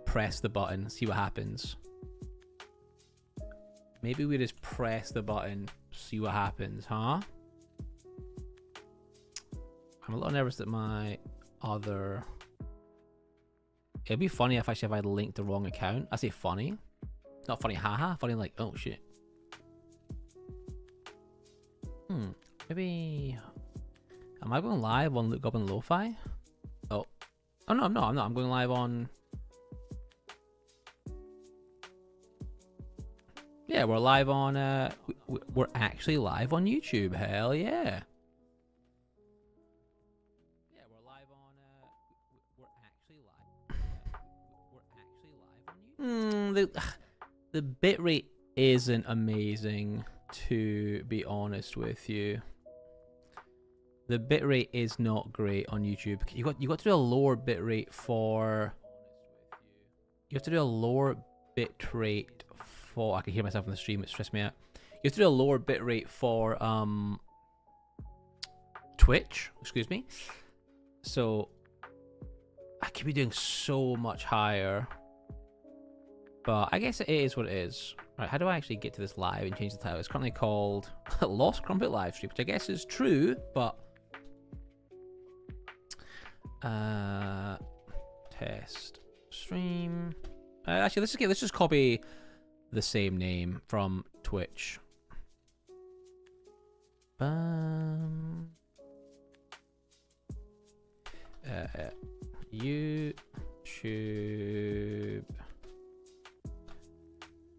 press the button, see what happens. Maybe we just press the button, see what happens, huh? I'm a little nervous that my other... It'd be funny if I'd linked the wrong account. I say funny. Not funny, haha. Funny like, oh shit. Maybe... Am I going live on Look Up and Lo-Fi? Oh. Oh no, I'm not. I'm going live on... Yeah, we're live on... We're actually live on YouTube. Hell yeah. Yeah, we're live on... We're actually live on YouTube. The bitrate isn't amazing, to be honest with you. The bitrate is not great on YouTube. You got to do a lower bitrate for... You have to do a lower bitrate for... I can hear myself on the stream, it stressed me out. You have to do a lower bitrate for Twitch, excuse me. So I could be doing so much higher. But I guess it is what it is. Right, how do I actually get to this live and change the title? It's currently called Lost Crumpet Livestream, which I guess is true, but... Test stream. Actually, let's just copy the same name from Twitch. YouTube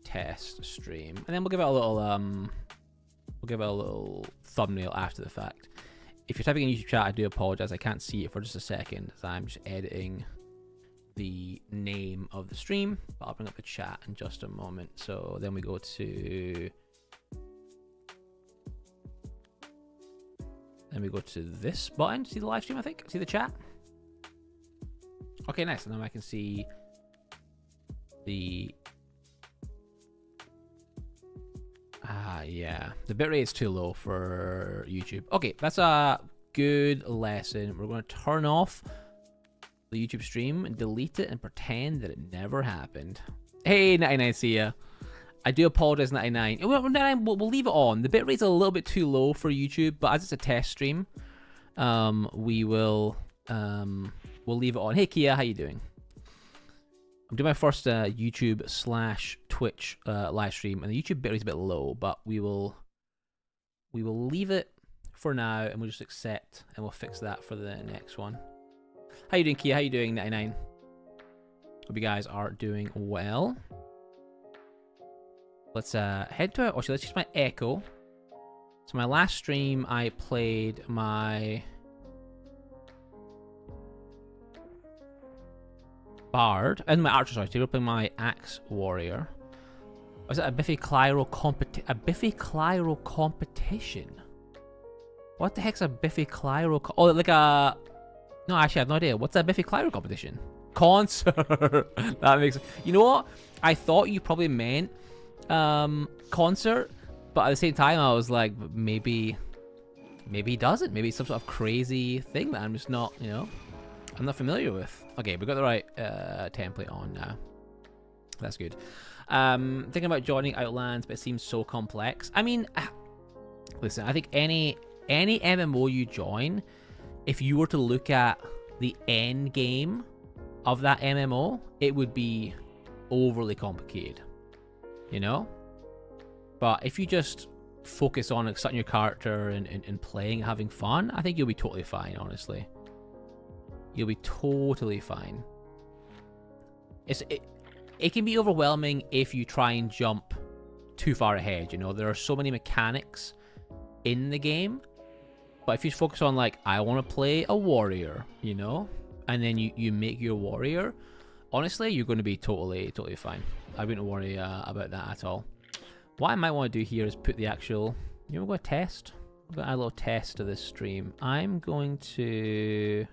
test stream, and then we'll give it a little thumbnail after the fact. If you're typing in YouTube chat, I do apologize. I can't see it for just a second as I'm just editing the name of the stream, but I'll bring up the chat in just a moment. So then we go to... Then we go to this button to see the live stream, I think. See the chat? Okay, nice. And now I can see the... yeah. The bitrate is too low for YouTube. Okay, that's a good lesson. We're going to turn off the YouTube stream and delete it and pretend that it never happened. Hey, 99, see ya. I do apologize, 99. We'll leave it on. The bitrate's a little bit too low for YouTube, but as it's a test stream, we'll leave it on. Hey, Kia, how you doing? I'm doing my first YouTube/Twitch live stream, and the YouTube bitrate's a bit low, but we will leave it for now, and we'll just accept, and we'll fix that for the next one. How you doing, Kia? How you doing, 99? Hope you guys are doing well. Let's head to it. Actually, let's use my echo. So my last stream, I played my Bard and my Archer. Sorry, we're playing my Axe Warrior. Was it a Biffy Clyro competition? What the heck's a Biffy Clyro? Oh, like a... No, actually, I have no idea. What's a Biffy Clyro competition? Concert. That makes... You know what? I thought you probably meant concert, but at the same time, I was like, maybe he doesn't. Maybe it's some sort of crazy thing that I'm just not, you know, I'm not familiar with. Okay, we've got the right template on now. That's good. Thinking about joining Outlands, but it seems so complex. I mean, listen, I think any MMO you join, if you were to look at the end game of that MMO, it would be overly complicated, you know? But if you just focus on starting your character and playing, having fun, I think you'll be totally fine, honestly. You'll be totally fine. It can be overwhelming if you try and jump too far ahead, you know? There are so many mechanics in the game, but if you focus on, like, I want to play a warrior, you know? And then you make your warrior, honestly, you're going to be totally fine. I wouldn't worry about that at all. What I might want to do here is put the actual... You know, we're going to test. We're going to add a little test to this stream. I'm going to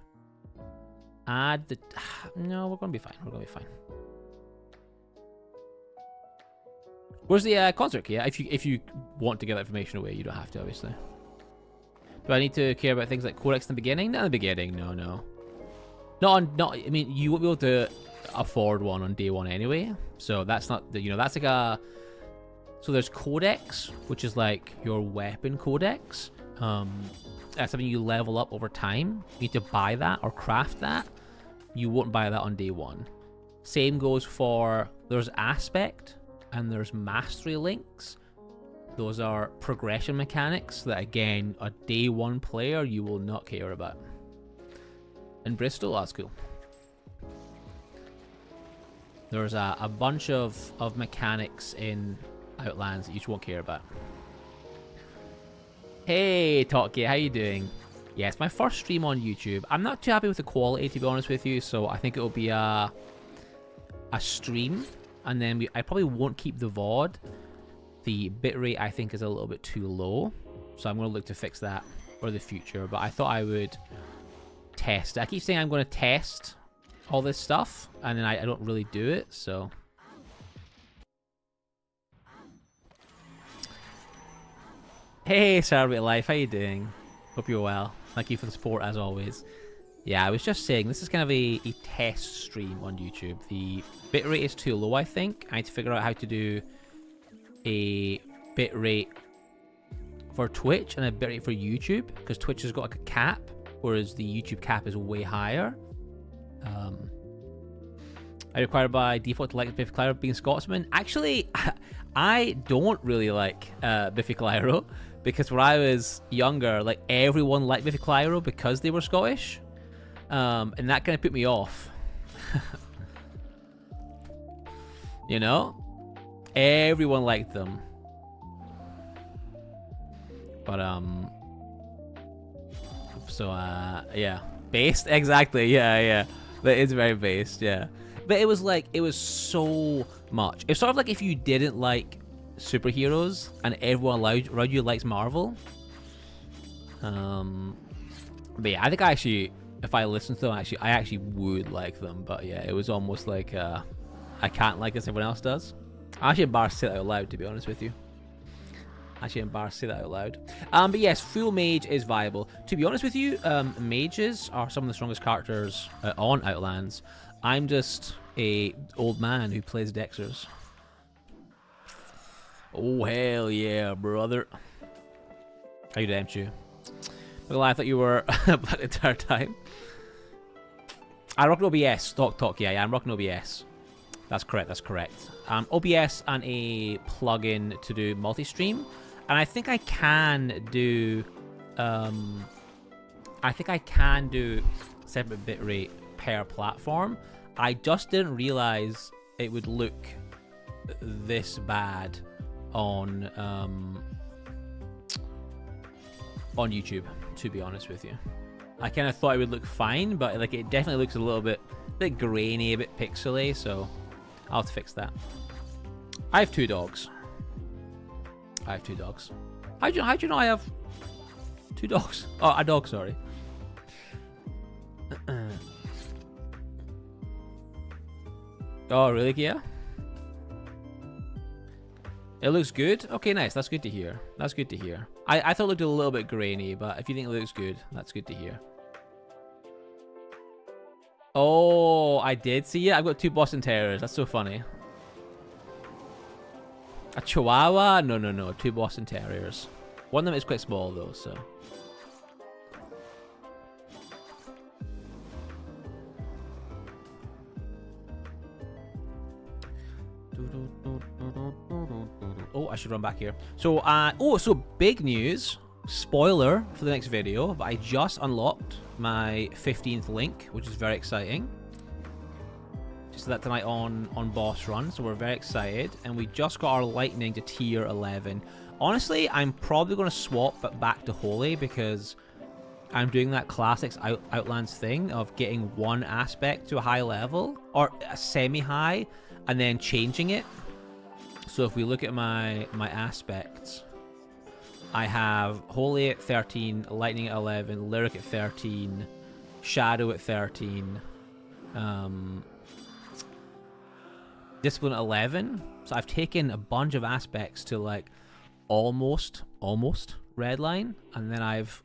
add the... No, we're going to be fine. We're going to be fine. Where's the concert key? Yeah, if you want to get that information away, you don't have to, obviously. Do I need to care about things like codex in the beginning? Not in the beginning, no. I mean, you won't be able to afford one on day one anyway. So that's not, you know, that's like a... So there's codex, which is like your weapon codex. That's something you level up over time. You need to buy that or craft that. You won't buy that on day one. Same goes for, there's aspect and there's mastery links. Those are progression mechanics that, again, a day one player you will not care about. In Bristol, that's cool. There's a bunch of mechanics in Outlands that you just won't care about. Hey, Talkie, how you doing? Yeah, it's my first stream on YouTube. I'm not too happy with the quality, to be honest with you, so I think it'll be a stream, and then I probably won't keep the VOD. The bitrate, I think, is a little bit too low, so I'm going to look to fix that for the future, but I thought I would test. I keep saying I'm going to test all this stuff, and then I don't really do it, so... Hey, Celebrate Life, how you doing? Hope you're well. Thank you for the support, as always. Yeah, I was just saying, this is kind of a test stream on YouTube. The bitrate is too low, I think. I need to figure out how to do a bitrate for Twitch and a bitrate for YouTube, because Twitch has got like a cap, whereas the YouTube cap is way higher. I require by default to like Biffy Clyro being Scotsman. Actually, I don't really like Biffy Clyro, because when I was younger, like everyone liked Biffy Clyro because they were Scottish, and that kind of put me off. You know, everyone liked them, but so yeah, based, exactly, yeah, that is very based, yeah. But it was like, it was so much. It's sort of like if you didn't like superheroes and everyone around you likes Marvel. But yeah, I think I actually, if I listened to them, I actually would like them. But yeah, it was almost like I can't like this, everyone else does. I'm actually embarrassed to say that out loud, to be honest with you. Actually embarrassed to say that out loud. But yes, full mage is viable. To be honest with you, mages are some of the strongest characters on Outlands. I'm just a old man who plays Dexers. Oh, hell yeah, brother. How you doing, Chew? Well, I thought you were black the entire time. I rock an OBS. Talk. Yeah, I'm rocking OBS. That's correct, that's correct. OBS and a plugin to do multi-stream. And I think I can do... separate bitrate per platform. I just didn't realize it would look this bad on YouTube, to be honest with you. I kind of thought it would look fine, but like it definitely looks a little bit grainy, a bit pixely, so I'll have to fix that. I have 2 dogs. How'd you know I have 2 dogs? Oh, a dog, sorry. Oh, really, Kia? It looks good? Okay, nice. That's good to hear. That's good to hear. I thought it looked a little bit grainy, but if you think it looks good, that's good to hear. Oh, I did see it. I've got 2 Boston Terriers. That's so funny. A Chihuahua? No. 2 Boston Terriers. One of them is quite small, though, so... Oh, I should run back here. So, so big news. Spoiler for the next video, but I just unlocked my 15th link, which is very exciting. Just that tonight on boss run, so we're very excited. And we just got our lightning to tier 11. Honestly, I'm probably going to swap back to holy because I'm doing that classics Outlands thing of getting one aspect to a high level or a semi-high and then changing it. So if we look at my aspects, I have Holy at 13, Lightning at 11, Lyric at 13, Shadow at 13, Discipline at 11. So I've taken a bunch of aspects to like almost redline, and then I've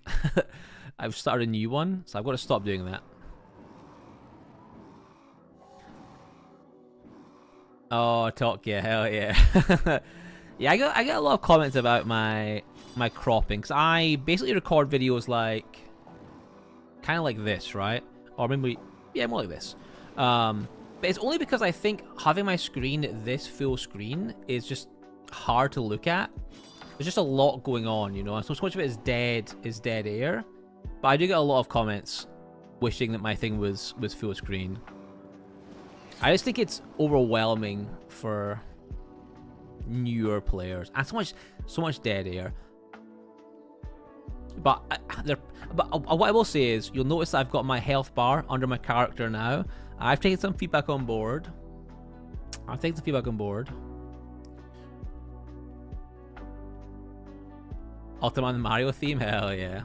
started a new one. So I've got to stop doing that. Oh, talk, yeah, hell yeah. Yeah, I get a lot of comments about my cropping, because I basically record videos like kind of like this, right? Or maybe, yeah, more like this. But it's only because I think having my screen this full screen is just hard to look at. There's just a lot going on, you know, and so much of it is dead air. But I do get a lot of comments wishing that my thing was full screen. I just think it's overwhelming for newer players, and so much dead air. But what I will say is, you'll notice that I've got my health bar under my character now. I've taken some feedback on board. Ultima and Mario theme, hell yeah.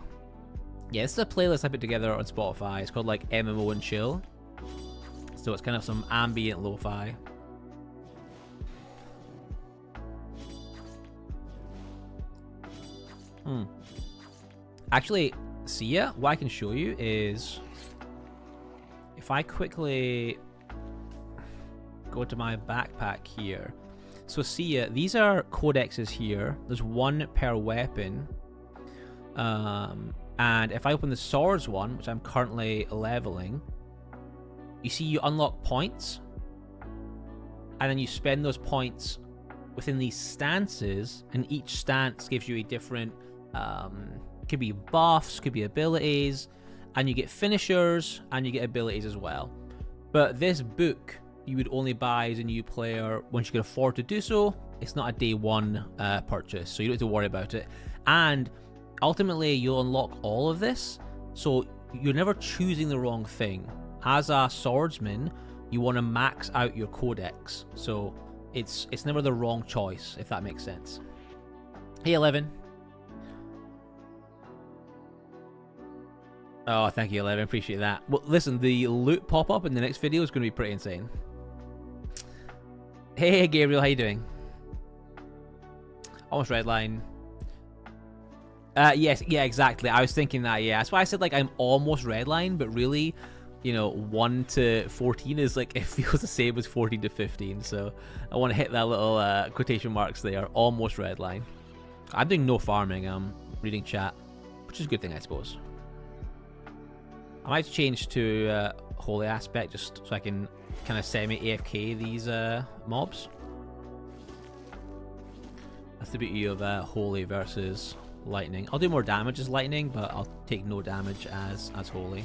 Yeah, this is a playlist I put together on Spotify. It's called like MMO and Chill. So it's kind of some ambient lo-fi. Actually, see ya, what I can show you is if I quickly go to my backpack here. So see ya, these are codexes here. There's one per weapon. And if I open the swords one, which I'm currently leveling, you see you unlock points. And then you spend those points within these stances, and each stance gives you a different, could be buffs, could be abilities, and you get finishers, and you get abilities as well. But this book, you would only buy as a new player once you can afford to do so. It's not a day one purchase, so you don't have to worry about it. And ultimately, you'll unlock all of this, so you're never choosing the wrong thing. As a swordsman, you want to max out your codex, so it's never the wrong choice, if that makes sense. Hey, 11. Oh, thank you, 11. Appreciate that. Well, listen, the loot pop-up in the next video is going to be pretty insane. Hey, Gabriel, how you doing? Almost redline. Yes, yeah, exactly. I was thinking that, yeah. That's why I said, like, I'm almost redline, but really, you know, 1 to 14 is, like, it feels the same as 14 to 15, so I want to hit that little quotation marks there. Almost redline. I'm doing no farming. I'm reading chat, which is a good thing, I suppose. I might change to holy aspect just so I can kind of semi-AFK these mobs. That's the beauty of holy versus lightning. I'll do more damage as lightning, but I'll take no damage as holy.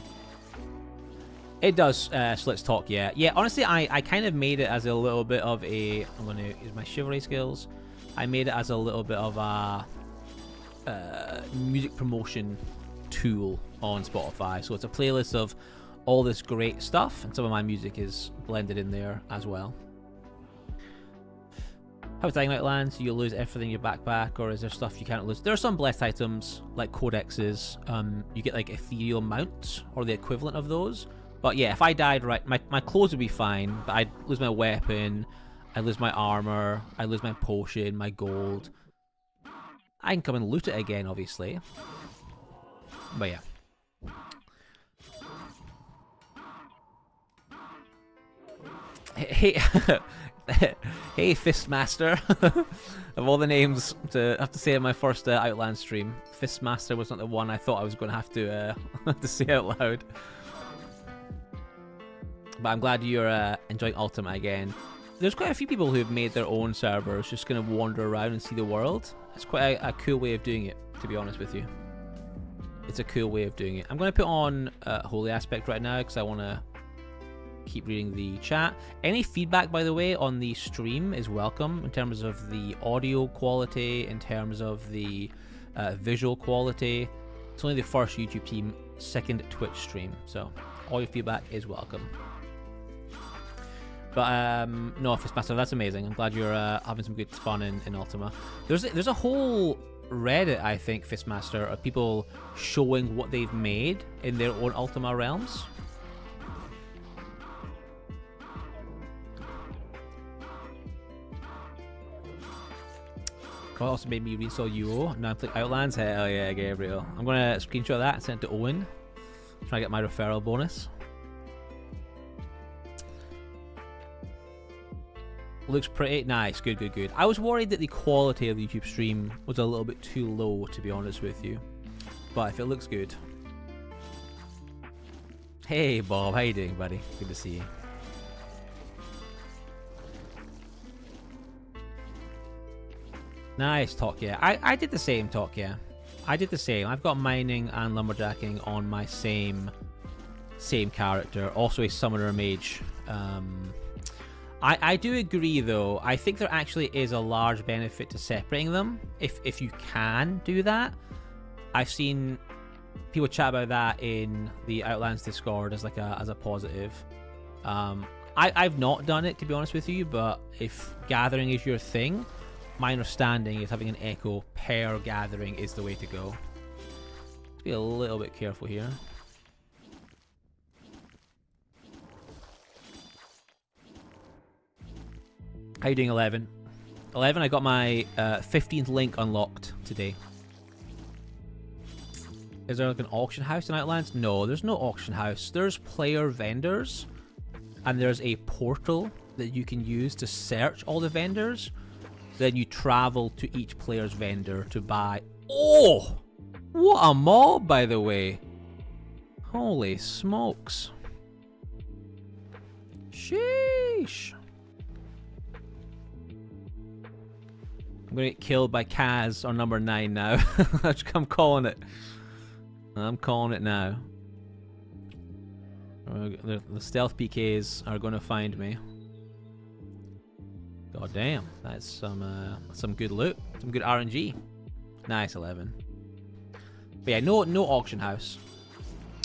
It does, so let's talk, yeah. Yeah, honestly, I kind of made it as a little bit of a... I'm going to use my chivalry skills. I made it as a little bit of a music promotion tool on Spotify. So it's a playlist of all this great stuff, and some of my music is blended in there as well. How about Dying Outlands? Do you lose everything in your backpack, or is there stuff you can't lose? There are some blessed items, like codexes. You get like ethereal mounts, or the equivalent of those. But yeah, if I died, right, my clothes would be fine, but I'd lose my weapon, I'd lose my armor, I'd lose my potion, my gold. I can come and loot it again, obviously. But yeah. Hey, hey, Fistmaster. Of all the names to have to say in my first Outland stream, Fistmaster was not the one I thought I was going to have to to say out loud. But I'm glad you're enjoying Ultima again. There's quite a few people who have made their own servers, just kind of wander around and see the world. It's quite a cool way of doing it, to be honest with you. It's a cool way of doing it. I'm going to put on Holy Aspect right now because I want to keep reading the chat. Any feedback, by the way, on the stream is welcome in terms of the audio quality, in terms of the visual quality. It's only the first YouTube team, second Twitch stream, so all your feedback is welcome. But no, Fistmaster, that's amazing. I'm glad you're having some good fun in Ultima. There's a whole Reddit, I think, Fistmaster, of people showing what they've made in their own Ultima realms. Also made me reinstall UO. Now I click Outlands. Hell yeah, Gabriel. I'm gonna screenshot that and send it to Owen. Try to get my referral bonus. Looks pretty nice. Good, good, good. I was worried that the quality of the YouTube stream was a little bit too low, to be honest with you. But if it looks good. Hey, Bob. How you doing, buddy? Good to see you. Nice, Talk, yeah. I did the same, Talk, yeah. I did the same. I've got mining and lumberjacking on my same character. Also a summoner mage. I do agree, though. I think there actually is a large benefit to separating them if you can do that. I've seen people chat about that in the Outlands Discord as like as a positive. I've not done it, to be honest with you, but if gathering is your thing, my understanding is having an echo per gathering is the way to go. Let's be a little bit careful here. How you doing, 11? 11, I got my 15th link unlocked today. Is there like an auction house in Outlands? No, there's no auction house. There's player vendors, and there's a portal that you can use to search all the vendors. Then you travel to each player's vendor to buy. Oh! What a mob, by the way. Holy smokes. Sheesh. I'm gonna get killed by Kaz on number 9 now. I'm calling it. I'm calling it now. The stealth PKs are gonna find me. God damn, that's some good loot, some good RNG. Nice, 11. But yeah, no auction house.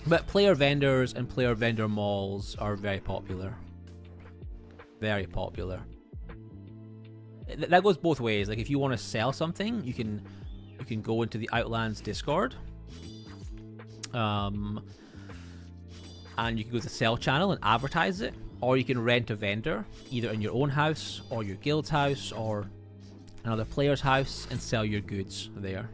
But player vendors and player vendor malls are very popular. Very popular. That goes both ways. Like if you want to sell something, you can go into the Outlands Discord. And you can go to the sell channel and advertise it. Or you can rent a vendor, either in your own house, or your guild's house, or another player's house, and sell your goods there.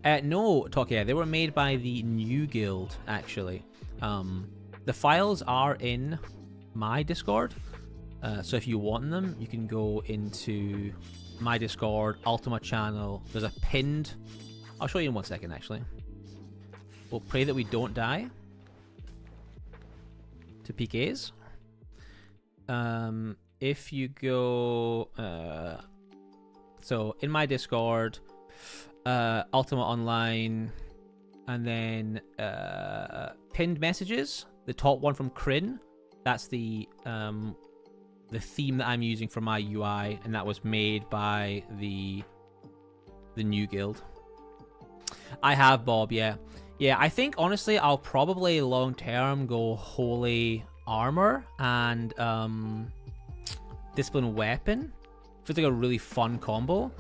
No, Tokia, they were made by the new guild, actually. The files are in my Discord, so if you want them, you can go into my Discord, Ultima Channel. There's a pinned... I'll show you in 1 second, actually. We'll pray that we don't die to PKs. If you go so in my Discord, Ultima Online, and then pinned messages, the top one from Kryn, that's the theme that I'm using for my UI, and that was made by the new guild. I have, Bob, yeah. Yeah, I think, honestly, I'll probably long-term go Holy Armor and Discipline Weapon. Feels like a really fun combo.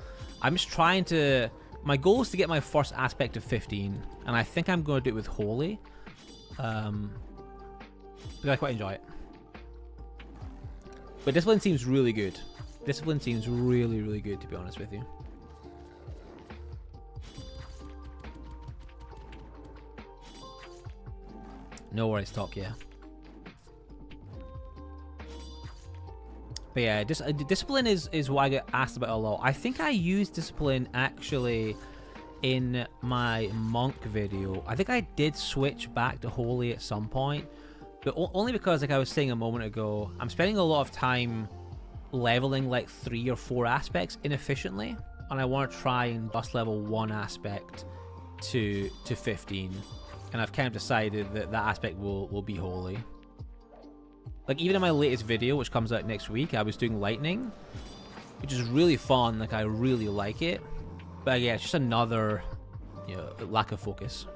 I'm just trying to... My goal is to get my first aspect of 15, and I think I'm going to do it with Holy. Because I quite enjoy it. But Discipline seems really good. Discipline seems really, really good, to be honest with you. No worries, Talk, yeah. But yeah, Discipline is what I get asked about a lot. I think I used Discipline actually in my Monk video. I think I did switch back to Holy at some point, but only because, like I was saying a moment ago, I'm spending a lot of time leveling like 3 or 4 aspects inefficiently, and I want to try and bust level 1 aspect to 15. And I've kind of decided that that aspect will be Holy. Like, even in my latest video, which comes out next week, I was doing Lightning, which is really fun. Like, I really like it. But yeah, it's just another, you know, lack of focus.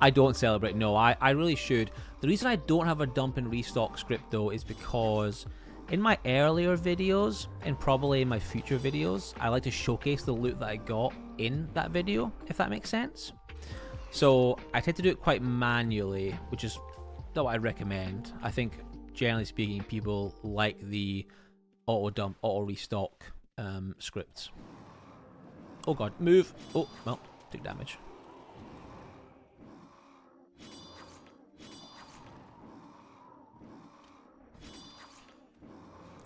I don't celebrate. No, I really should. The reason I don't have a dump and restock script, though, is because in my earlier videos, and probably in my future videos, I like to showcase the loot that I got in that video, if that makes sense. So I tend to do it quite manually, which is not what I recommend. I think, generally speaking, people like the auto dump, auto restock scripts. Oh god, move! Oh, well, took damage.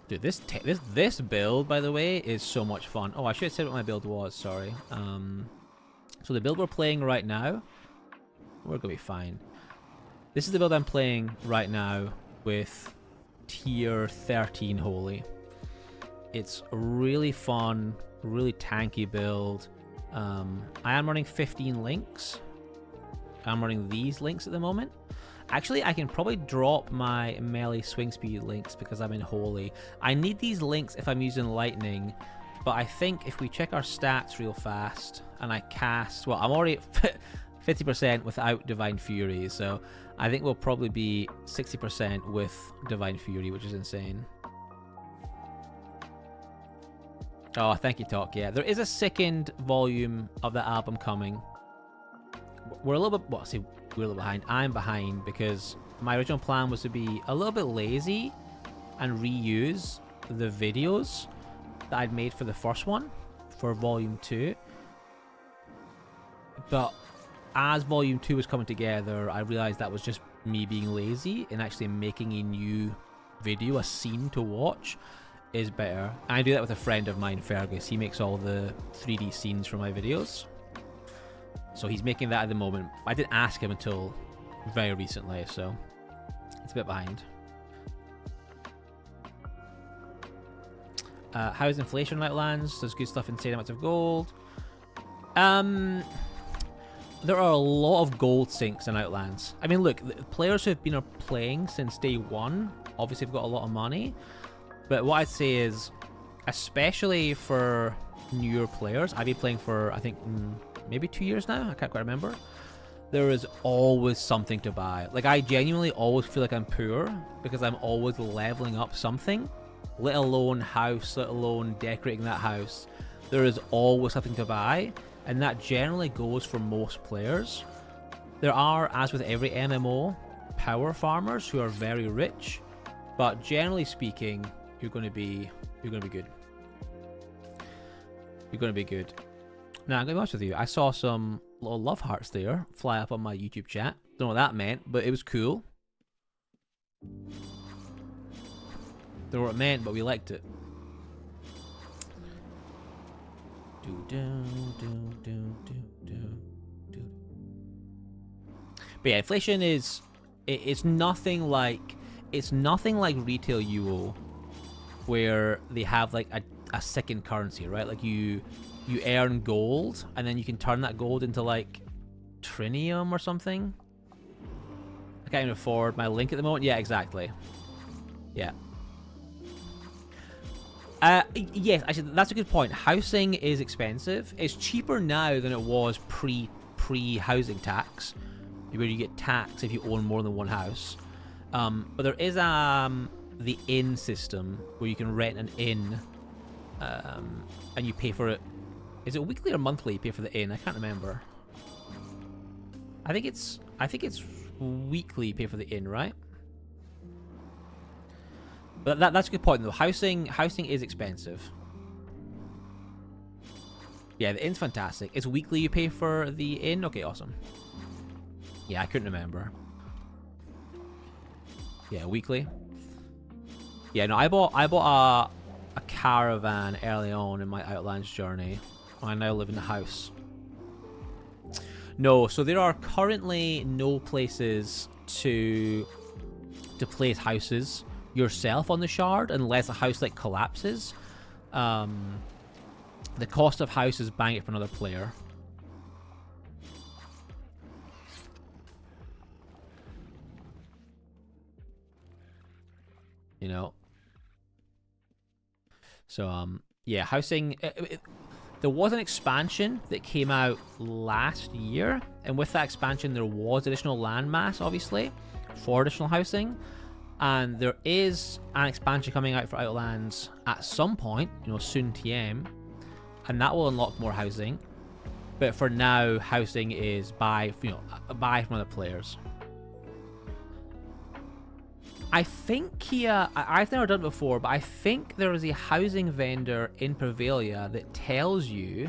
Dude, this build, by the way, is so much fun. Oh, I should have said what my build was. Sorry. So the build we're playing right now, we're gonna be fine. This is the build I'm playing right now with tier 13 Holy. It's really fun, really tanky build. I am running 15 links. I'm running these links at the moment. Actually, I can probably drop my melee swing speed links because I'm in Holy. I need these links if I'm using Lightning, but I think if we check our stats real fast and I cast... Well, I'm already at 50% without Divine Fury, so I think we'll probably be 60% with Divine Fury, which is insane. Oh, thank you, Talk. Yeah, there is a second volume of the album coming. We're a little bit... Well, see, we're a little behind. I'm behind because my original plan was to be a little bit lazy and reuse the videos that I'd made for the first one for Volume 2. But as Volume 2 was coming together, I realized that was just me being lazy, and actually making a new video, a scene to watch, is better. And I do that with a friend of mine, Fergus. He makes all the 3D scenes for my videos. So he's making that at the moment. I didn't ask him until very recently, so it's a bit behind. How's inflation in Outlands? There's good stuff, insane amounts of gold. There are a lot of gold sinks in Outlands. I mean, look, the players who have been playing since day one obviously have got a lot of money. But what I'd say is, especially for newer players, I've been playing for, I think, maybe 2 years now. I can't quite remember. There is always something to buy. Like, I genuinely always feel like I'm poor because I'm always leveling up something, let alone house, let alone decorating that house. There is always something to buy, and that generally goes for most players. There are, as with every MMO, power farmers who are very rich, but generally speaking, you're going to be good. You're going to be good. Now, I'm going to be honest with you. I saw some little love hearts there fly up on my YouTube chat. Don't know what that meant, but it was cool. Don't know what it meant, but we liked it. But yeah, inflation is... It's nothing like retail UO, where they have like a second currency, right? Like you earn gold, and then you can turn that gold into like Trinium or something. I can't even afford my link at the moment. Yeah, exactly. Yeah. Yes, actually, that's a good point. Housing is expensive. It's cheaper now than it was pre-housing tax, where you get taxed if you own more than one house. But there is the inn system where you can rent an inn, and you pay for it. Is it weekly or monthly you pay for the inn? I can't remember. I think it's weekly you pay for the inn, right? But that's a good point though. Housing is expensive. Yeah, the inn's fantastic. It's weekly you pay for the inn? Okay, awesome. Yeah, I couldn't remember. Yeah, weekly. Yeah, no, I bought a caravan early on in my Outlands journey. I now live in a house. No, so there are currently no places to place houses yourself on the shard unless a house like collapses. The cost of house is buying it for another player. You know. So yeah, housing. There was an expansion that came out last year, and with that expansion there was additional landmass, obviously, for additional housing. And there is an expansion coming out for Outlands at some point, you know, soon TM, and that will unlock more housing. But for now, housing is buy from other players. I think here, I've never done it before, but I think there is a housing vendor in Prevalia that tells you,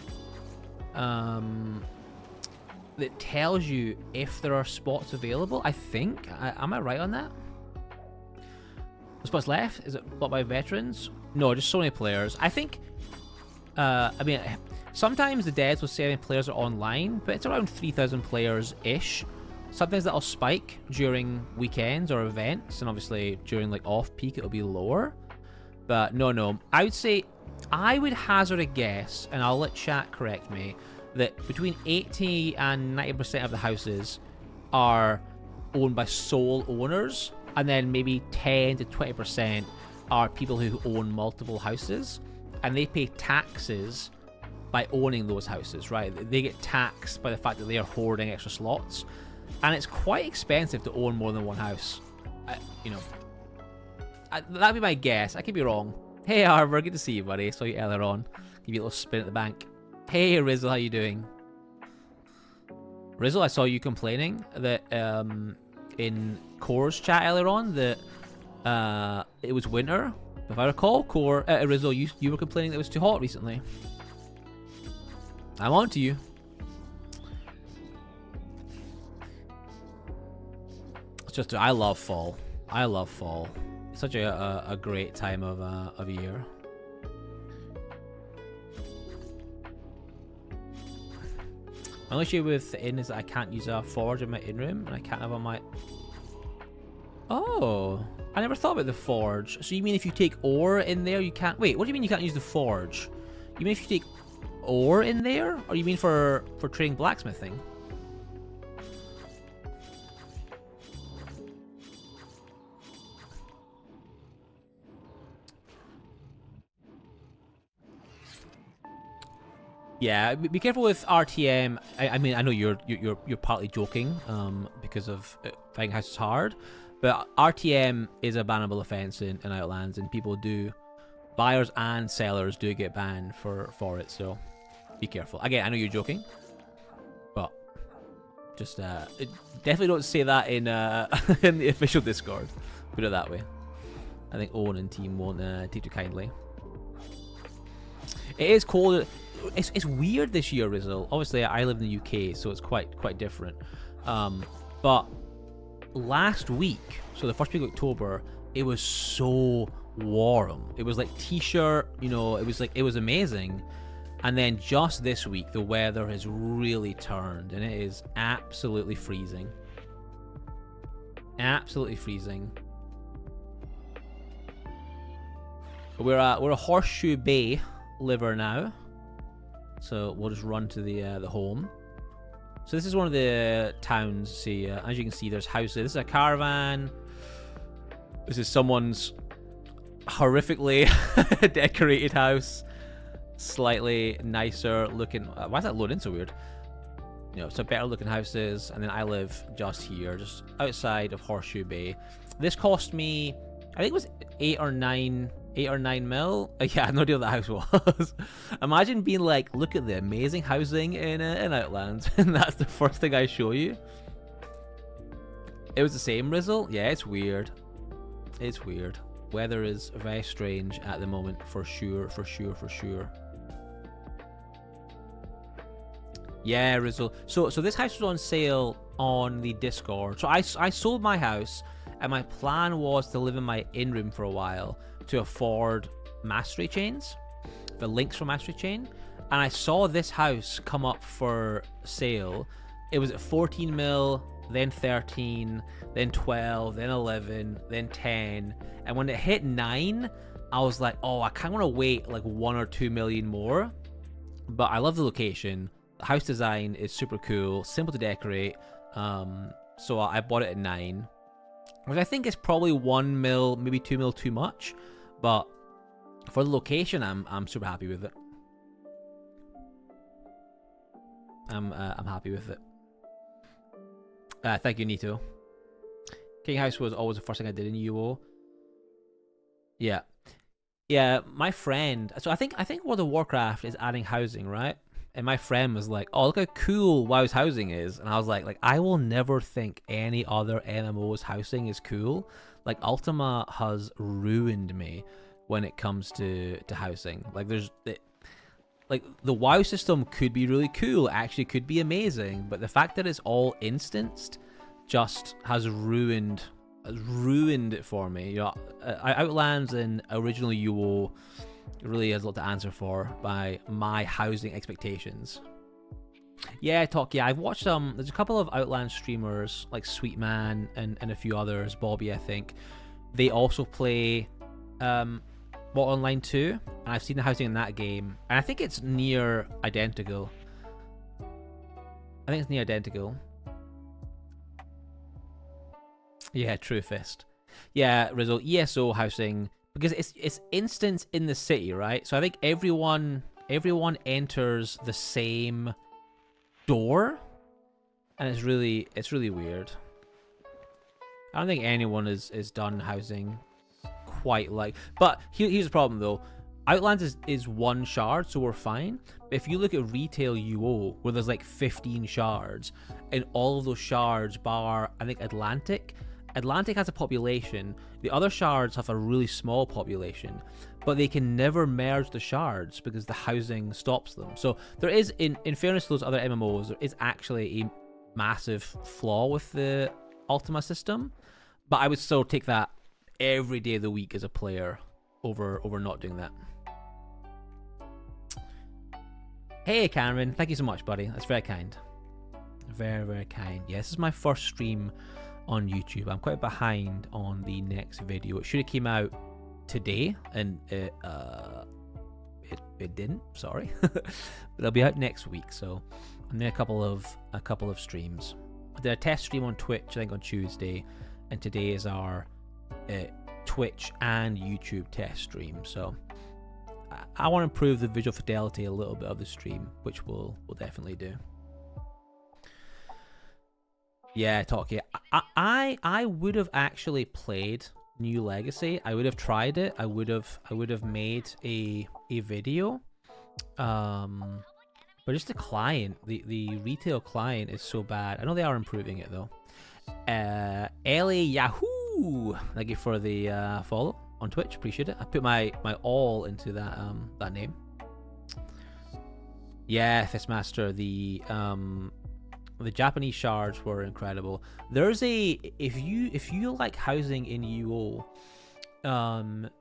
if there are spots available. I think. Am I right on that? What's left? Is it bought by veterans? No, just so many players. I think, I mean, sometimes the devs will say how many players are online, but it's around 3,000 players-ish. Sometimes that'll spike during weekends or events, and obviously during like off-peak it'll be lower. But no, I would say, I would hazard a guess, and I'll let chat correct me, that between 80 and 90% of the houses are owned by sole owners, and then maybe 10 to 20% are people who own multiple houses, and they pay taxes by owning those houses, right? They get taxed by the fact that they are hoarding extra slots, and it's quite expensive to own more than one house. That'd be my guess. I could be wrong. Hey, Arbor, good to see you, buddy. Saw you earlier on. Give you a little spin at the bank. Hey, Rizzle, how you doing? Rizzle, I saw you complaining that in Core's chat earlier on that it was winter. If I recall, Core, Rizzle, you were complaining that it was too hot recently. I'm on to you. It's just, I love fall. I love fall. It's such a great time of year. My only issue with the inn is that I can't use a forge in my inn room, and I can't have on my... Oh, I never thought about the forge. So you mean if you take ore in there, you can't... Wait, what do you mean you can't use the forge? You mean if you take ore in there? Or you mean for trading blacksmithing? Yeah, be careful with RTM. I mean, I know you're partly joking, because of finding houses hard, but RTM is a bannable offense in Outlands, and people do, buyers and sellers do get banned for it. So be careful. Again, I know you're joking, but just definitely don't say that in in the official Discord. Put it that way. I think Owen and team won't take too kindly. It is cold. It's weird this year, Rizzle. Obviously, I live in the UK, so it's quite different. But last week, so the first week of October, it was so warm. It was like t-shirt, you know. It was amazing. And then just this week, the weather has really turned, and it is absolutely freezing. Absolutely freezing. We're a Horseshoe Bay liver now. So we'll just run to the home. So this is one of the towns. See, as you can see, there's houses. This is a caravan. This is someone's horrifically decorated house. Slightly nicer looking. Why is that loading so weird? You know, so better looking houses. And then I live just here, just outside of Horseshoe Bay. This cost me, I think it was 8 or 9 mil. Yeah, I have no idea what the house was. Imagine being like, look at the amazing housing in Outlands, and that's the first thing I show you. It was the same, Rizzle. Yeah, it's weird. It's weird. Weather is very strange at the moment, for sure. Yeah, Rizzle. So this house was on sale on the Discord. So I sold my house, and my plan was to live in my in-room for a while to afford mastery chains, the links for mastery chain. And I saw this house come up for sale. It was at 14 mil, then 13, then 12, then 11, then 10. And when it hit 9, I was like, oh, I kind of want to wait like 1 or 2 million more. But I love the location. The house design is super cool, simple to decorate. So I bought it at 9. Which I think is probably 1 mil, maybe 2 mil too much. But for the location, I'm super happy with it. I'm happy with it. Thank you, Nito. King House was always the first thing I did in UO. Yeah. Yeah, my friend... So I think World of Warcraft is adding housing, right? And my friend was like, oh, look how cool WoW's housing is. And I was like, I will never think any other MMO's housing is cool. Like, Ultima has ruined me when it comes to housing. Like, the WoW system could be really cool. It actually could be amazing. But the fact that it's all instanced just has ruined ruined it for me. You know, Outlands and original UO really has a lot to answer for by my housing expectations. Yeah, I've watched there's a couple of Outland streamers like Sweetman and a few others, Bobby I think. They also play UO Online too, and I've seen the housing in that game, and I think it's near identical. Yeah, True Fist. Yeah, Rizzo, ESO housing, because it's instance in the city, right? So I think everyone enters the same door, and it's really weird. I don't think anyone is done housing quite like. But here's the problem though. Outlands is one shard, so we're fine. But if you look at retail UO, where there's like 15 shards, and all of those shards bar, I think, Atlantic has a population. The other shards have a really small population, but they can never merge the shards because the housing stops them. So there is, in fairness to those other MMOs, there is actually a massive flaw with the Ultima system. But I would still take that every day of the week as a player over not doing that. Hey Cameron, thank you so much, buddy. That's very kind. Very, very kind. Yeah, this is my first stream on YouTube. I'm quite behind on the next video. It should have came out today, and it didn't. Sorry, but it'll be out next week. So I'm doing a couple of streams. I did a test stream on Twitch, I think, on Tuesday, and today is our Twitch and YouTube test stream. So I want to improve the visual fidelity a little bit of the stream, which we'll definitely do. Yeah, Talkie. I would have actually played New Legacy. I would have tried it. I would have made a video. But just the client, the retail client is so bad. I know they are improving it though. Ellie Yahoo! Thank you for the follow on Twitch. Appreciate it. I put my all into that name. Yeah, Fistmaster. The Japanese shards were incredible. There's if you like housing in UO,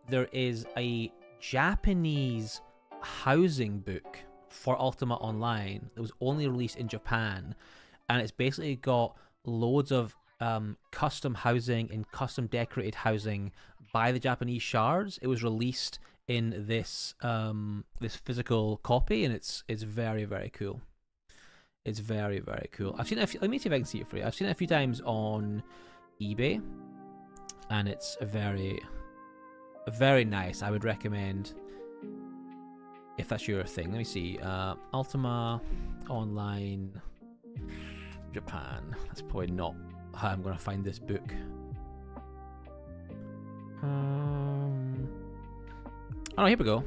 there is a Japanese housing book for Ultima Online that was only released in Japan, and it's basically got loads of custom housing and custom decorated housing by the Japanese shards. It was released in this this physical copy, and it's very, very cool. It's very, very cool. I've seen it. Let me see if I can see it for you. I've seen it a few times on eBay, and it's very, very nice. I would recommend, if that's your thing. Let me see. Ultima Online Japan. That's probably not how I'm going to find this book. Oh, here we go.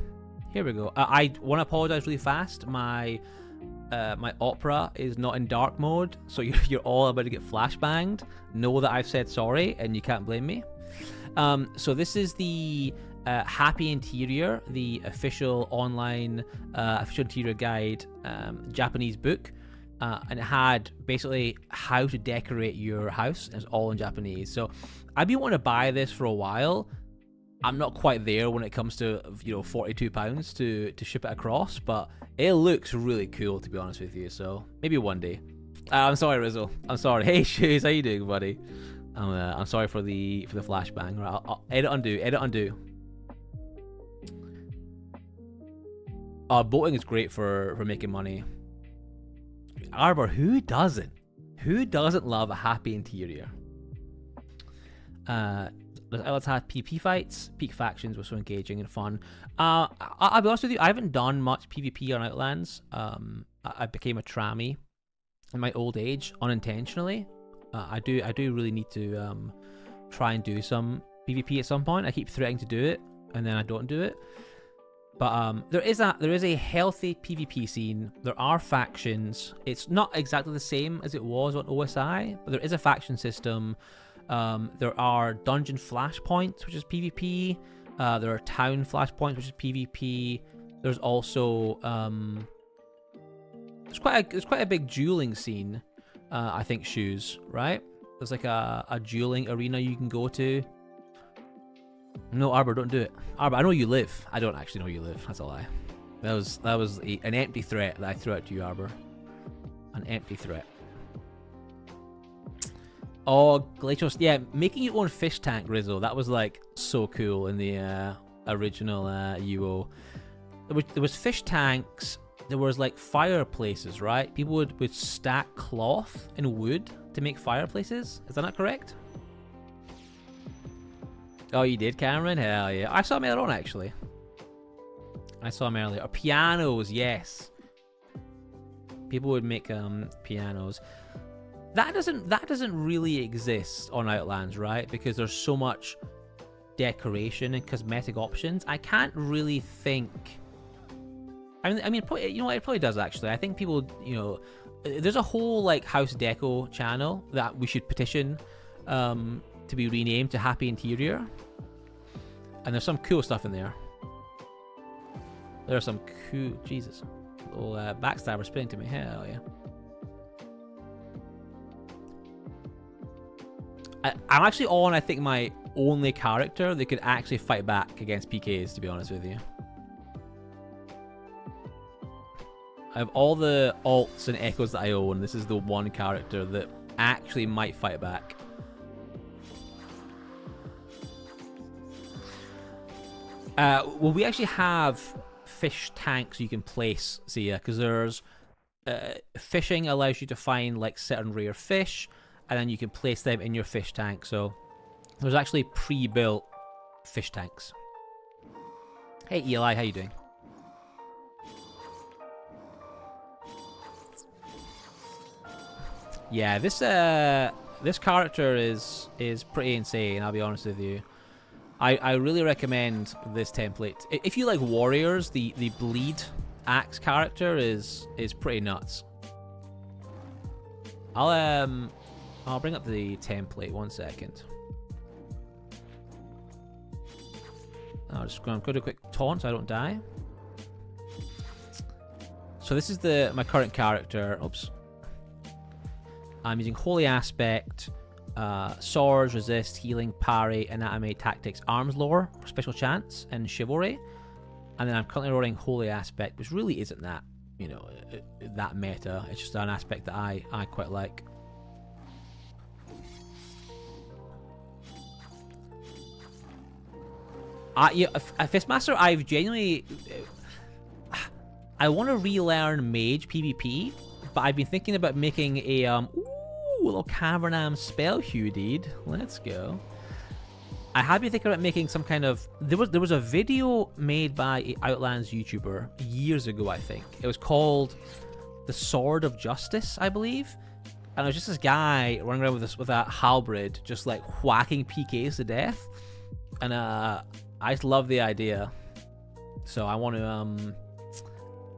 Here we go. I want to apologize really fast. My Opera is not in dark mode, so you're all about to get flashbanged. Know that I've said sorry, and you can't blame me. So this is the Happy Interior, the official online official interior guide, Japanese book, and it had basically how to decorate your house. It's all in Japanese. So I've been wanting to buy this for a while. I'm not quite there when it comes to, you know, £42 to ship it across, but it looks really cool, to be honest with you. So maybe one day. I'm sorry, Rizzo. I'm sorry. Hey, Shoes, how you doing, buddy? I'm sorry for the flashbang. Right, I'll edit undo. Boating is great for making money. Arbor, who doesn't? Who doesn't love a happy interior? Let's have PvP fights. Peak factions were so engaging and fun. I'll be honest with you, I haven't done much PvP on Outlands. I became a trammy in my old age unintentionally. I do really need to try and do some PvP at some point. I keep threatening to do it, and then I don't do it. But there is a healthy PvP scene. There are factions. It's not exactly the same as it was on OSI, but there is a faction system. There are dungeon flashpoints, which is PvP. There are town flashpoints, which is PvP. There's also there's quite a big dueling scene. I think, Shoes, right? There's like a dueling arena you can go to. No, Arbor, don't do it. Arbor, I know you live. I don't actually know you live. That's a lie. That was an empty threat that I threw out to you, Arbor. An empty threat. Oh, Glacial. Yeah, making your own fish tank, Rizzo. That was like so cool in the original UO. There was fish tanks. There was like fireplaces, right? People would stack cloth and wood to make fireplaces. Is that not correct? Oh, you did, Cameron? Hell yeah. I saw him earlier on, actually. I saw him earlier. Oh, pianos, yes. People would make pianos. That doesn't really exist on Outlands, right? Because there's so much decoration and cosmetic options. I can't really think. I mean, you know what? It probably does actually. I think people, you know, there's a whole like house deco channel that we should petition to be renamed to Happy Interior, and there's some cool stuff in there. There's some cool, Jesus, little backstabber spinning to me. Hell yeah. I'm actually on, I think, my only character that could actually fight back against PKs, to be honest with you. I have all the alts and echoes that I own. This is the one character that actually might fight back. Well, we actually have fish tanks you can place, see ya, because there's fishing allows you to find like certain rare fish, and then you can place them in your fish tank. So there's actually pre-built fish tanks. Hey Eli, how you doing? Yeah, this character is pretty insane, I'll be honest with you. I really recommend this template. If you like warriors, the bleed axe character is pretty nuts. I'll bring up the template 1 second. I'm going to do a quick taunt so I don't die. So this is my current character. Oops. I'm using Holy Aspect, Swords, Resist, Healing, Parry, Anatomy, Tactics, Arms Lore, Special Chance, and Chivalry. And then I'm currently rolling Holy Aspect, which really isn't that, you know, that meta. It's just an aspect that I quite like. Yeah, Fistmaster, I've genuinely... I want to relearn Mage PvP, but I've been thinking about making a... ooh, little Cavernam spell hue, dude. Let's go. I have been thinking about making some kind of... There was a video made by an Outlands YouTuber years ago, I think. It was called The Sword of Justice, I believe. And it was just this guy running around with a halberd, just like whacking PKs to death. And I just love the idea. So I want to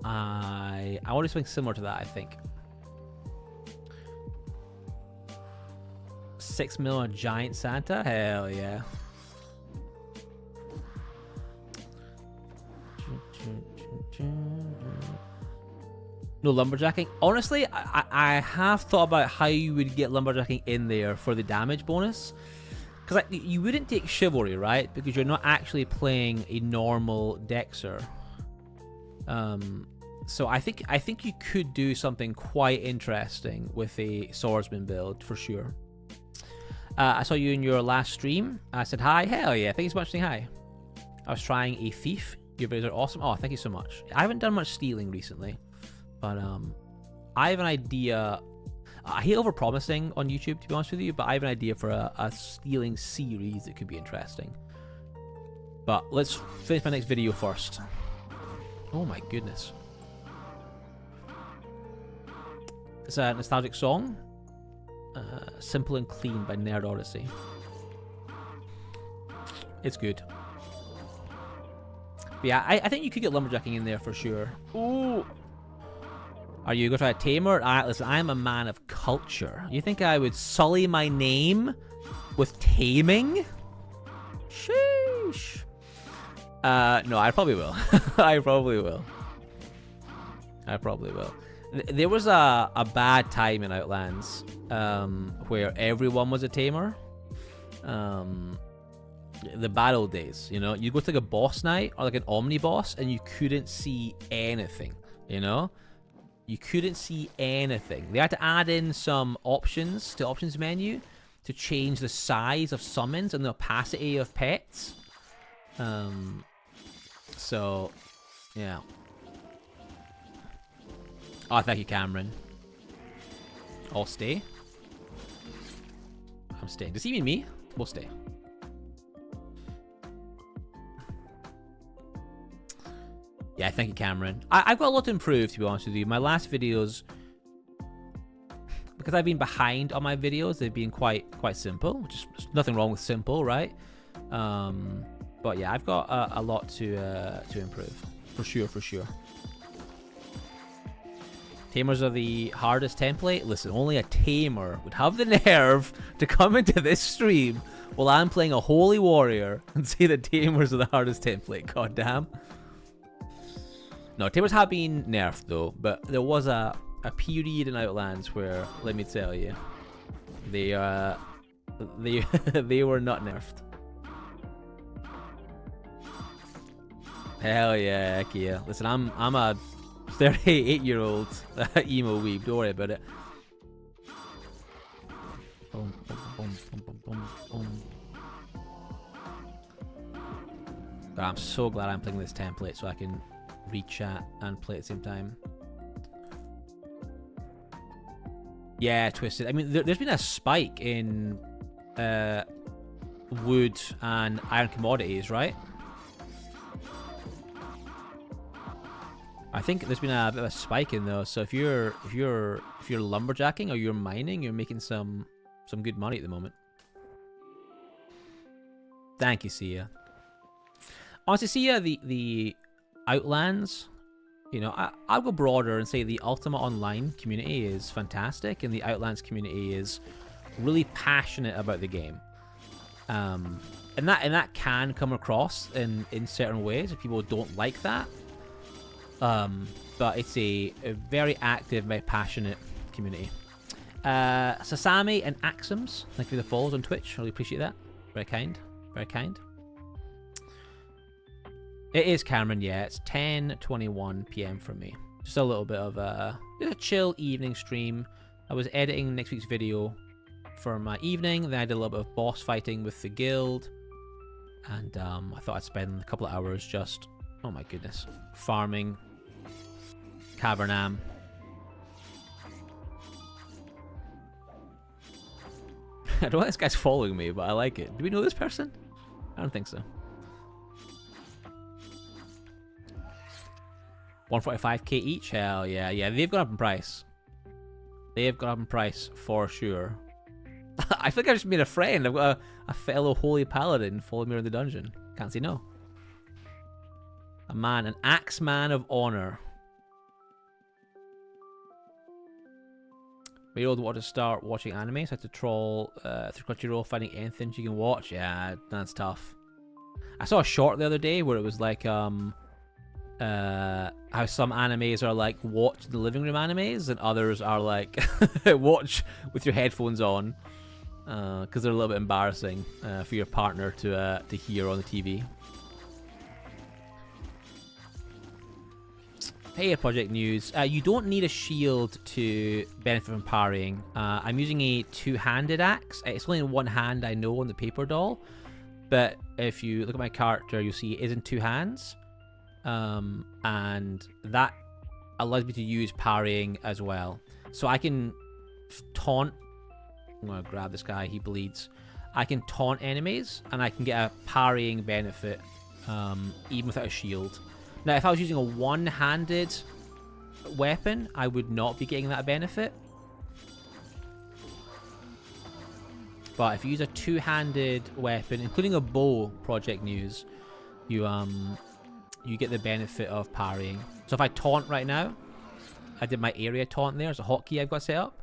I want to do something similar to that, I think. 6 mil on Giant Santa? Hell yeah. No lumberjacking. Honestly, I have thought about how you would get lumberjacking in there for the damage bonus. Because like, you wouldn't take Chivalry, right? Because you're not actually playing a normal Dexter. So I think you could do something quite interesting with a swordsman build for sure. I saw you in your last stream. I said hi. Hell yeah! Thank you so much for saying hi. I was trying a thief. Your videos are awesome. Oh, thank you so much. I haven't done much stealing recently, but I have an idea. I hate overpromising on YouTube, to be honest with you, but I have an idea for a stealing series that could be interesting. But let's finish my next video first. Oh my goodness. It's a nostalgic song. Simple and Clean by Nerd Odyssey. It's good. But yeah, I think you could get lumberjacking in there for sure. Ooh. Are you going to try a tamer? Alright, listen, I am a man of culture. You think I would sully my name with taming? Sheesh. No, I probably will. I probably will. There was a bad time in Outlands where everyone was a tamer. The bad old days, you know. You go to like a boss night or like an omni boss and you couldn't see anything, you know. You couldn't see anything. They had to add in some options to options menu to change the size of summons and the opacity of pets. So, yeah. Oh, thank you, Cameron. I'll stay. I'm staying. Does he mean me? We'll stay. Yeah, thank you, Cameron. I've got a lot to improve, to be honest with you. My last videos, because I've been behind on my videos, they've been quite simple, which is nothing wrong with simple, right? But yeah, I've got a lot to improve, for sure. Tamers are the hardest template. Listen, only a tamer would have the nerve to come into this stream while I'm playing a holy warrior and say that tamers are the hardest template. God damn. No, tamers have been nerfed though, but there was a period in Outlands where, let me tell you, they they were not nerfed. Hell yeah, heck yeah. Listen, I'm a 38-year-old emo weeb. Don't worry about it. Boom, boom, boom, boom, boom, boom. God, I'm so glad I'm playing this template so I can read chat and play at the same time. Yeah, Twisted. I mean, there's been a spike in wood and iron commodities, right? I think there's been a bit of a spike in those. So if you're lumberjacking or you're mining, you're making some good money at the moment. Thank you, Sia. Honestly, Sia, the Outlands, you know, I'll go broader and say the Ultima Online community is fantastic, and the Outlands community is really passionate about the game. And that can come across in certain ways if people don't like that. But it's a very active, very passionate community. Sasami and Axums, thank you for the follows on Twitch. Really appreciate that. Very kind. Very kind. It is, Cameron, yeah. It's 10:21 p.m. for me. Just a little bit of a chill evening stream. I was editing next week's video for my evening. Then I did a little bit of boss fighting with the guild. And I thought I'd spend a couple of hours just, oh my goodness, farming Cavernam. I don't think this guy's following me, but I like it. Do we know this person? I don't think so. 145k each? Hell yeah. Yeah, they've gone up in price. They've gone up in price for sure. I think I just made a friend. I've got a fellow holy paladin follow me around the dungeon. Can't say no. A man, an axe man of honor. We all want to start watching anime, so I have to troll through Crunchyroll finding anything you can watch. Yeah, that's tough. I saw a short the other day where it was like how some animes are like watch the living room animes and others are like watch with your headphones on because they're a little bit embarrassing for your partner to hear on the TV. Hey, Project News. You don't need a shield to benefit from parrying. I'm using a two-handed axe. It's only in one hand, I know, on the paper doll. But if you look at my character, you'll see it is in two hands. And that allows me to use parrying as well. So I can taunt. I'm going to grab this guy. He bleeds. I can taunt enemies, and I can get a parrying benefit even without a shield. Now, if I was using a one-handed weapon, I would not be getting that benefit. But if you use a two-handed weapon, including a bow, Project News, you get the benefit of parrying. So if I taunt right now, I did my area taunt there. It's a hotkey I've got set up.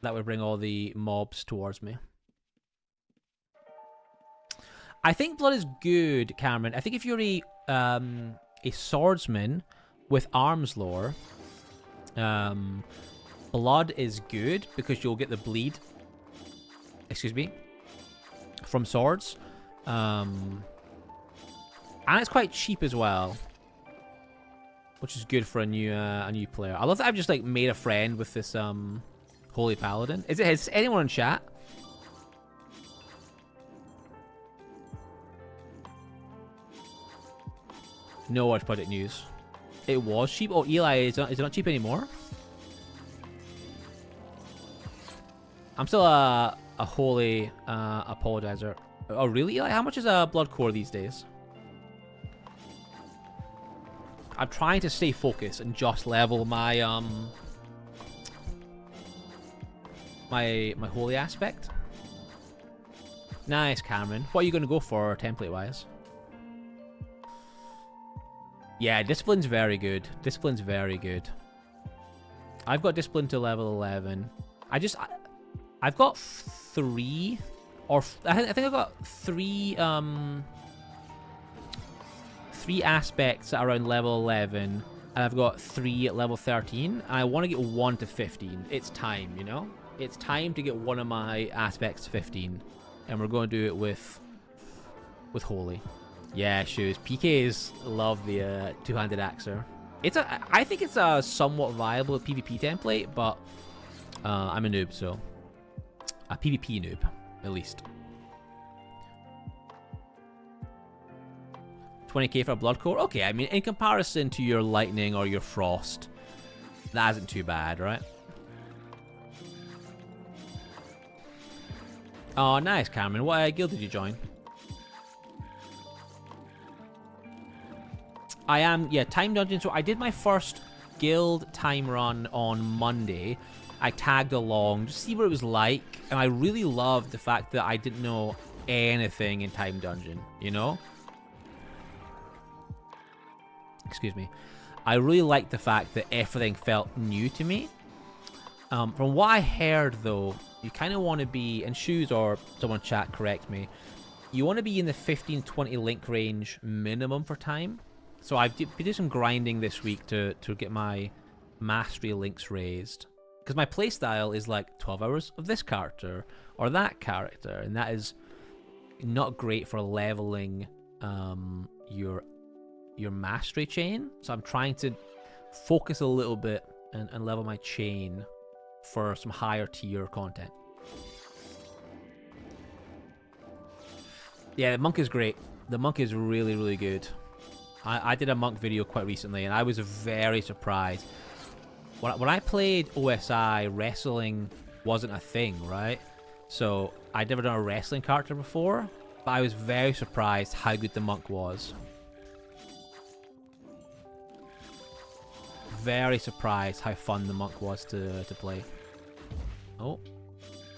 That would bring all the mobs towards me. I think blood is good, Cameron. I think if you're a swordsman with arms lore, blood is good because you'll get the bleed. Excuse me. From swords. And it's quite cheap as well, which is good for a new player. I love that I've just like made a friend with this holy paladin. Is anyone in chat? No Watch Project news. It was cheap. Oh, Eli, is it not cheap anymore? I'm still a holy apologizer. Oh, really, Eli? How much is a blood core these days? I'm trying to stay focused and just level my my holy aspect. Nice, Cameron. What are you going to go for template-wise? Yeah, discipline's very good. Discipline's very good. I've got discipline to level 11. I've got 3, or I think I've got 3 aspects at around level 11, and I've got 3 at level 13, and I want to get 1 to 15. It's time, you know? It's time to get one of my aspects to 15, and we're going to do it with holy. Yeah, shoes. PKs love the two-handed axer. I think it's a somewhat viable PvP template, but I'm a noob, so a PvP noob at least. 20k for a blood core. Okay, I mean in comparison to your lightning or your frost, that isn't too bad, right? Oh, nice, Cameron. What guild did you join? I am, yeah, Time Dungeon. So I did my first guild time run on Monday. I tagged along, just see what it was like. And I really loved the fact that I didn't know anything in Time Dungeon, you know? Excuse me. I really liked the fact that everything felt new to me. From what I heard, though, you kind of want to be, and Shoes or someone chat correct me, you want to be in the 15-20 link range minimum for time. So I've been doing some grinding this week to get my mastery links raised. Because my playstyle is like 12 hours of this character or that character. And that is not great for leveling your mastery chain. So I'm trying to focus a little bit and level my chain for some higher tier content. Yeah, the monk is great. The monk is really, really good. I did a monk video quite recently, and I was very surprised. When I played OSI, wrestling wasn't a thing, right? So I'd never done a wrestling character before, but I was very surprised how good the monk was. Very surprised how fun the monk was to play. Oh,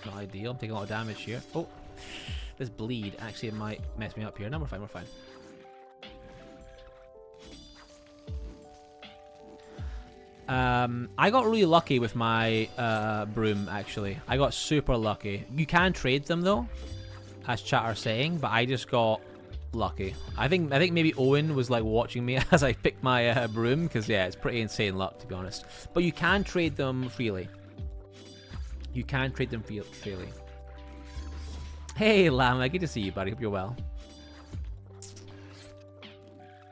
not ideal. I'm taking a lot of damage here. Oh, this bleed actually might mess me up here. No, we're fine, we're fine. I got really lucky with my broom, actually. I got super lucky. You can trade them, though, as chat are saying, but I just got lucky. I think maybe Owen was like watching me as I picked my broom, because yeah, it's pretty insane luck, to be honest. But you can trade them freely. You can trade them freely. Hey, Lama, good to see you, buddy. Hope you're well.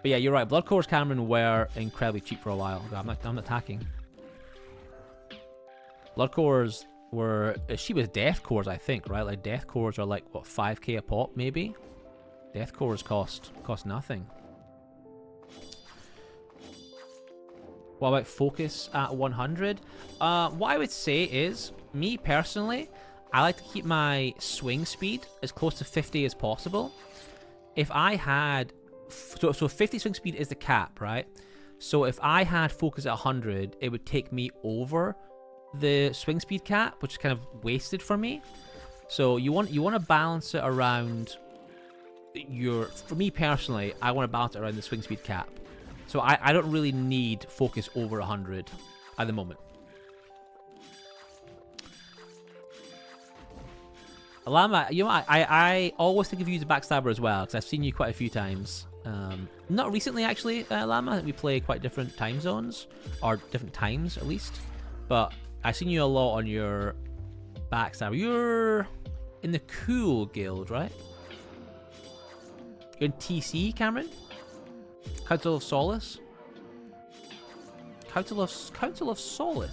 But yeah, you're right. Blood cores, Cameron, were incredibly cheap for a while. I'm not attacking. Blood cores were as cheap as death cores, I think, right? Like death cores are like what, 5k a pop, maybe. Death cores cost nothing. What about focus at 100? What I would say is, me personally, I like to keep my swing speed as close to 50 as possible. If I had so 50 swing speed is the cap, right? So if I had focus at 100, it would take me over the swing speed cap, which is kind of wasted for me. So you want to balance it around for me personally, I want to balance it around the swing speed cap. So I don't really need focus over 100 at the moment. Lama, you know, I always think of you as a backstabber as well, because I've seen you quite a few times. Not recently, actually, Llama. We play quite different time zones, or different times at least. But I've seen you a lot on your backstab. You're in the cool guild, right? You're in TC, Cameron? Council of Solace? Council of Solace.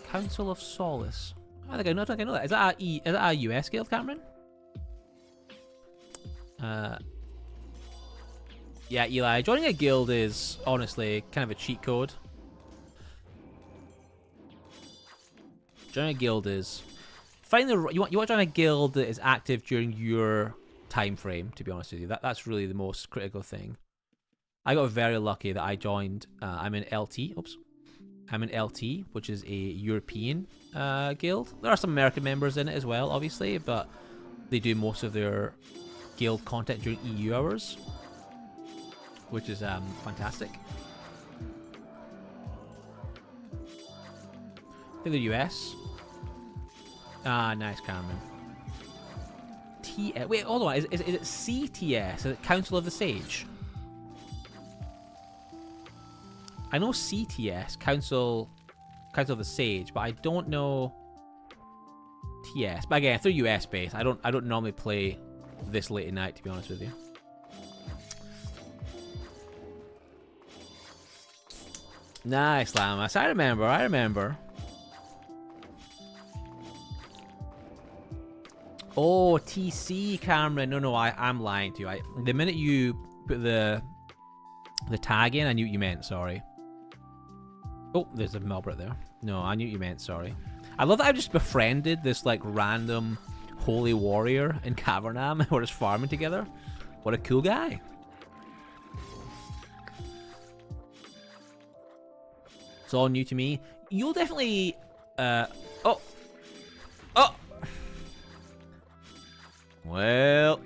Council of Solace. I think I know that. Is that a US guild, Cameron? Yeah, Eli. Joining a guild is honestly kind of a cheat code. Joining a guild is you want to join a guild that is active during your time frame. To be honest with you, that's really the most critical thing. I got very lucky that I joined. I'm in LT. Oops. I'm in LT, which is a European guild. There are some American members in it as well, obviously, but they do most of their guild content during EU hours, which is fantastic. In the US. Ah, nice, Cameron. Wait, hold on. Is it CTS? Is it Council of the Sage? I know CTS, Council of the Sage, but I don't know TS. But again, if they're US based, I don't normally play this late at night, to be honest with you. Nice, Lamas. I remember. Oh, TC, Cameron. No, I'm lying to you. The minute you put the tag in, I knew what you meant, sorry. Oh, there's a mob right there. No, I knew what you meant, sorry. I love that I just befriended this, like, random holy warrior in Cavernam. We're just farming together. What a cool guy. It's all new to me. You'll definitely... Oh! Well...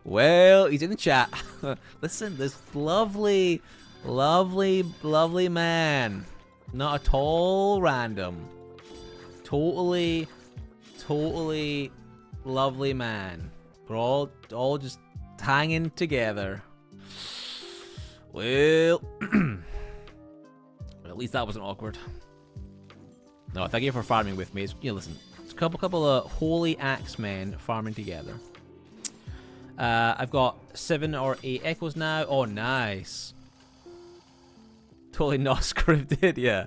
well, he's in the chat. Listen, this lovely man. Not at all random. Totally lovely man. We're all just hanging together. Well, at least that wasn't awkward. No, thank you for farming with me. Listen, it's a couple of holy axe men farming together. I've got 7 or 8 echoes now. Oh, nice. Totally not scripted, yeah.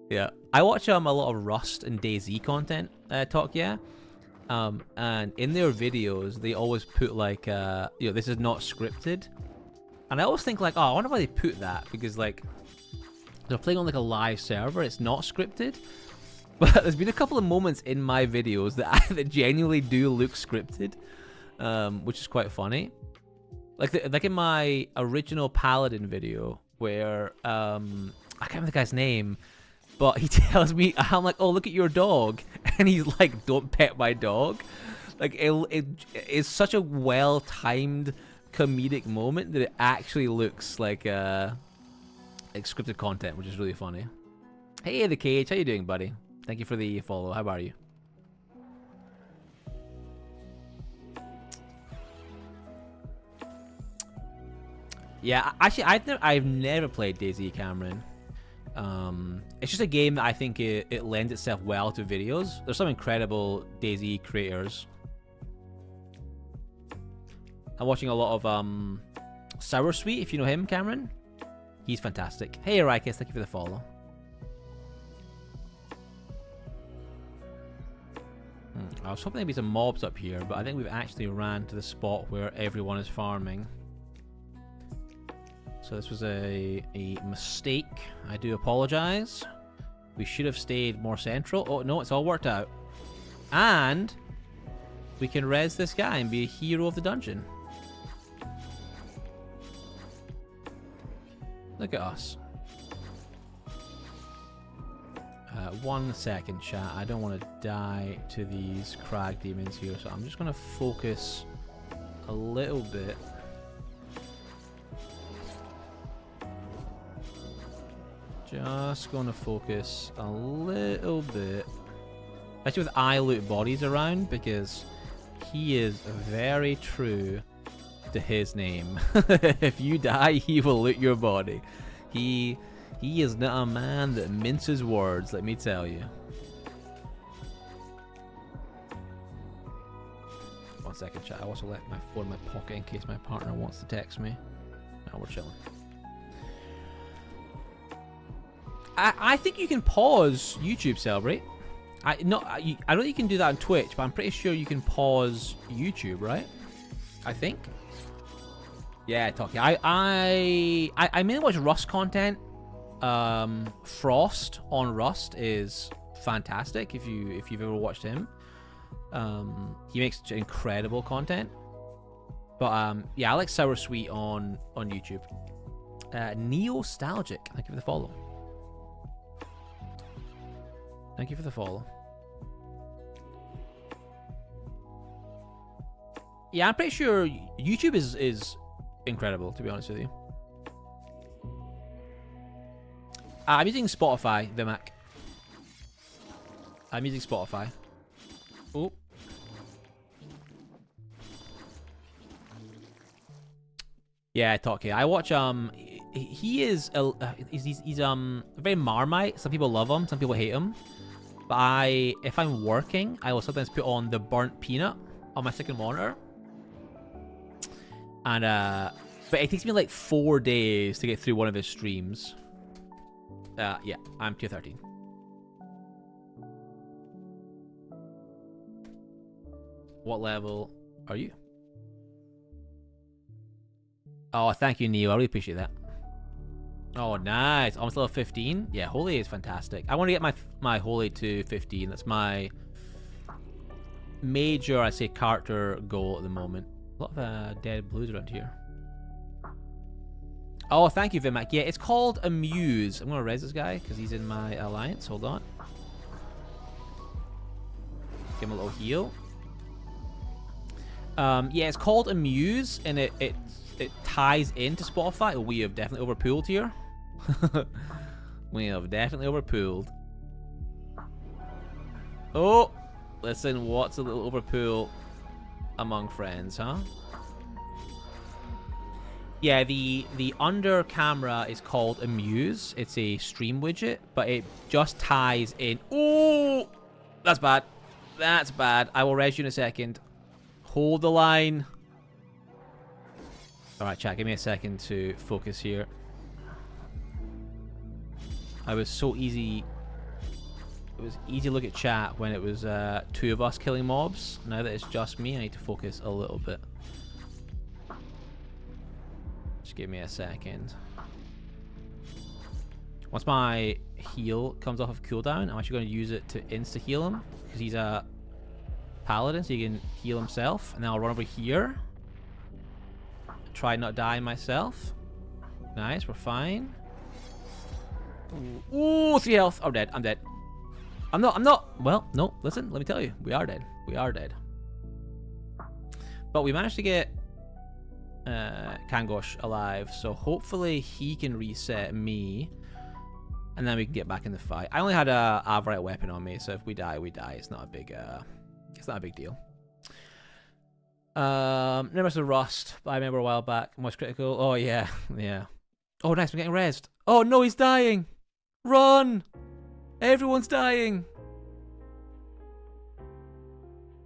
Yeah. I watch a lot of Rust and DayZ content talk, yeah. And in their videos, they always put like, this is not scripted. And I always think like, oh, I wonder why they put that, because like, they're playing on like a live server, it's not scripted. But there's been a couple of moments in my videos that genuinely do look scripted, which is quite funny. Like in my original Paladin video, where I can't remember the guy's name, but he tells me, I'm like, oh, look at your dog, and he's like, don't pet my dog. Like it's such a well-timed comedic moment that it actually looks like scripted content, which is really funny. Hey, the Cage, how you doing, buddy? Thank you for the follow. How are you? Yeah, actually, I've never played DayZ, Cameron. It's just a game that I think it lends itself well to videos. There's some incredible DayZ creators. I'm watching a lot of Sour Sweet, if you know him, Cameron. He's fantastic. Hey, Arikis, thank you for the follow. I was hoping there'd be some mobs up here, but I think we've actually ran to the spot where everyone is farming. So this was a mistake. I do apologize. We should have stayed more central. Oh, no, it's all worked out. And we can res this guy and be a hero of the dungeon. Look at us. 1 second, chat. I don't want to die to these crag demons here, so I'm just going to focus a little bit. Just going to focus a little bit. Especially with eye loot bodies around, because he is very true to his name. If you die, he will loot your body. He is not a man that minces words, let me tell you. 1 second, chat. I also left my phone in my pocket in case my partner wants to text me. No, we're chilling. I think you can pause YouTube, Celebrate. I don't think you can do that on Twitch, but I'm pretty sure you can pause YouTube, right? I think. Yeah, talking. I mainly watch Rust content. Frost on Rust is fantastic. If you've ever watched him, he makes incredible content. But yeah, I like Sour Sweet on YouTube. Neostalgic, thank you for the follow. Thank you for the follow. Yeah, I'm pretty sure YouTube is incredible, to be honest with you. I'm using Spotify, Vimac. I'm using Spotify. Oh. Yeah, Talkie. I watch he is he's very Marmite. Some people love him, some people hate him. But if I'm working, I will sometimes put on the burnt peanut on my second monitor. And but it takes me like 4 days to get through one of his streams. Yeah, I'm tier 13. What level are you? Oh, thank you, Neo. I really appreciate that. Oh, nice. Almost level 15. Yeah, Holy is fantastic. I want to get my Holy to 15. That's my major, I'd say, character goal at the moment. A lot of dead blues around here. Oh, thank you, Vimac. Yeah, it's called Amuse. I'm going to res this guy because he's in my alliance. Hold on. Give him a little heal. Yeah, it's called Amuse, and it ties into Spotify. Oh, we have definitely overpooled here. We have definitely overpooled. Oh, listen, what's a little overpool among friends, huh? Yeah, the under camera is called Amuse. It's a stream widget, but it just ties in. Oh, that's bad. That's bad. I will res you in a second. Hold the line. Alright, chat, give me a second to focus here. I was so easy. It was easy to look at chat when it was 2 of us killing mobs. Now that it's just me, I need to focus a little bit. Just give me a second. Once my heal comes off of cooldown, I'm actually going to use it to insta-heal him. Because he's a paladin, so he can heal himself. And then I'll run over here. Try not dying myself. Nice, we're fine. Ooh, 3 health. I'm dead. I'm dead. I'm not. Well, no, listen, let me tell you. We are dead. We are dead. But we managed to get Kangosh alive, so hopefully he can reset me. And then we can get back in the fight. I only had a Avrite weapon on me, so if we die, we die. It's not a big deal. Never saw Rust, but I remember a while back. Most critical. Oh yeah, yeah. Oh nice, we're getting rezzed. Oh no, he's dying. Run! Everyone's dying.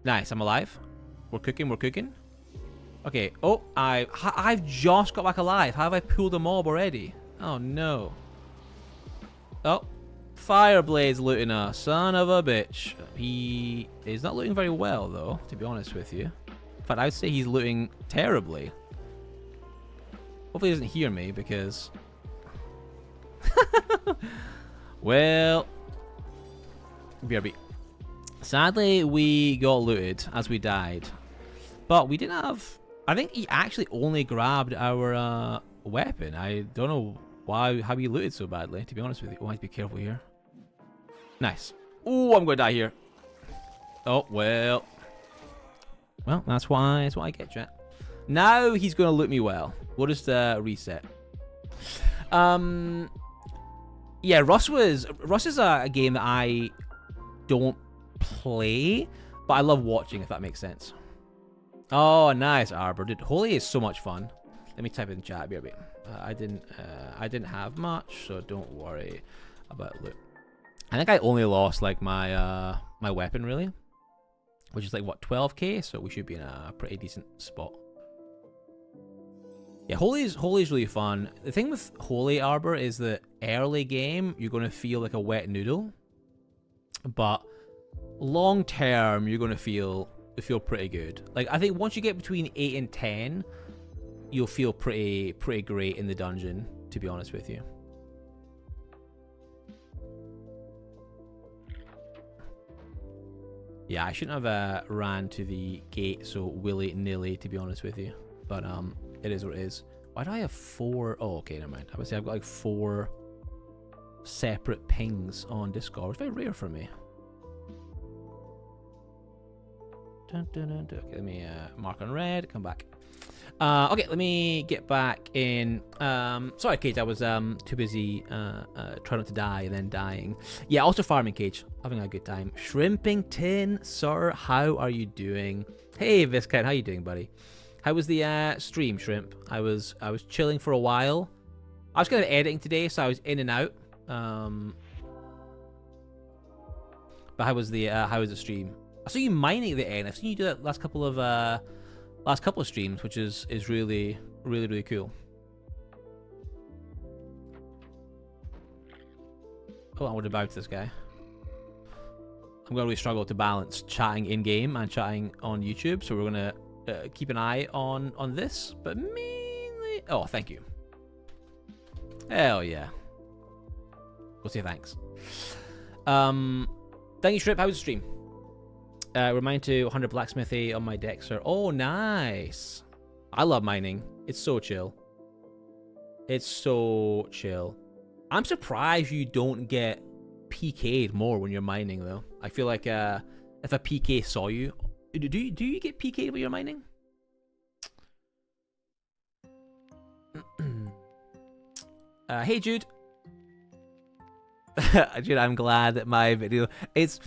Nice, I'm alive. We're cooking, we're cooking. Okay. Oh, I've just got back alive. How have I pulled a mob already? Oh no. Oh, Fireblade's looting us. Son of a bitch. He is not looting very well though, to be honest with you. In fact, I would say he's looting terribly. Hopefully he doesn't hear me because... Well... BRB. Sadly, we got looted as we died. But we didn't have... I think he actually only grabbed our weapon. I don't know how he looted so badly, to be honest with you. Oh, I have to be careful here. Nice. Oh, I'm going to die here. Oh, well... Well, that's what I get, chat. Now he's going to loot me well. We'll just reset. Yeah, Rust is a game that I don't play, but I love watching, if that makes sense. Oh, nice, Arbor. Dude, Holy is so much fun. Let me type it in chat. Be a bit. I didn't have much, so don't worry about loot. I think I only lost like my my weapon really, which is like what 12k. So we should be in a pretty decent spot. Yeah, Holy is really fun. The thing with Holy Arbor is that early game you're gonna feel like a wet noodle, but long term you're gonna feel pretty good. Like I think once you get between 8 and 10, you'll feel pretty great in the dungeon, to be honest with you. Yeah, I shouldn't have ran to the gate so willy-nilly, to be honest with you. But it is what it is. Why do I have 4? Oh, okay, never mind. I would say I've got like 4 separate pings on Discord. It's very rare for me. Dun, dun, dun, dun. Okay, let me mark on red. Come back. Okay, let me get back in. Sorry, Cage. I was too busy trying not to die and then dying. Yeah, also farming, Cage. Having a good time. Shrimpington, sir. How are you doing? Hey, Viscount. How you doing, buddy? How was the stream, Shrimp? I was chilling for a while. I was kind of editing today, so I was in and out. But how was the stream? I saw you mining at the end. I've seen you do that last couple of streams, which is really cool. Oh, I would have bowed to this guy. I'm gonna really struggle to balance chatting in game and chatting on YouTube, so we're gonna keep an eye on this, but mainly. Oh, thank you. Hell yeah. We'll say thanks. Thank you, Strip. How was the stream? Remind to 100 blacksmithy on my deck, sir. Oh, nice. I love mining. It's so chill. It's so chill. I'm surprised you don't get PK'd more when you're mining, though. I feel like if a PK saw you... Do you get PK'd when you're mining? Hey, Jude. Dude, I'm glad that my video... It's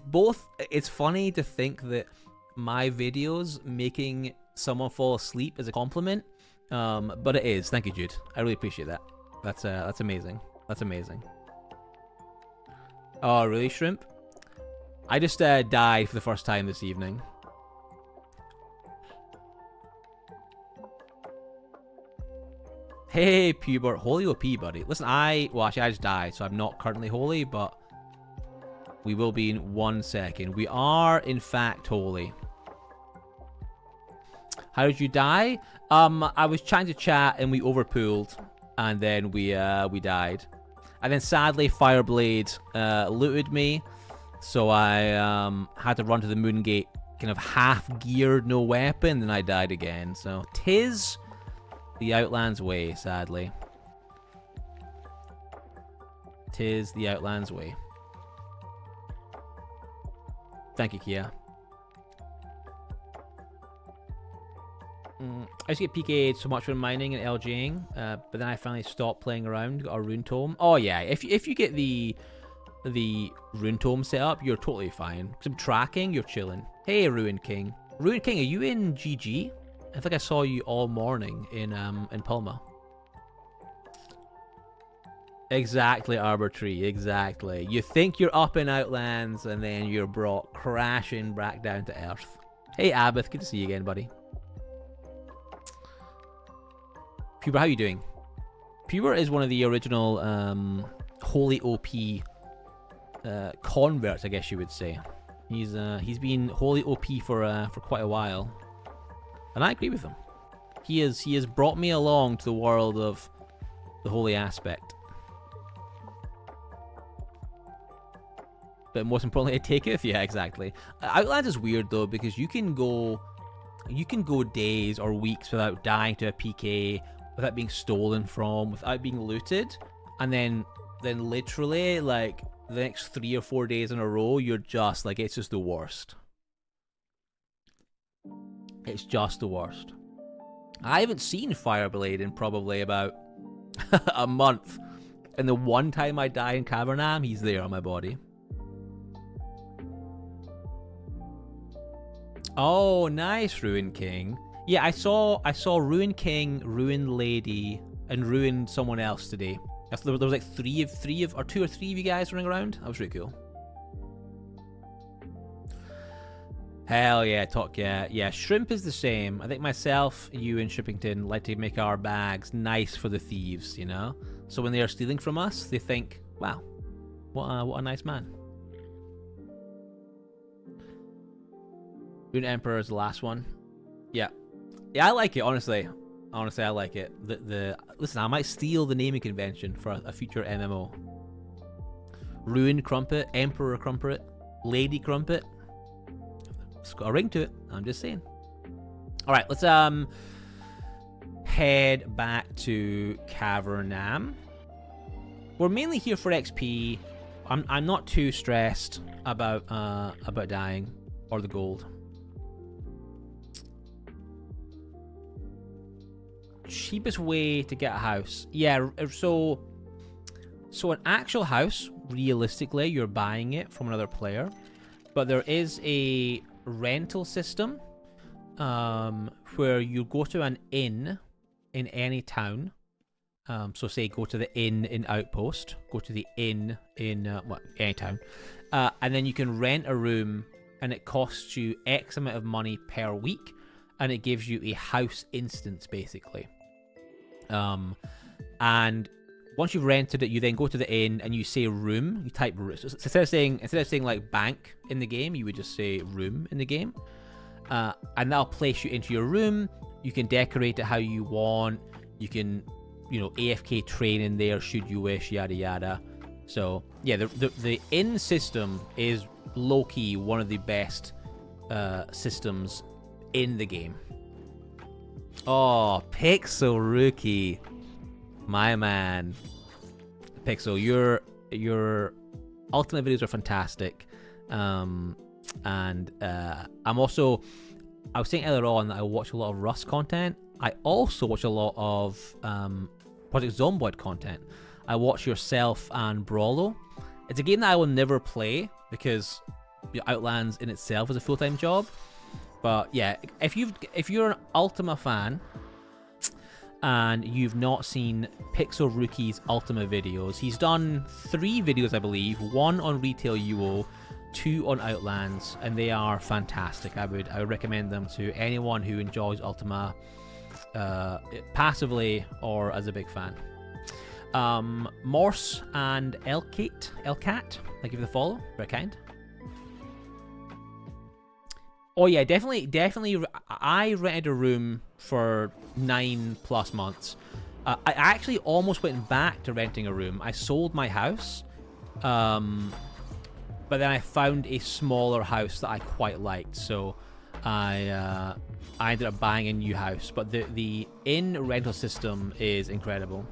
both... It's funny to think that my videos making someone fall asleep is a compliment, but it is. Thank you, Jude. I really appreciate that. That's amazing. That's amazing. Oh, really, Shrimp? I just died for the first time this evening. Hey, Pubert. Holy OP, buddy. Listen, well, actually, I just died, so I'm not currently holy, but we will be in 1 second. We are, in fact, holy. How did you die? I was trying to chat, and we overpooled, and then we died. And then, sadly, Fireblade looted me, so I had to run to the Moon Gate, kind of half-geared, no weapon, and I died again. So, 'tis the Outlands way, sadly. 'Tis the Outlands way. Thank you, Kia. I used to get PK'd so much when mining and LGing, but then I finally stopped playing around, got a rune tome. Oh yeah, if you get the rune tome set up, you're totally fine. Some tracking, you're chilling. Hey, Ruin King. Ruin King, are you in GG? I think I saw you all morning in Palma. Exactly, Arbor Tree, exactly. You think you're up in Outlands, and then you're brought crashing back down to Earth. Hey, Abath, good to see you again, buddy. Puber, how you doing? Puber is one of the original holy OP converts, I guess you would say. He's been holy OP for quite a while, and I agree with him. He has brought me along to the world of the holy aspect. But most importantly, I take it. Yeah, exactly. Outlands is weird though, because you can go days or weeks without dying to a PK, without being stolen from, without being looted, and then literally like the next 3 or 4 days in a row, you're just like, it's just the worst. It's just the worst. I haven't seen Fireblade in probably about a month, and the one time I die in Cavernam, he's there on my body. Oh, nice, Ruin King. Yeah, I saw Ruin King, Ruin Lady, and Ruin someone else today. There was like two or three of you guys running around. That was really cool. Hell yeah, Talk, yeah. Yeah, Shrimp is the same. I think myself, you, and Shippington like to make our bags nice for the thieves, you know? So when they are stealing from us, they think, wow, what a nice man. Rune Emperor is the last one. Yeah. Yeah, I like it, honestly. Honestly, I like it. Listen, I might steal the naming convention for a future MMO. Ruin Crumpet, Emperor Crumpet, Lady Crumpet. It's got a ring to it. I'm just saying. All right, let's head back to Cavernam. We're mainly here for XP. I'm not too stressed about dying or the gold. Cheapest way to get a house. Yeah, so an actual house, realistically, you're buying it from another player, but there is a rental system where you go to an inn in any town. So say go to the inn in Outpost, go to the inn in any town, and then you can rent a room, and it costs you X amount of money per week, and it gives you a house instance basically. And once you've rented it, you then go to the inn and you say room. You type room. So instead of saying like bank in the game, you would just say room in the game, and that'll place you into your room. You can decorate it how you want. You can, you know, AFK train in there should you wish, yada yada. So yeah, the inn system is low-key one of the best systems in the game. Oh, Pixel Rookie, my man. Pixel, your Ultimate videos are fantastic. And I was saying earlier on that I watch a lot of Rust content. I also watch a lot of Project Zomboid content. I watch yourself and Brawlo. It's a game that I will never play because Outlands in itself is a full-time job. But yeah, if you're an Ultima fan and you've not seen Pixel Rookie's Ultima videos, he's done 3 videos, I believe. 1 on Retail UO, 2 on Outlands, and they are fantastic. I would recommend them to anyone who enjoys Ultima passively or as a big fan. Morse and Elcat, thank you for the follow, very kind. Oh yeah, definitely. I rented a room for 9+ months. I actually almost went back to renting a room. I sold my house, but then I found a smaller house that I quite liked, so I ended up buying a new house. But the inn rental system is incredible.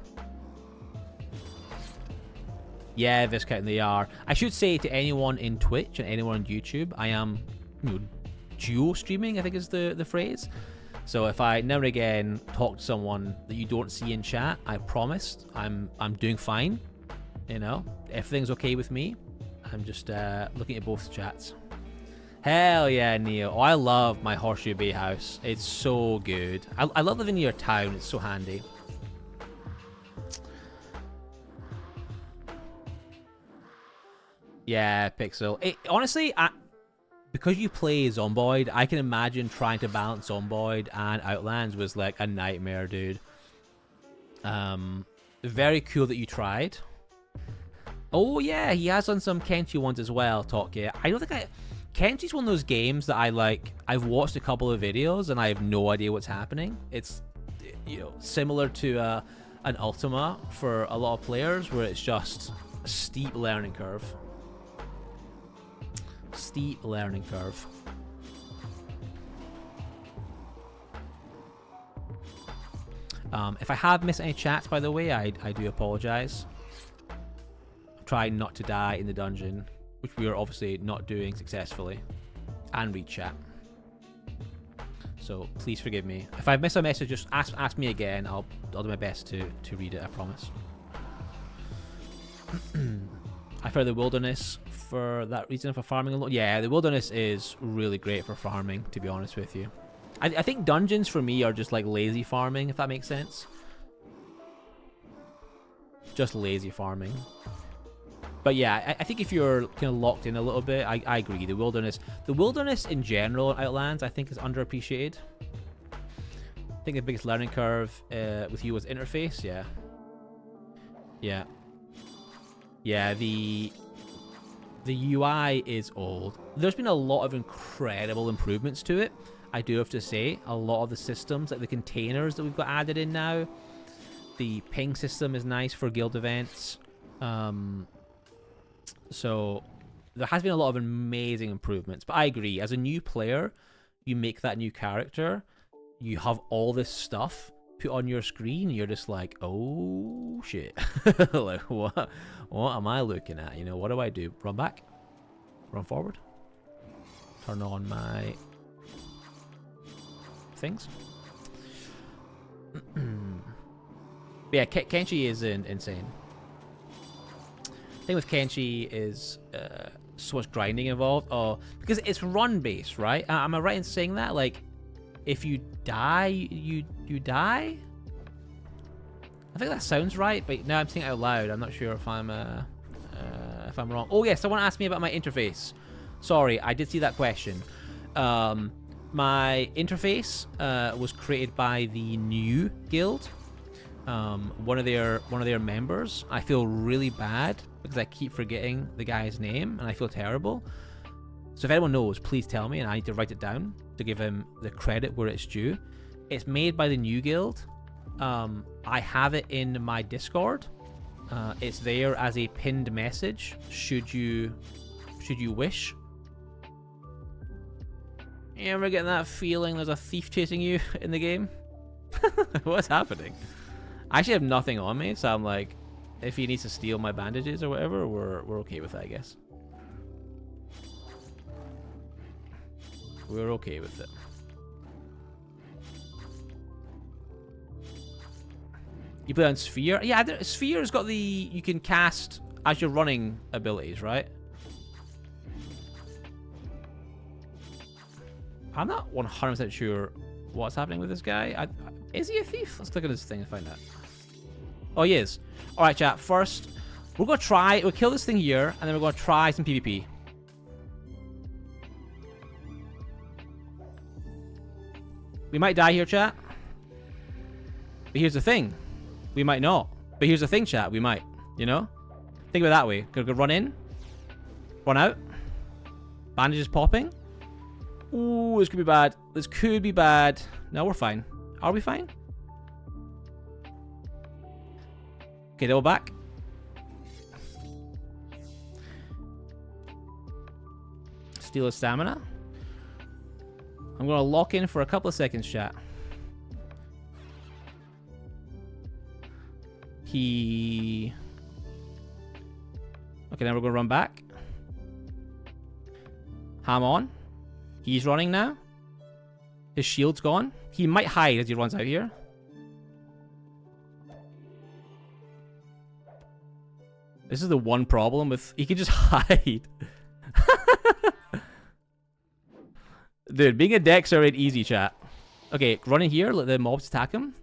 Yeah, Viscount, they are. I should say to anyone in Twitch and anyone on YouTube, I am, duo streaming, I think is the phrase. So if I now and again talk to someone that you don't see in chat, I promise I'm doing fine. You know, everything's okay with me. I'm just looking at both chats. Hell yeah, Neo. Oh, I love my Horseshoe Bay house. It's so good. I love living near town. It's so handy. Yeah, Pixel. Honestly, because you play Zomboid, I can imagine trying to balance Zomboid and Outlands was like a nightmare, dude. Very cool that you tried. Oh yeah, he has done some Kenshi ones as well, Talkia. I don't think Kenshi's one of those games that I've watched a couple of videos and I have no idea what's happening. It's, similar to an Ultima for a lot of players where it's just a steep learning curve. Steep learning curve. If I have missed any chats, by the way, I do apologize. I'm trying not to die in the dungeon, which we are obviously not doing successfully, and read chat. So please forgive me. If I've missed a message, just ask me again. I'll do my best to read it, I promise. I prefer the wilderness for that reason, for farming a lot. Yeah, the wilderness is really great for farming, to be honest with you. I think dungeons for me are just like lazy farming, if that makes sense. Just lazy farming. But yeah, I think if you're kind of locked in a little bit, I agree. The wilderness in general in Outlands, I think is underappreciated. I think the biggest learning curve with you was interface. Yeah. Yeah. Yeah, the UI is old. There's been a lot of incredible improvements to it, I do have to say. A lot of the systems, like the containers that we've got added in now, the ping system is nice for guild events. So there has been a lot of amazing improvements. But I agree, as a new player, you make that new character, you have all this stuff put on your screen, you're just like, oh shit. Like, what am I looking at? You know, what do I do? Run back? Run forward? Turn on my things? Yeah, Kenshi is insane. The thing with Kenshi is so much grinding involved. Oh, because it's run based, right? Am I right in saying that? Like, if you die, you die? I think that sounds right, but now I'm saying it out loud. I'm not sure if I'm wrong. Oh yes, someone asked me about my interface. Sorry, I did see that question. My interface was created by the new guild. One of their members. I feel really bad because I keep forgetting the guy's name and I feel terrible. So if anyone knows, please tell me, and I need to write it down to give him the credit where it's due. It's made by the new guild. I have it in my Discord. It's there as a pinned message should you wish. You ever get that feeling there's a thief chasing you in the game? What's happening? I actually have nothing on me, so I'm like, if he needs to steal my bandages or whatever, we're okay with that, I guess. We're okay with it. You play on Sphere? Yeah, Sphere's got the you can cast as you're running abilities, right? I'm not 100% sure what's happening with this guy. Is he a thief? Let's click on his thing and find out. Oh, he is. All right, chat. First, we'll kill this thing here, and then we're going to try some PvP. We might die here, chat. But here's the thing. We might not. But here's the thing, chat. We might. You know? Think of it that way. Gonna run in. Run out. Bandages popping. Ooh, this could be bad. This could be bad. No, we're fine. Are we fine? Okay, double back. Steal his stamina. I'm going to lock in for a couple of seconds, chat. Okay, now we're going to run back. Ham on. He's running now. His shield's gone. He might hide as he runs out here. This is the one problem with... He can just hide. Dude, being a Dexter ain't easy, chat. Okay, running here. Let the mobs attack him.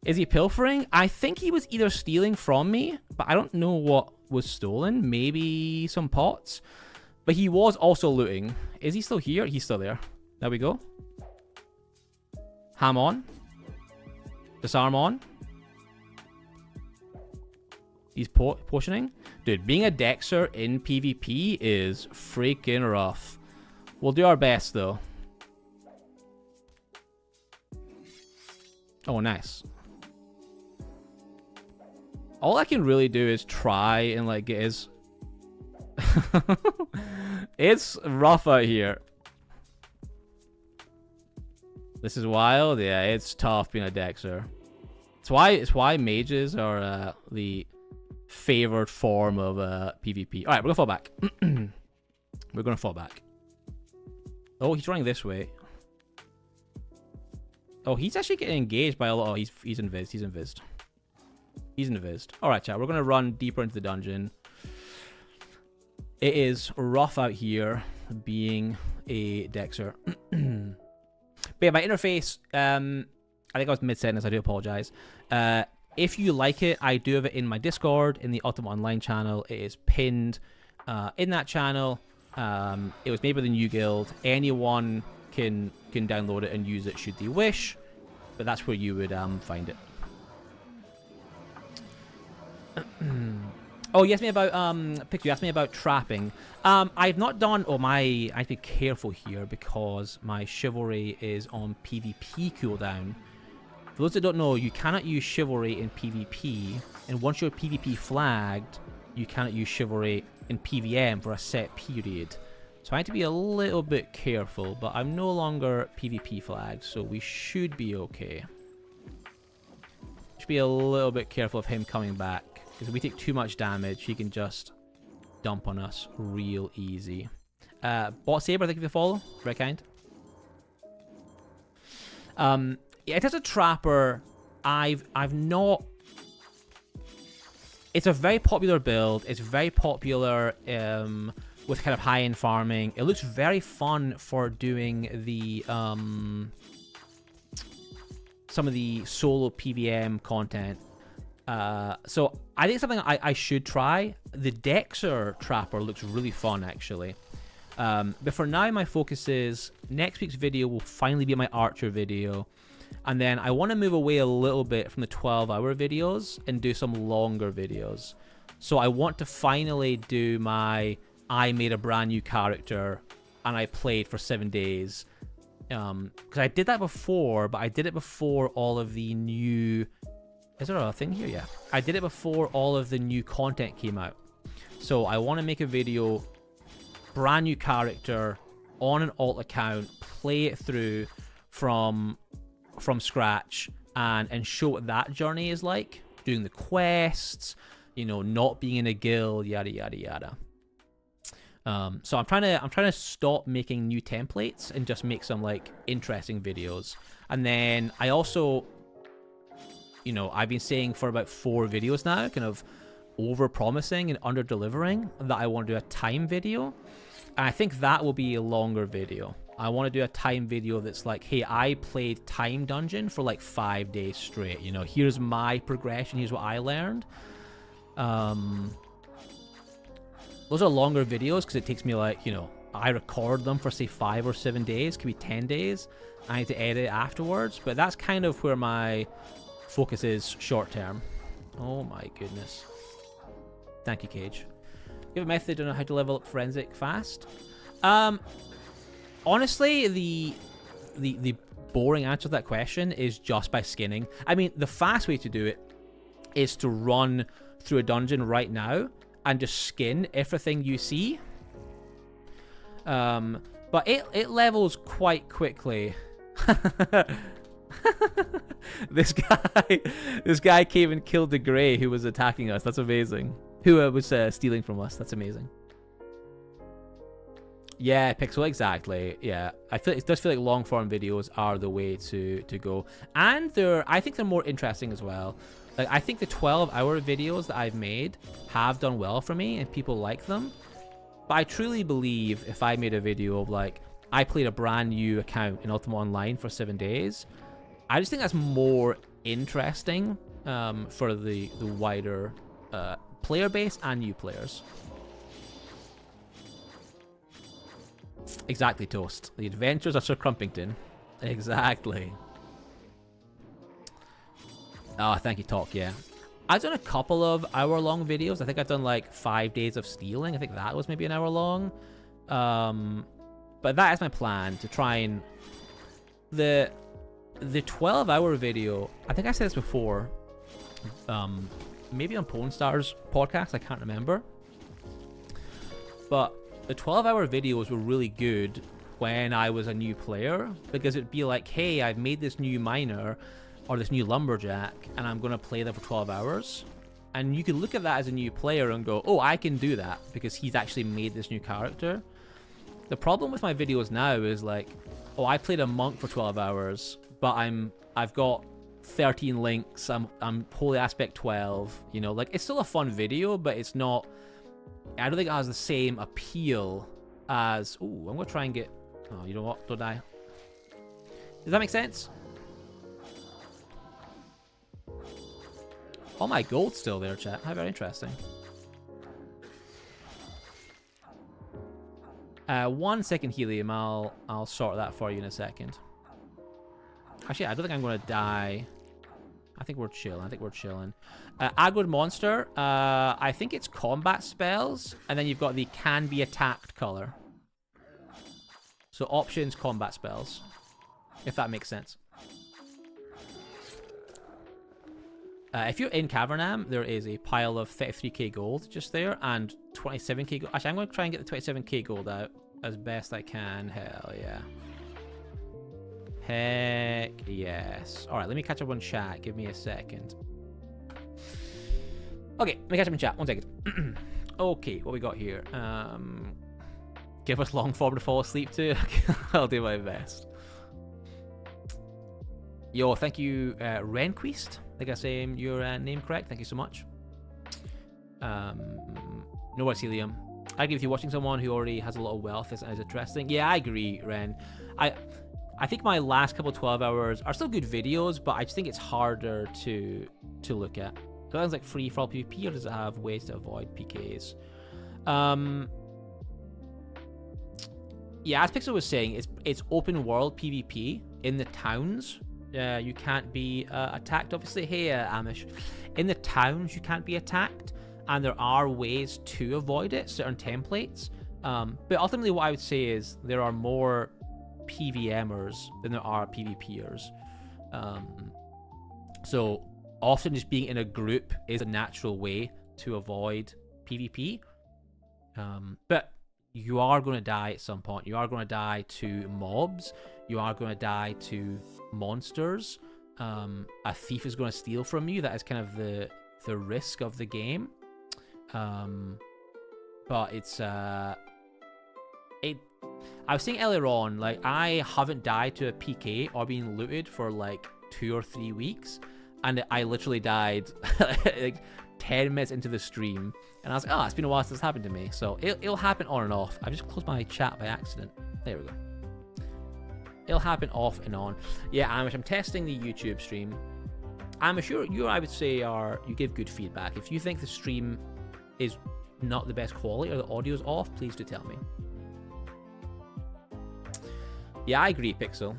Is he pilfering? I think he was either stealing from me, but I don't know what was stolen. Maybe some pots. But he was also looting. Is he still here? He's still there. There we go. Ham on. Disarm on. He's potioning. Dude, being a Dexter in PvP is freaking rough. We'll do our best, though. Oh, nice. All I can really do is try and, like, get his... It's rough out here. This is wild. Yeah, it's tough being a Dexter. It's why mages are the favored form of PvP. All right, we're gonna fall back. We're gonna fall back. Oh, he's running this way. Oh, he's actually getting engaged by a lot. Oh, he's invised. He's invised. He's invised. All right, chat. We're going to run deeper into the dungeon. It is rough out here being a Dexter. But yeah, my interface, I think I was mid-sentence. I do apologize. If you like it, I do have it in my Discord, in the Ultima Online channel. It is pinned in that channel. It was made by the new guild. Anyone can download it and use it should they wish. But that's where you would find it. Oh, you asked me about Pick, you asked me about trapping. I've not done. Oh, I have to be careful here because my chivalry is on PvP cooldown. For those that don't know, you cannot use chivalry in PvP, and once you're PvP flagged, you cannot use chivalry in PvM for a set period. So I have to be a little bit careful, but I'm no longer PvP flagged, so we should be okay. Should be a little bit careful of him coming back. Because if we take too much damage, he can just dump on us real easy. Bot Saber, thank you for the follow. Very kind. Yeah, it is a trapper. I've not... It's a very popular build. It's very popular with kind of high-end farming. It looks very fun for doing the... some of the solo PvM content. So I think it's something I should try. The Dexter Trapper looks really fun, actually. But for now, my focus is next week's video will finally be my Archer video. And then I want to move away a little bit from the 12-hour videos and do some longer videos. So I want to finally do my I made a brand new character and I played for 7 days. Because I did that before, but I did it before all of the new... Is there a thing here? Yeah. I did it before all of the new content came out. So I want to make a video, brand new character, on an alt account, play it through from scratch, and show what that journey is like. Doing the quests, you know, not being in a guild, yada yada yada. So I'm trying to stop making new templates and just make some like interesting videos. And then I also, you know, I've been saying for about 4 videos now, kind of over promising and under delivering, that I want to do a time video. And I think that will be a longer video. I want to do a time video that's like, hey, I played Time Dungeon for like 5 days straight. You know, here's my progression. Here's what I learned. Those are longer videos because it takes me like, you know, I record them for say 5 or 7 days. Could be 10 days. I need to edit afterwards. But that's kind of where my focus is short term. Oh my goodness. Thank you, Cage. You have a method on how to level up forensic fast? Honestly, the boring answer to that question is just by skinning. I mean, the fast way to do it is to run through a dungeon right now and just skin everything you see. But it levels quite quickly. This guy came and killed the Grey who was attacking us. That's amazing. Who was stealing from us. That's amazing. Yeah, Pixel, exactly. Yeah, it does feel like long form videos are the way to go, and I think they're more interesting as well. Like, I think the 12-hour videos that I've made have done well for me, and people like them. But I truly believe if I made a video of like I played a brand new account in Ultima Online for 7 days, I just think that's more interesting for the wider player base and new players. Exactly, Toast. The Adventures of Sir Crumpington. Exactly. Oh, thank you, Talk, yeah. I've done a couple of hour-long videos. I think I've done like 5 days of stealing. I think that was maybe an hour long. But that is my plan, to try and... The 12-hour video, I think I said this before, maybe on Pornstar's podcast, I can't remember. But the 12-hour videos were really good when I was a new player, because it'd be like, hey, I've made this new miner or this new lumberjack and I'm going to play them for 12 hours. And you can look at that as a new player and go, oh, I can do that because he's actually made this new character. The problem with my videos now is like, oh, I played a monk for 12 hours, but I've got 13 links. I'm holy aspect 12. You know, like it's still a fun video, but it's not. I don't think it has the same appeal as. Ooh, I'm gonna try and get. Oh, you know what? Don't die. Does that make sense? All my gold's still there, chat. How very interesting. 1 second helium. I'll sort that for you in a second. Actually, I don't think I'm gonna die. I think we're chilling. Aggroed monster. I think it's combat spells, and then you've got the can be attacked color. So options, combat spells, if that makes sense. If you're in Cavernam, there is a pile of 33k gold just there, and 27k gold. Actually, I'm going to try and get the 27k gold out as best I can. Hell yeah. Heck yes. Alright, let me catch up on chat. Give me a second. Okay, let me catch up on chat. 1 second. Okay, what we got here? Give us long form to fall asleep to. I'll do my best. Yo, thank you, Renquist. I think I say your name correct. Thank you so much. No worries, helium. I agree with you. Watching someone who already has a lot of wealth is interesting. Yeah, I agree, Ren. I think my last couple 12 hours are still good videos, but I just think it's harder to look at. So that's like free for all PvP, or does it have ways to avoid PKs? Yeah, as Pixel was saying, it's open world PvP in the towns. You can't be attacked. Obviously, hey, Amish. In the towns, you can't be attacked, and there are ways to avoid it, certain templates. But ultimately, what I would say is there are more PVMers than there are PvPers. So often just being in a group is a natural way to avoid PvP. But you are going to die at some point. You are going to die to mobs. You are going to die to monsters. A thief is going to steal from you. That is kind of the risk of the game. But it's I was saying earlier on, like, I haven't died to a PK or been looted for like 2 or 3 weeks, and I literally died like 10 minutes into the stream, and I was like, oh, it's been a while since this happened to me. So it'll happen on and off. I just closed my chat by accident. There we go. It'll happen off and on. Yeah, I'm testing the YouTube stream. I'm sure I would say you give good feedback. If you think the stream is not the best quality or the audio's off, please do tell me. Yeah, I agree, Pixel.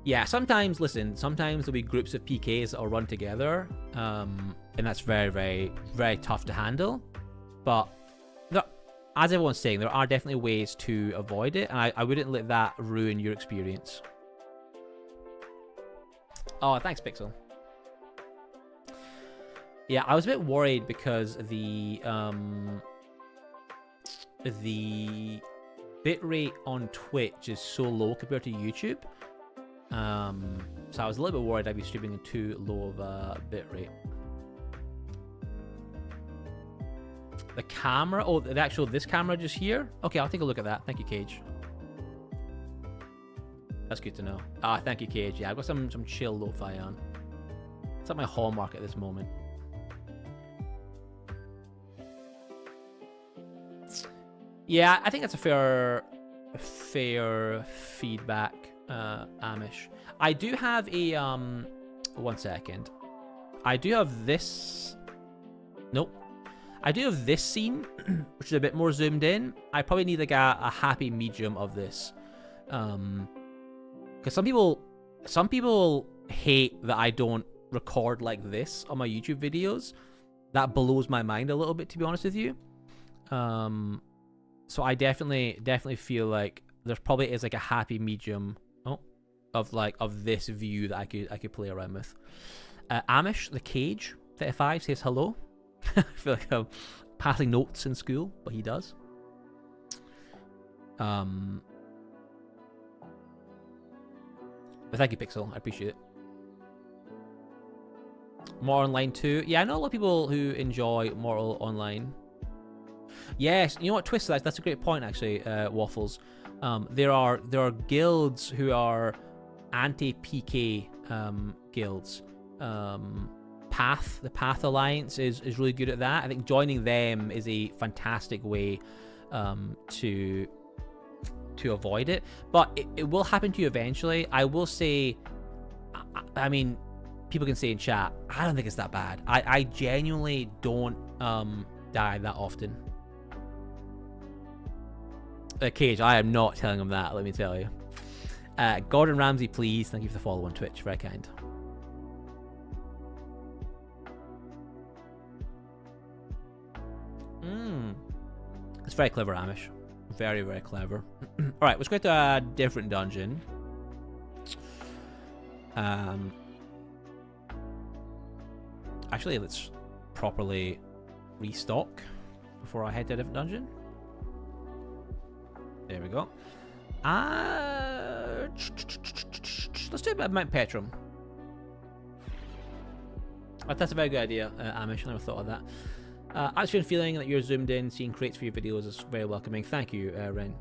Yeah, sometimes there'll be groups of PKs that will run together, and that's very, very, very tough to handle. But as everyone's saying, there are definitely ways to avoid it, and I wouldn't let that ruin your experience. Oh, thanks, Pixel. Yeah, I was a bit worried because the bitrate on Twitch is so low compared to YouTube. So I was a little bit worried I'd be streaming in too low of a bitrate. The camera, oh, this camera just here? Okay, I'll take a look at that. Thank you, Cage. That's good to know. Thank you, Cage. Yeah, I've got some chill lo-fi on. It's like my hallmark at this moment. Yeah, I think that's a fair feedback, Amish. I do have a 1 second. I do have this. Nope. I do have this scene, which is a bit more zoomed in. I probably need like a happy medium of this, because some people hate that I don't record like this on my YouTube videos. That blows my mind a little bit, to be honest with you. So I definitely feel like there probably is like a happy medium of this view that I could play around with. Amish the Cage 35 says hello. I feel like I'm passing notes in school, but he does. But thank you, Pixel. I appreciate it. More Online 2. Yeah, I know a lot of people who enjoy Mortal Online. Yes, you know what, Twist, that's a great point actually, Waffles. There are guilds who are anti-PK guilds. The Path Alliance is really good at that. I think joining them is a fantastic way to avoid it, but it will happen to you eventually. I will say, I mean, people can say in chat, I don't think it's that bad. I genuinely don't die that often. Cage, I am not telling him that, let me tell you. Gordon Ramsay, please, thank you for the follow on Twitch, very kind. It's very clever, Amish. Very, very clever. Alright, let's go to a different dungeon. Actually, let's properly restock before I head to a different dungeon. There we go. Let's do a bit of Mount Petrum. That's a very good idea, Amish. I never thought of that. Actually, been feeling that you're zoomed in, seeing crates for your videos is very welcoming. Thank you, Ren.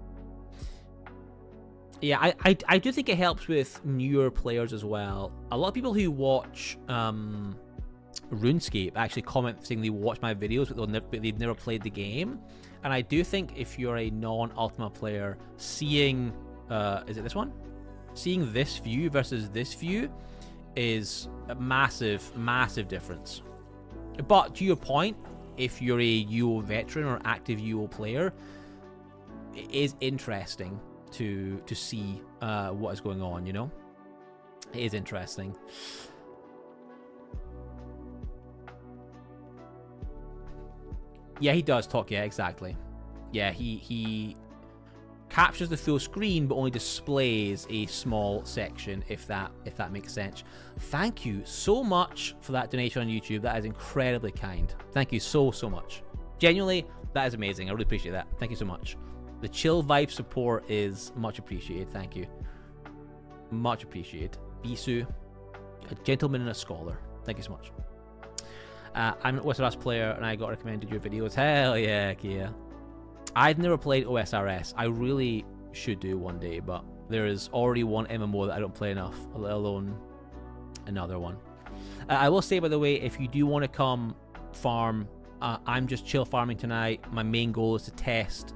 Yeah, I do think it helps with newer players as well. A lot of people who watch RuneScape actually comment saying they watch my videos, but they've never played the game. And I do think if you're a non-Ultima player, seeing is it this one? Seeing this view versus this view is a massive, massive difference. But to your point, if you're a UO veteran or active UO player, it is interesting to see what is going on, you know? It is interesting. Yeah, he does talk, yeah, exactly. Yeah, he captures the full screen but only displays a small section, if that makes sense. Thank you so much for that donation on YouTube. That is incredibly kind. Thank you so much. Genuinely, that is amazing. I really appreciate that. Thank you so much. The chill vibe support is much appreciated. Thank you. Much appreciated. Bisu, a gentleman and a scholar. Thank you so much. I'm an OSRS player and I got recommended your videos. Hell yeah, Kia. I've never played OSRS. I really should do one day, but there is already one MMO that I don't play enough, let alone another one. I will say, by the way, if you do want to come farm, I'm just chill farming tonight. My main goal is to test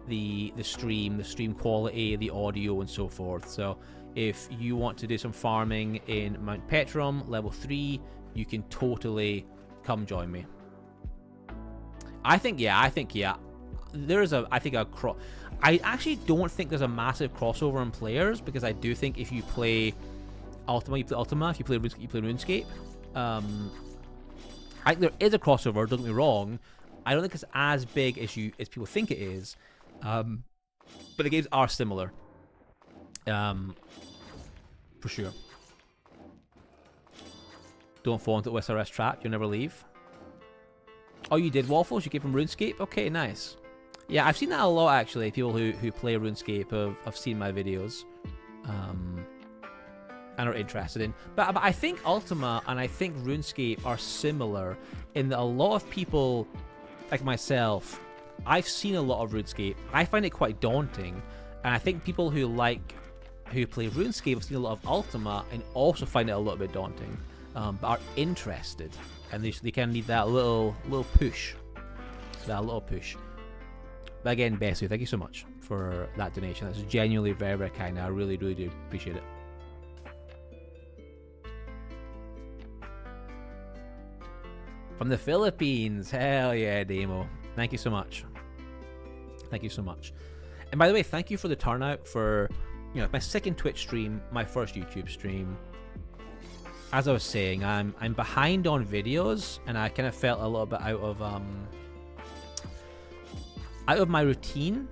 the stream quality, the audio, and so forth. So if you want to do some farming in Mount Petrum, level 3, you can totally come join me. I think yeah. There is I actually don't think there's a massive crossover in players, because I do think if you play Ultima, you play Ultima. If you play RuneScape, you play RuneScape. I think there is a crossover, don't get me wrong. I don't think it's as big as people think it is. But the games are similar. For sure. Don't fall into the OSRS trap, you'll never leave. Oh, you did Waffles? You came from RuneScape? Okay, nice. Yeah, I've seen that a lot, actually. People who play RuneScape have seen my videos. And are interested in. But I think Ultima and I think RuneScape are similar in that a lot of people, like myself, I've seen a lot of RuneScape. I find it quite daunting. And I think people who play RuneScape have seen a lot of Ultima and also find it a little bit daunting. But are interested. And they kind of need that little push. That little push. But again, Bessie, thank you so much for that donation. That's genuinely very, very kind. I really, really do appreciate it. From the Philippines. Hell yeah, Demo. Thank you so much. Thank you so much. And by the way, thank you for the turnout for, my second Twitch stream, my first YouTube stream. As I was saying, I'm behind on videos, and I kind of felt a little bit out of my routine.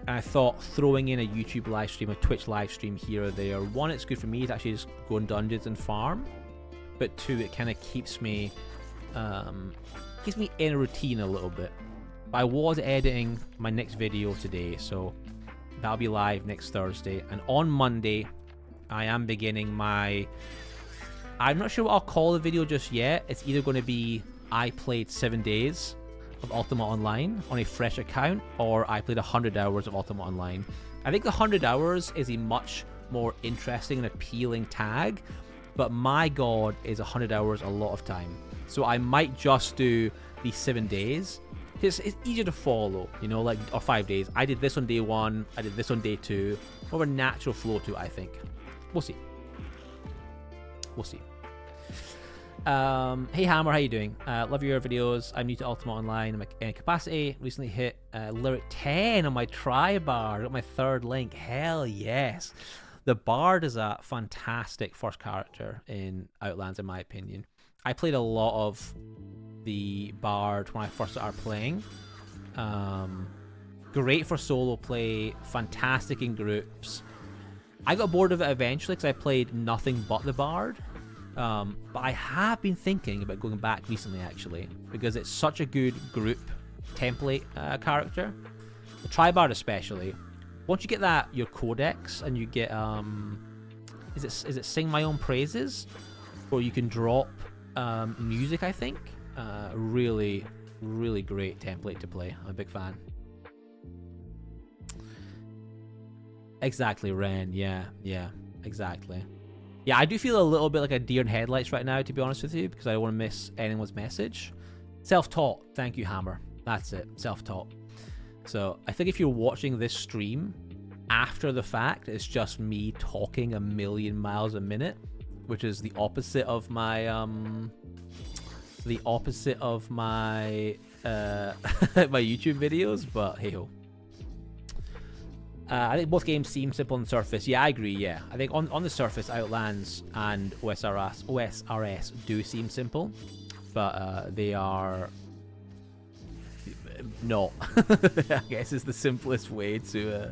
And I thought throwing in a YouTube live stream, a Twitch live stream here or there, one, it's good for me to actually just go in dungeons and farm, but two, it kind of keeps me in a routine a little bit. But I was editing my next video today, so that'll be live next Thursday. And on Monday, I am beginning my... I'm not sure what I'll call the video just yet. It's either going to be I played 7 days of Ultima Online on a fresh account, or I played 100 hours of Ultima Online. I think the 100 hours is a much more interesting and appealing tag. But my god, is 100 hours a lot of time. So I might just do these 7 days. It's easier to follow, you know, like, or 5 days. I did this on day 1, I did this on day 2. More of a natural flow to it, I think. We'll see. We'll see. Hey Hammer, how you doing? Love your videos. I'm new to Ultima Online. I'm in capacity. Recently hit lyric 10 on my tri-bar. Got my 3rd link. Hell yes. The Bard is a fantastic first character in Outlands, in my opinion. I played a lot of the Bard when I first started playing. Great for solo play. Fantastic in groups. I got bored of it eventually because I played nothing but the Bard. But I have been thinking about going back recently, actually, because it's such a good group template character. The Tri-Bard especially. Once you get that, your codex, and you get, is it Sing My Own Praises? Or you can drop music, I think. Really, really great template to play. I'm a big fan. Exactly, Ren. Yeah, exactly. Yeah, I do feel a little bit like a deer in headlights right now, to be honest with you, because I don't want to miss anyone's message. Self-taught. Thank you, Hammer. That's it. Self-taught. So I think if you're watching this stream after the fact, it's just me talking a million miles a minute, which is the opposite of my my YouTube videos. But hey ho. I think both games seem simple on the surface. Yeah, I agree. Yeah, I think on the surface, Outlands and OSRS do seem simple, but they are not. I guess is the simplest way to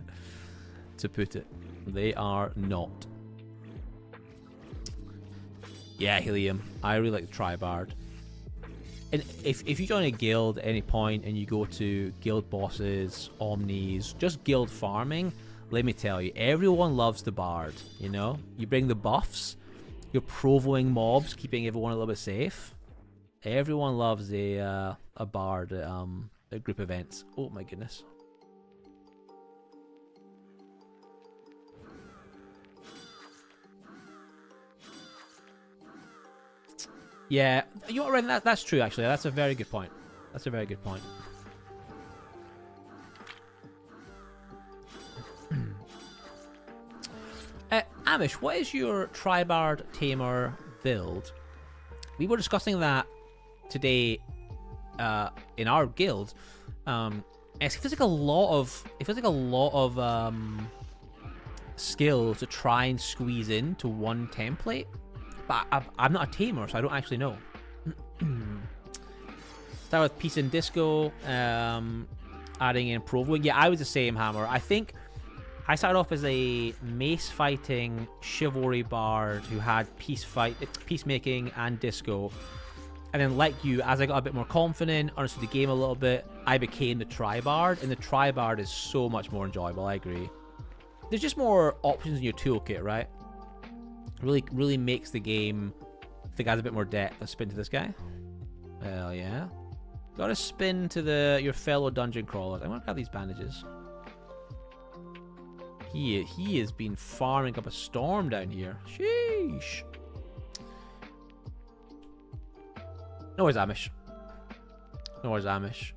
put it. They are not. Yeah, Helium. I really like the Tri-Bard. And if you join a guild at any point and you go to guild bosses, omnis, just guild farming, let me tell you, everyone loves the Bard, you know? You bring the buffs, you're provoing mobs, keeping everyone a little bit safe. Everyone loves a Bard at group events. Oh my goodness. Yeah, you know what, Ren, that's true, actually. That's a very good point. That's a very good point. Amish, what is your Tri-Bard Tamer build? We were discussing that today in our guild. It feels like a lot of skill to try and squeeze into one template. But I'm not a tamer, so I don't actually know. Start with Peace and Disco, adding in Provo. Yeah, I was the same, Hammer. I think I started off as a mace fighting chivalry bard who had peacemaking and disco. And then, like you, as I got a bit more confident, understood the game a little bit, I became the Tri-Bard. And the Tri-Bard is so much more enjoyable, I agree. There's just more options in your toolkit, right? Really makes the game think it has a bit more depth. Let's spin to this guy. Hell yeah. Gotta spin to your fellow dungeon crawlers. I want to grab these bandages. He has been farming up a storm down here. Sheesh. No worries, Amish. No worries, Amish.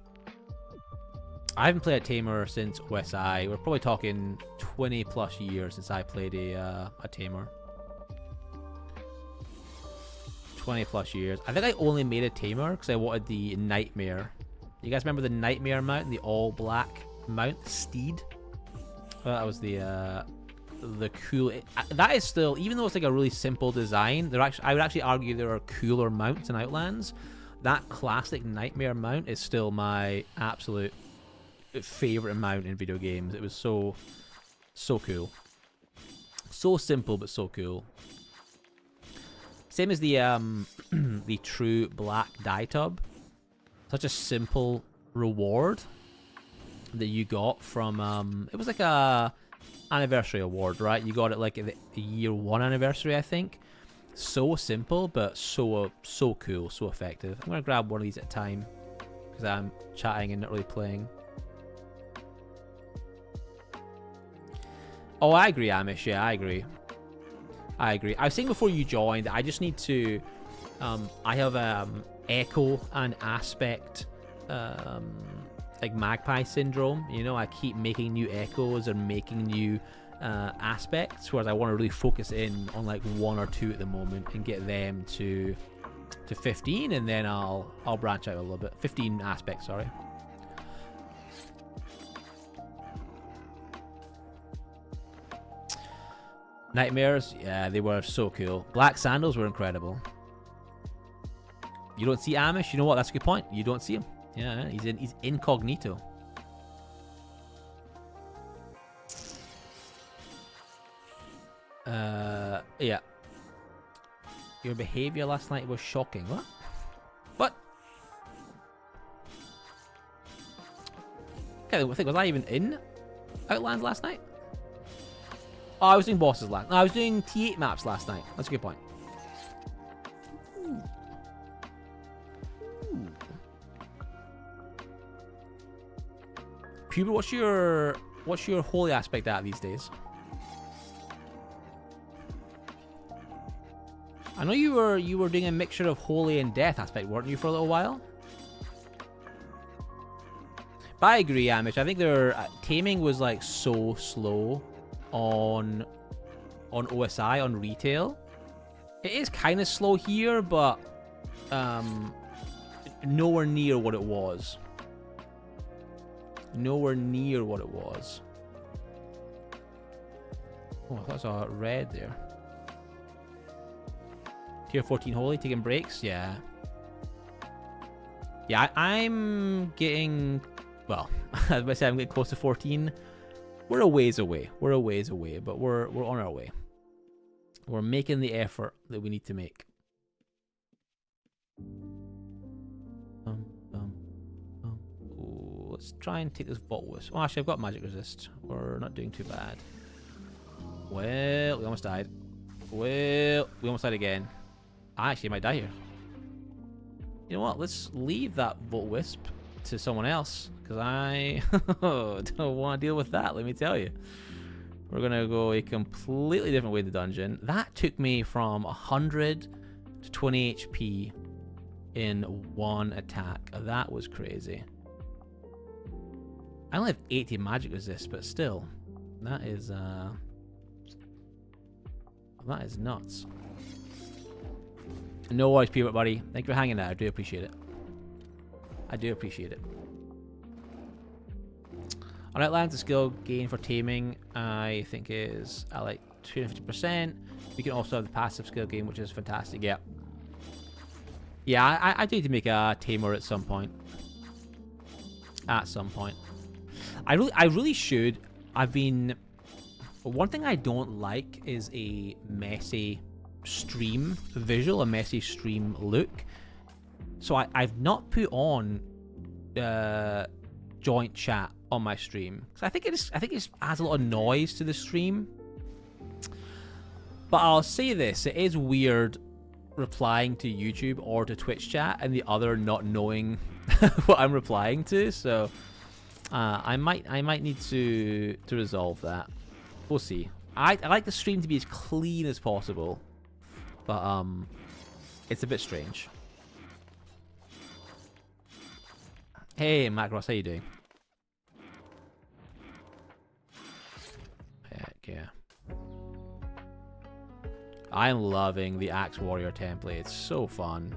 I haven't played a Tamer since OSI. We're probably talking 20 plus years since I played a Tamer. 20 plus years. I think I only made a Tamer because I wanted the Nightmare. You guys remember the Nightmare mount? The all black mount? Steed? Well, that was the cool... that is still... Even though it's like a really simple design, I would actually argue there are cooler mounts in Outlands. That classic Nightmare mount is still my absolute favorite mount in video games. It was so cool. So simple, but so cool. Same as the the true black dye tub. Such a simple reward that you got from it was like a anniversary award, right? You got it like at the year 1 anniversary, I think. So simple, but so cool, so effective. I'm gonna grab one of these at a time because I'm chatting and not really playing. Oh, I agree, Amish. Yeah, I agree. I agree. I was saying before you joined, I just need to... I have echo and aspect, like magpie syndrome. You know, I keep making new echoes and making new aspects, whereas I want to really focus in on like 1 or 2 at the moment and get them to 15, and then I'll branch out a little bit. 15 aspects, sorry. Nightmares, yeah, they were so cool. Black sandals were incredible. You don't see Amish? You know what? That's a good point. You don't see him. Yeah, he's incognito. Yeah. Your behavior last night was shocking. What? What? Okay, I think, was I even in Outlands last night? Oh, I was doing bosses last. No, I was doing T8 maps last night. That's a good point. Ooh. Ooh. Puber, what's your holy aspect at these days? I know you were doing a mixture of holy and death aspect, weren't you, for a little while? But I agree, Amish. I think their taming was like so slow on OSI, on retail. It is kind of slow here, but nowhere near what it was. Nowhere near what it was. Oh, that's a red there. Tier 14 holy, taking breaks, yeah. Yeah, I'm getting, well, as I said, I'm getting close to 14. We're a ways away. We're a ways away, but we're on our way. We're making the effort that we need to make. Ooh, let's try and take this Vault Wisp. Oh, actually, I've got Magic Resist. We're not doing too bad. Well, we almost died. Well, we almost died again. I actually might die here. You know what? Let's leave that Vault Wisp to someone else, because I don't want to deal with that, let me tell you. We're going to go a completely different way in the dungeon. That took me from 100 to 20 HP in one attack. That was crazy. I only have 80 magic resist, but still, that is nuts. No worries, Peanut buddy. Thank you for hanging out. I do appreciate it. I do appreciate it. On Outlands, the skill gain for taming, I think is at like 250%. We can also have the passive skill gain, which is fantastic. Yeah. Yeah, I do need to make a tamer at some point. At some point. I really should. I've been... One thing I don't like is a messy stream visual, a messy stream look. So I've not put on joint chat on my stream, because I think it adds a lot of noise to the stream. But I'll say this, it is weird replying to YouTube or to Twitch chat and the other not knowing what I'm replying to. So I might need to resolve that. We'll see. I like the stream to be as clean as possible, but it's a bit strange. Hey Macross, how you doing? Heck yeah. I'm loving the Axe Warrior template. It's so fun.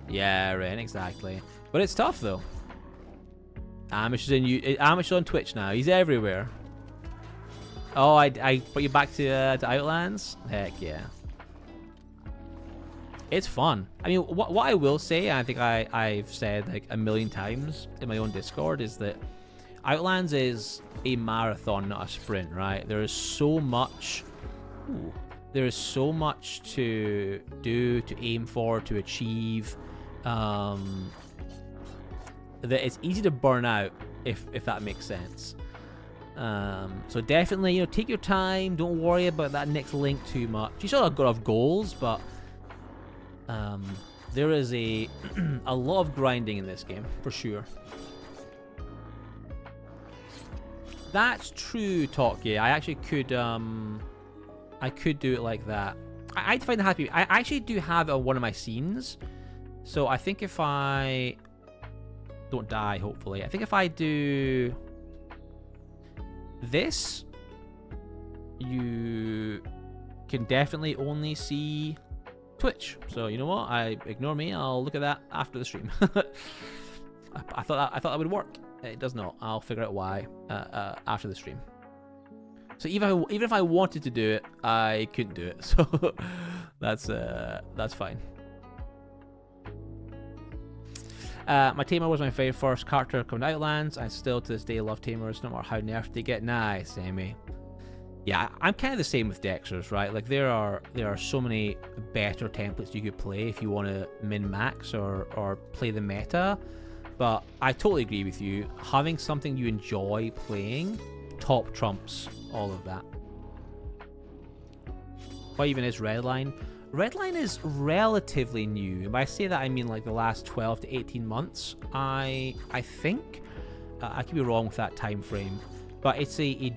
Yeah, Ren, exactly. But it's tough though. Amish is on Twitch now. He's everywhere. Oh, I put you back to Outlands? Heck yeah. It's fun. I mean, what I will say, and I think I've said like a million times in my own Discord, is that Outlands is a marathon, not a sprint, right? There is so much... Ooh, there is so much to do, to aim for, to achieve, that it's easy to burn out, if that makes sense. So definitely, you know, take your time. Don't worry about that next link too much. You still have got to have goals, but there is a lot of grinding in this game for sure. That's true, Tokyo. I actually could I could do it like that. I'd find it happy. I actually do have it on one of my scenes. So I think if I don't die, hopefully. I think if I do this, you can definitely only see Twitch. So you know what? Ignore me. I'll look at that after the stream. I thought that would work. It does not. I'll figure out why after the stream. So even if I wanted to do it, I couldn't do it. So that's fine. My Tamer was my very first character coming to Outlands. I still to this day love Tamers, no matter how nerfed they get. Nice, Amy. Yeah, I'm kind of the same with Dexers, right? Like there are so many better templates you could play if you want to min-max or play the meta. But I totally agree with you. Having something you enjoy playing top trumps all of that. What even is Redline? Redline is relatively new. By I say that, I mean like the last 12 to 18 months. I think I could be wrong with that time frame, but it's a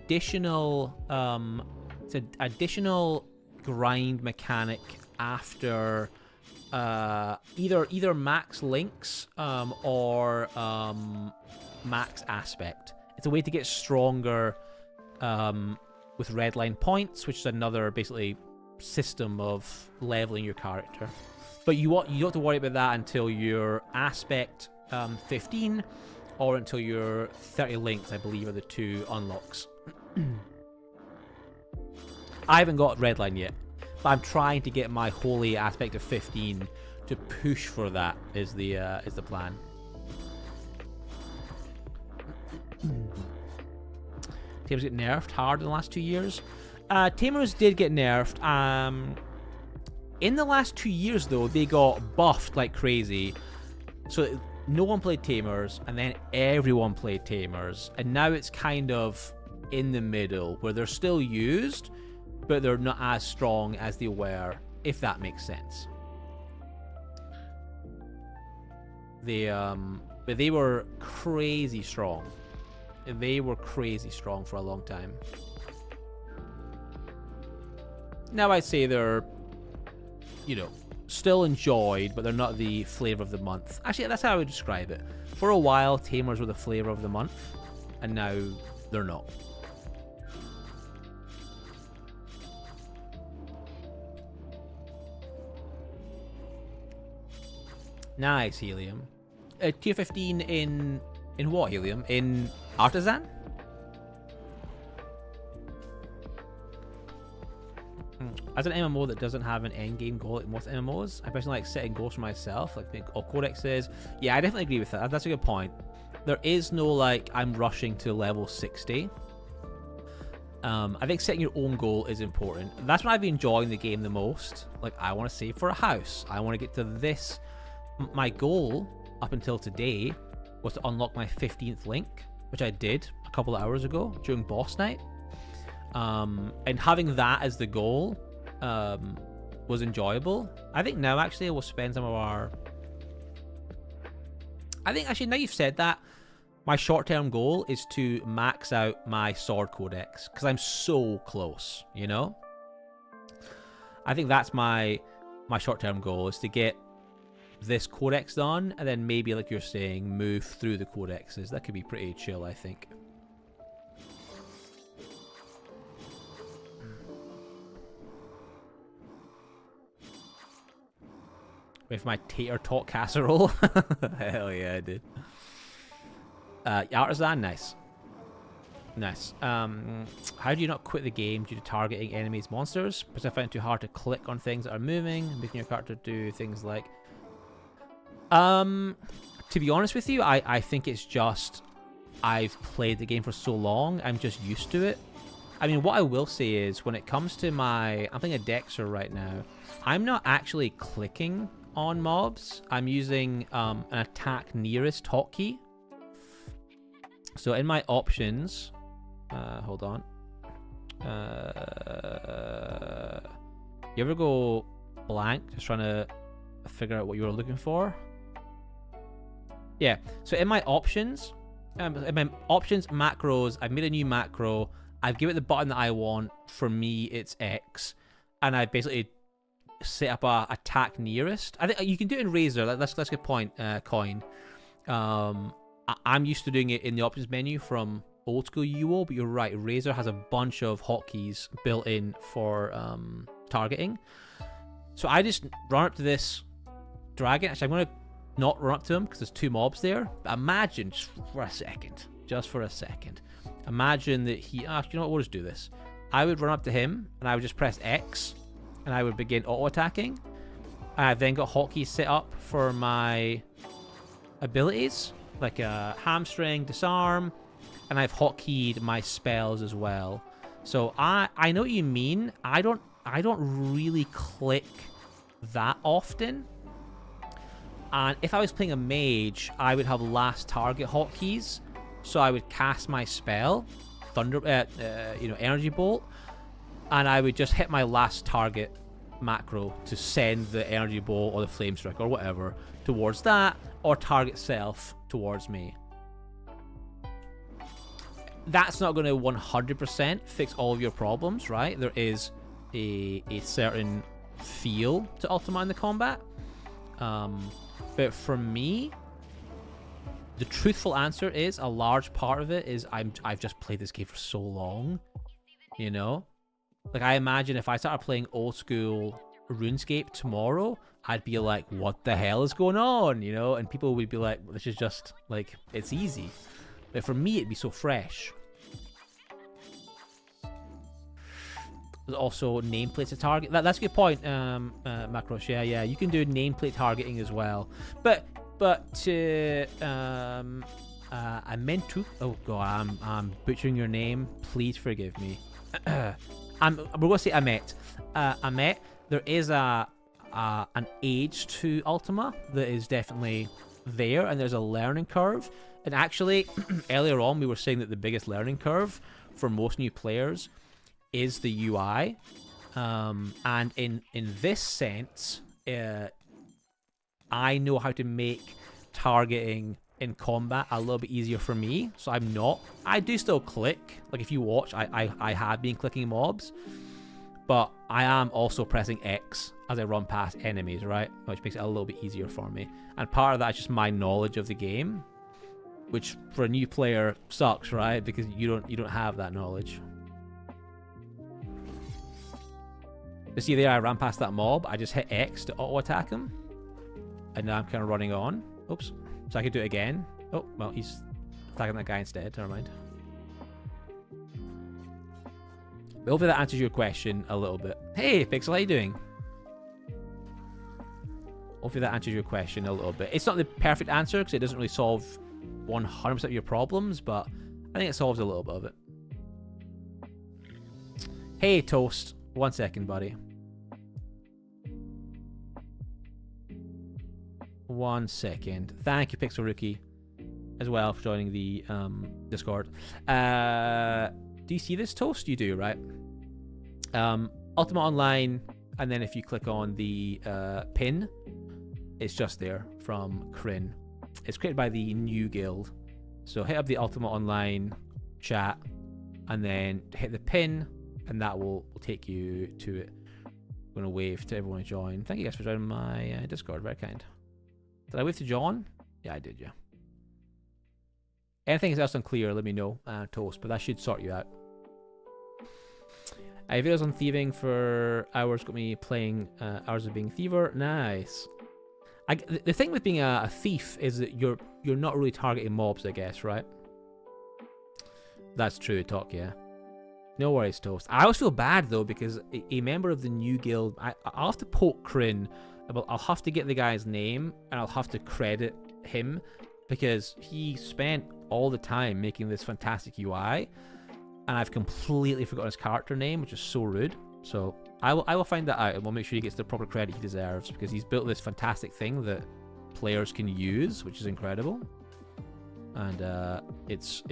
additional grind mechanic after either max links or max aspect. It's a way to get stronger with Redline points, which is another basically system of leveling your character. But you don't have to worry about that until your aspect 15 or until your 30 links, I believe, are the two unlocks. I haven't got Redline yet, but I'm trying to get my holy aspect of 15 to push for that is the plan. Tamers get nerfed hard in the last 2 years. Tamers did get nerfed. In the last 2 years, though, they got buffed like crazy. So no one played Tamers, and then everyone played Tamers. And now it's kind of in the middle, where they're still used, but they're not as strong as they were, if that makes sense. But they were crazy strong. They were crazy strong for a long time. Now I'd say they're, you know, still enjoyed, but they're not the flavor of the month. Actually, that's how I would describe it. For a while, Tamers were the flavor of the month, and now they're not. Nice, Helium. Tier 15 in what, Helium? In Artisan? As an MMO that doesn't have an endgame goal like most MMOs, I personally like setting goals for myself, like all Codex says. Yeah, I definitely agree with that. That's a good point. There is no, like, I'm rushing to level 60. I think setting your own goal is important. That's when I've been enjoying the game the most. Like, I want to save for a house. I want to get to this. My goal, up until today, was to unlock my 15th link, which I did a couple of hours ago during boss night. And having that as the goal was enjoyable. I think now actually we'll spend some of our... I think actually now you've said that, my short-term goal is to max out my sword codex, because I'm so close, you know? I think that's my short-term goal, is to get this codex done, and then maybe, like you're saying, move through the codexes. That could be pretty chill, I think. With my tater tot casserole. Hell yeah, I did. Artisan, nice. Nice. How do you not quit the game due to targeting enemies, monsters? Because I find it too hard to click on things that are moving, making your character do things like... To be honest with you, I think it's just I've played the game for so long, I'm just used to it. I mean, what I will say is, when it comes to my... I'm playing a Dexter right now. I'm not actually clicking on mobs. I'm using an attack nearest hotkey. So in my options, hold on. You ever go blank just trying to figure out what you were looking for? Yeah, so in my options, in my options, macros, I've made a new macro. I've given it the button that I want. For me, it's X. And I basically set up a attack nearest. I think you can do it in Razor. That's a good point, Coin. I'm used to doing it in the options menu from old school UO, but you're right. Razor has a bunch of hotkeys built in for targeting. So I just run up to this dragon. Actually, I'm going to not run up to him because there's 2 mobs there. But imagine, just for a second, imagine that he... you know what, we'll just do this. I would run up to him, and I would just press X, and I would begin auto-attacking. I've then got hotkeys set up for my abilities, like a hamstring, disarm, and I've hotkeyed my spells as well. So I know what you mean. I don't really click that often. And if I was playing a mage, I would have last target hotkeys. So I would cast my spell, Energy Bolt, and I would just hit my last target macro to send the Energy Bolt or the Flame Strike or whatever towards that, or target self towards me. That's not going to 100% fix all of your problems, right? There is a certain feel to Ultima in the combat. But for me, the truthful answer is a large part of it is I've just played this game for so long, you know? Like, I imagine if I started playing old school RuneScape tomorrow, I'd be like, what the hell is going on, you know? And people would be like, this is just, like, it's easy. But for me, it'd be so fresh. There's also nameplates to target. That's a good point, Macrosh. Yeah, you can do nameplate targeting as well. But I meant to. Oh god, I'm butchering your name. Please forgive me. We're gonna say Amet. Amet. There is an age to Ultima that is definitely there, and there's a learning curve. And actually, earlier on, we were saying that the biggest learning curve for most new players is the UI, and in this sense, I know how to make targeting in combat a little bit easier for me. So I do still click. Like, if you watch, I have been clicking mobs, but I am also pressing X as I run past enemies, right? Which makes it a little bit easier for me. And part of that is just my knowledge of the game, which for a new player sucks, right? Because you don't have that knowledge. You see there, I ran past that mob. I just hit X to auto-attack him. And now I'm kind of running on. Oops. So I could do it again. Oh, well, he's attacking that guy instead. Never mind. But hopefully that answers your question a little bit. Hey, Pixel, how you doing? Hopefully that answers your question a little bit. It's not the perfect answer because it doesn't really solve 100% of your problems, but I think it solves a little bit of it. Hey, Toast. 1 second, buddy. 1 second. Thank you, Pixel Rookie, as well, for joining the Discord. Do you see this, Toast? You do, right? Ultima Online, and then if you click on the pin, it's just there from Kryn. It's created by the new guild. So hit up the Ultima Online chat, and then hit the pin, and that will take you to it. I'm going to wave to everyone who joined. Thank you guys for joining my Discord. Very kind. Did I wave to John? Yeah, I did, yeah. Anything else unclear, let me know, Toast, but that should sort you out. I have videos on thieving for hours, got me playing hours of being thiever. Nice. The thing with being a thief is that you're not really targeting mobs, I guess, right? That's true, talk, yeah. No worries, Toast. I always feel bad, though, because a member of the new guild... I'll have to poke Kryn. I'll have to get the guy's name, and I'll have to credit him, because he spent all the time making this fantastic UI, and I've completely forgotten his character name, which is so rude. So I will find that out, and we'll make sure he gets the proper credit he deserves, because he's built this fantastic thing that players can use, which is incredible. And it's...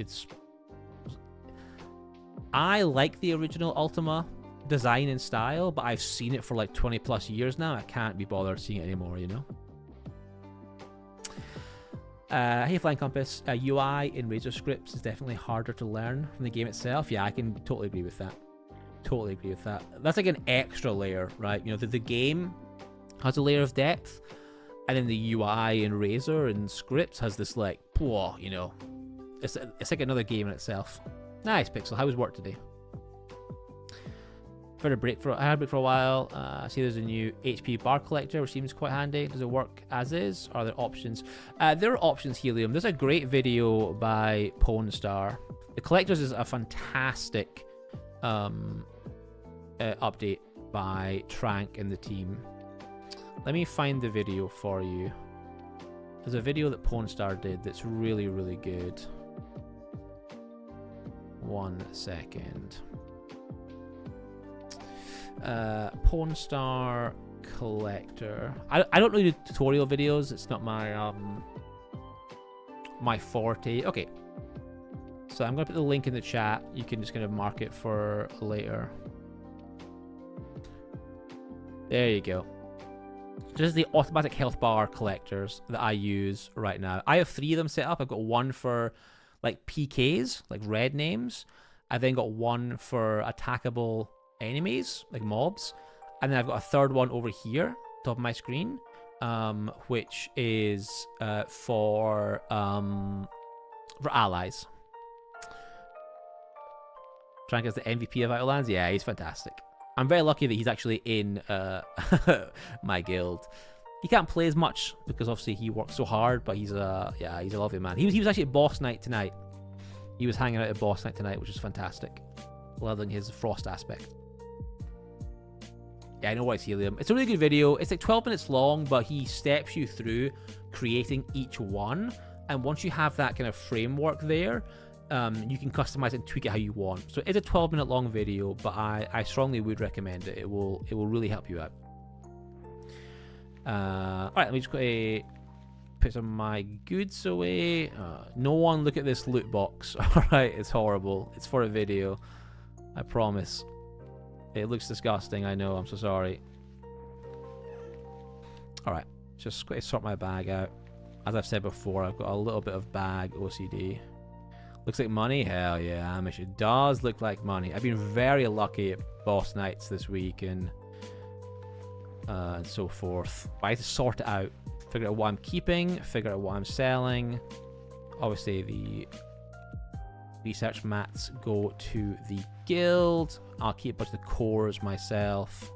I like the original Ultima design and style, but I've seen it for like 20 plus years now. I can't be bothered seeing it anymore, you know? Hey Flying Compass, UI in Razor scripts is definitely harder to learn from the game itself. Yeah, I can totally agree with that. Totally agree with that. That's like an extra layer, right? You know, the game has a layer of depth, and then the UI in Razor and scripts has this like, whoa, you know, it's like another game in itself. Nice, Pixel. How was work today? I had a break for a while. I see there's a new HP bar collector, which seems quite handy. Does it work as is? Are there options? There are options, Helium. There's a great video by Pwnstar. The collectors is a fantastic update by Trank and the team. Let me find the video for you. There's a video that Pwnstar did that's really, really good. 1 second. Pwnstar collector. I don't really do tutorial videos. It's not my my forte. Okay, so I'm gonna put the link in the chat. You can just kind of mark it for later. There you go. This is the automatic health bar collectors that I use right now. I have 3 of them set up. I've got one for like PKs, like red names. I've then got one for attackable enemies, like mobs. And then I've got a third one over here, top of my screen, which is for allies. Trank is the MVP of Outlands. Yeah, he's fantastic. I'm very lucky that he's actually in my guild. He can't play as much because obviously he works so hard, but he's a lovely man. He was actually at boss night tonight. He was hanging out at boss night tonight, which is fantastic. Loving his frost aspect. Yeah, I know what it's Helium. It's a really good video. It's like 12 minutes long, but he steps you through creating each one. And once you have that kind of framework there, you can customize it and tweak it how you want. So it's a 12-minute long video, but I strongly would recommend it. It will really help you out. All right, let me just put some of my goods away. No one look at this loot box. All right, it's horrible. It's for a video. I promise. It looks disgusting. I know. I'm so sorry. All right, just got to sort my bag out. As I've said before, I've got a little bit of bag OCD. Looks like money? Hell yeah, Amish. It does look like money. I've been very lucky at boss nights this week and so forth. But I have to sort it out. Figure out what I'm keeping. Figure out what I'm selling. Obviously, the research mats go to the guild. I'll keep a bunch of the cores myself.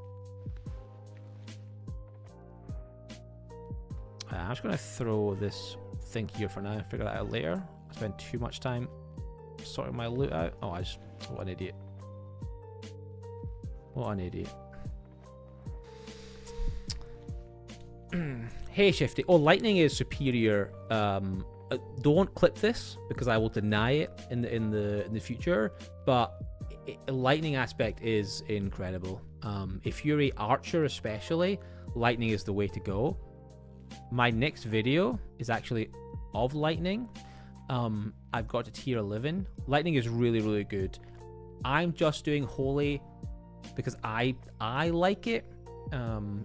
I'm just going to throw this thing here for now and figure that out later. I spend too much time sorting my loot out. Oh, what an idiot. What an idiot. Hey, Shifty. Oh, lightning is superior. Don't clip this because I will deny it in the future. But lightning aspect is incredible. If you're an archer, especially, lightning is the way to go. My next video is actually of lightning. I've got to tier 11. Lightning is really, really good. I'm just doing holy because I like it.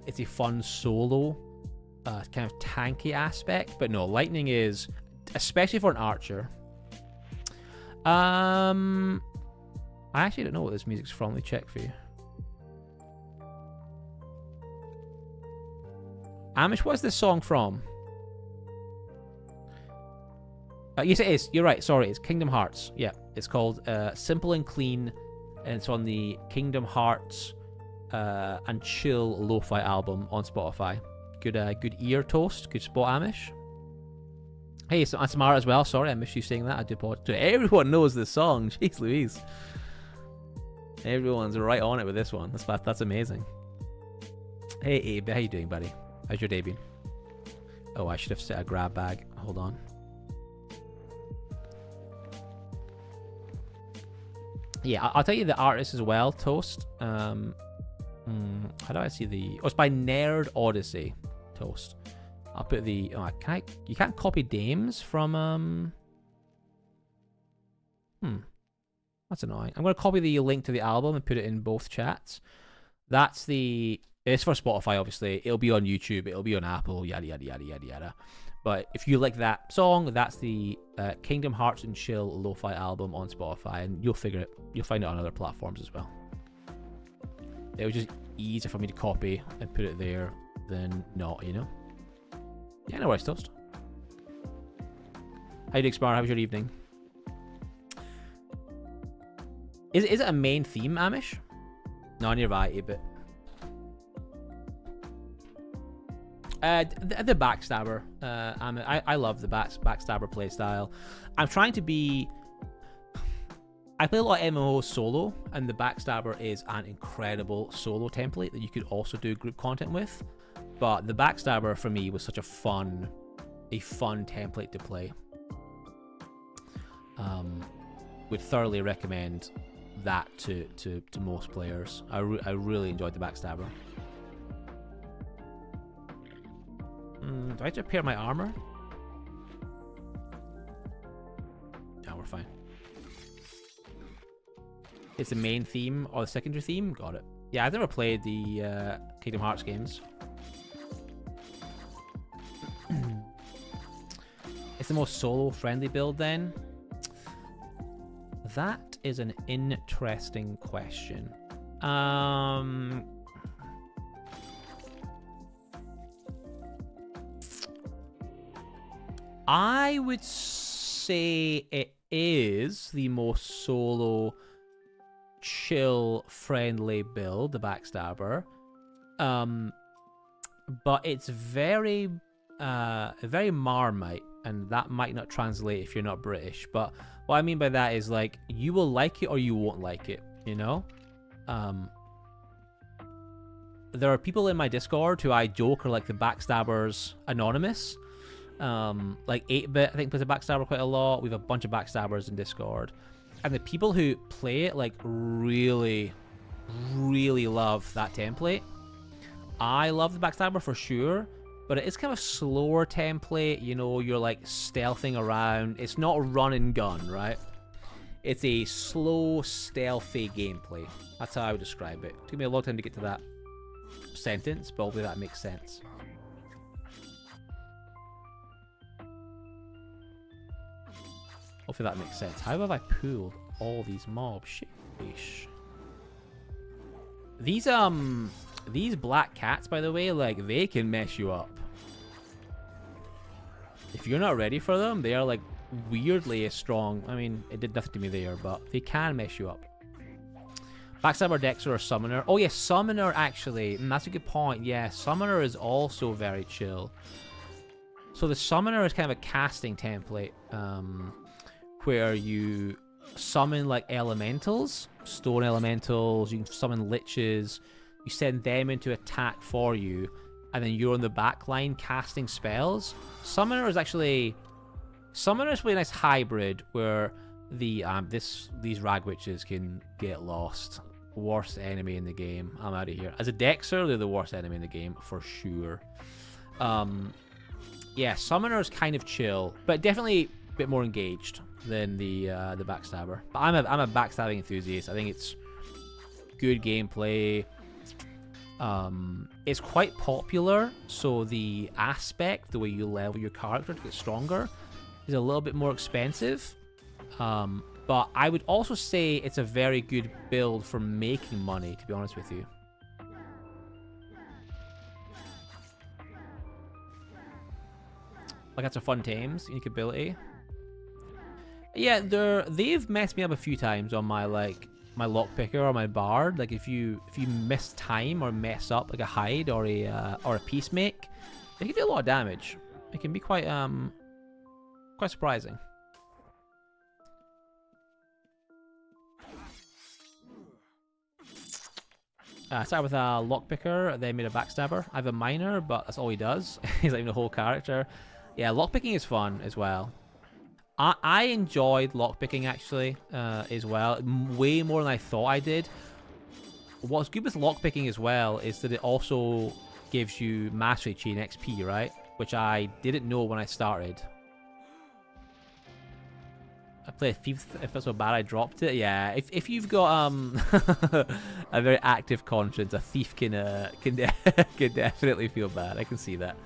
It's a fun solo kind of tanky aspect, but no, lightning is, especially for an archer. I actually don't know what this music's from. Let me check for you. Amish, what's this song from? Yes, it is. You're right. Sorry, it's Kingdom Hearts. Yeah, it's called Simple and Clean, and it's on the Kingdom Hearts and Chill Lo-Fi album on Spotify. Good ear toast. Good spot, Amish. Hey, so Samara as well. Sorry, I missed you saying that. I do apologize. Everyone knows this song. Jeez Louise. Everyone's right on it with this one. That's amazing. Hey, Abe, how you doing, buddy? How's your day been? Oh, I should have set a grab bag. Hold on. Yeah, I'll tell you the artist as well, Toast. How do I see the... Oh, it's by Nerd Odyssey, Toast. I'll put the... Oh, you can't copy names from... That's annoying. I'm going to copy the link to the album and put it in both chats. That's the... It's for Spotify, obviously. It'll be on YouTube. It'll be on Apple, yada, yada, yada, yada, yada. But if you like that song, that's the Kingdom Hearts and Chill Lo-Fi album on Spotify, and you'll find it on other platforms as well. It was just easier for me to copy and put it there than not, you know? Yeah, no worries, Toast. How you doing, Spar? How was your evening? Is it a main theme, Amish? No, you're right, 8-bit. The Backstabber. I love the Backstabber playstyle. I'm trying to be... I play a lot of MMOs solo, and the Backstabber is an incredible solo template that you could also do group content with. But the Backstabber, for me, was such a fun template to play. Would thoroughly recommend that to most players. I really enjoyed the Backstabber. Do I have to repair my armor? No, we're fine. It's the main theme or the secondary theme? Got it. Yeah, I've never played the Kingdom Hearts games. It's the most solo-friendly build then? That is an interesting question. I would say it is the most solo, chill, friendly build, the Backstabber. But it's very Marmite, and that might not translate if you're not British. But what I mean by that is, like, you will like it or you won't like it, you know? There are people in my Discord who I joke are like the Backstabbers Anonymous. Like 8-bit, I think, plays a Backstabber quite a lot. We have a bunch of Backstabbers in Discord. And the people who play it, like, really, really love that template. I love the Backstabber for sure, but it is kind of a slower template. You know, you're, like, stealthing around. It's not a run and gun, right? It's a slow, stealthy gameplay. That's how I would describe it. It took me a long time to get to that sentence, but hopefully that makes sense. Hopefully that makes sense. How have I pulled all these mobs? Sheesh. These black cats, by the way, like, they can mess you up. If you're not ready for them, they are, like, weirdly strong. I mean, it did nothing to me there, but they can mess you up. Backstabber, Dexter, or Summoner. Oh, yeah, Summoner, actually. That's a good point. Yeah, Summoner is also very chill. So the Summoner is kind of a casting template, where you summon, like, elementals, stone elementals. You can summon liches. You send them into attack for you, and then you're on the back line casting spells. Summoner is really a nice hybrid where the these rag witches can get lost. Worst enemy in the game. I'm out of here. As a Dexter, they're the worst enemy in the game for sure. Yeah, Summoner is kind of chill, but definitely a bit more engaged than the Backstabber. But I'm a backstabbing enthusiast. I think it's good gameplay. It's quite popular, so the aspect, the way you level your character to get stronger, is a little bit more expensive. But I would also say it's a very good build for making money, to be honest with you. Like, that's a fun tames, unique ability. Yeah, they've messed me up a few times on my, like, my lockpicker or my bard. Like, if you miss time or mess up, like, a hide or a peacemake, they can do a lot of damage. It can be quite surprising. Start with a lockpicker, then made a backstabber. I have a miner, but that's all he does. He's not even a whole character. Yeah, lockpicking is fun as well. I enjoyed lockpicking actually as well, way more than I thought I did. What's good with lockpicking as well is that it also gives you mastery chain XP, right? Which I didn't know when I started. I play a thief. If it's so bad I dropped it. Yeah, if you've got a very active conscience, a thief can definitely feel bad. I can see that.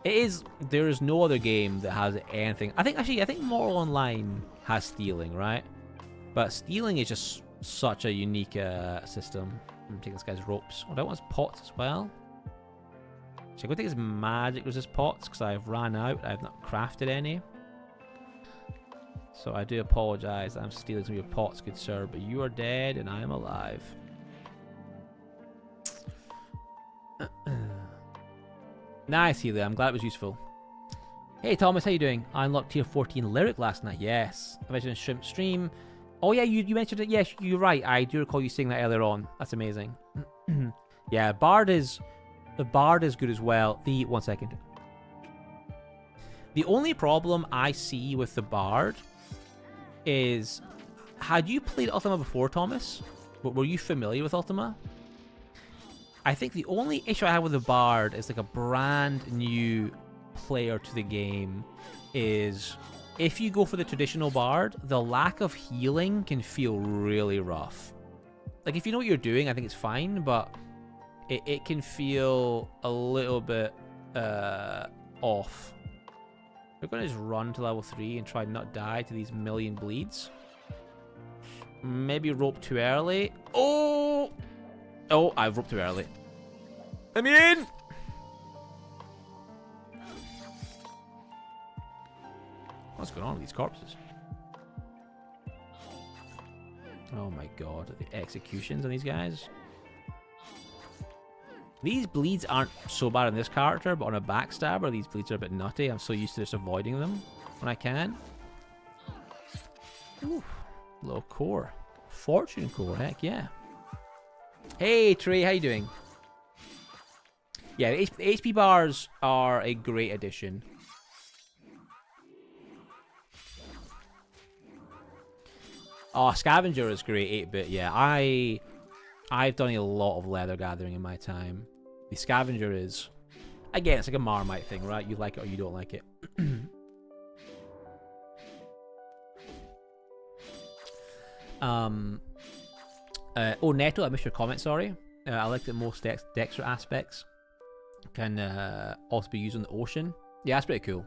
It is. There is no other game that has anything. I think Mortal Online has stealing, right? But stealing is just such a unique system. I'm taking this guy's ropes. Oh, that one's pots as well. Should I go take his magic resist pots? Because I've ran out. I've not crafted any. So I do apologize. I'm stealing some of your pots, good sir. But you are dead and I am alive. Nice, Healy. I'm glad it was useful. Hey, Thomas. How you doing? I unlocked tier 14 lyric last night. Yes. I mentioned Shrimp Stream. Oh, yeah, you mentioned it. Yes, you're right. I do recall you saying that earlier on. That's amazing. Yeah, the Bard is good as well. One second. The only problem I see with the Bard is, had you played Ultima before, Thomas? Were you familiar with Ultima? I think the only issue I have with the Bard is like a brand new player to the game is if you go for the traditional Bard, the lack of healing can feel really rough. Like, if you know what you're doing, I think it's fine, but it can feel a little bit off. We're going to just run to level 3 and try not die to these million bleeds. Maybe rope too early. Oh! Oh, I've roped too early. I'm in! What's going on with these corpses? Oh my god, the executions on these guys. These bleeds aren't so bad on this character, but on a backstabber, these bleeds are a bit nutty. I'm so used to just avoiding them when I can. Ooh, little core. Fortune core, heck yeah. Hey Trey, how you doing? Yeah, the HP bars are a great addition. Oh, Scavenger is great, 8-bit. Yeah, I've done a lot of leather gathering in my time. The Scavenger is, again, it's like a Marmite thing, right? You like it or you don't like it. Oh, Neto, I missed your comment, sorry. I like that most Dexter aspects can also be used on the ocean. Yeah, that's pretty cool.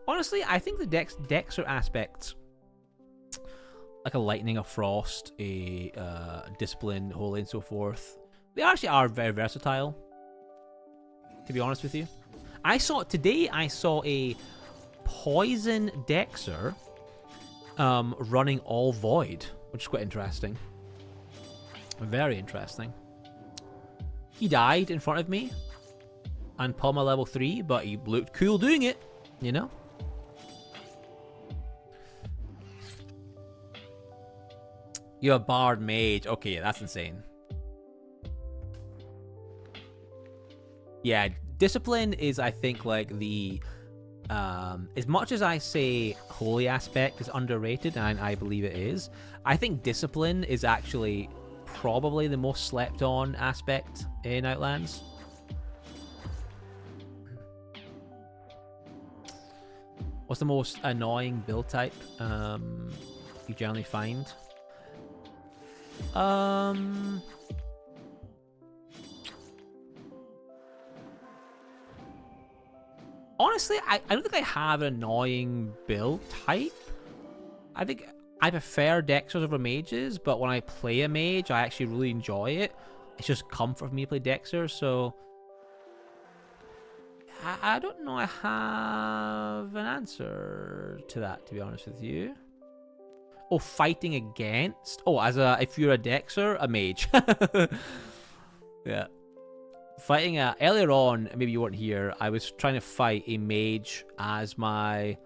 Honestly, I think the Dexter aspects, like a lightning, a frost, a discipline, holy, and so forth, they actually are very versatile, to be honest with you. Today I saw a poison Dexter running all void, which is quite interesting. Very interesting. He died in front of me and Palma level 3, but he looked cool doing it, you know? You're a bard mage. Okay, yeah, that's insane. Yeah, discipline is, I think, like the... as much as I say holy aspect is underrated, and I believe it is, I think discipline is actually probably the most slept on aspect in Outlands. What's the most annoying build type you generally find? Honestly, I don't think I have an annoying build type. I think I prefer Dexters over mages, but when I play a mage, I actually really enjoy it. It's just comfort for me to play Dexter, so I don't know I have an answer to that, to be honest with you. Oh, fighting against? Oh, if you're a Dexter, a mage. Yeah. Fighting earlier on, maybe you weren't here, I was trying to fight a mage as my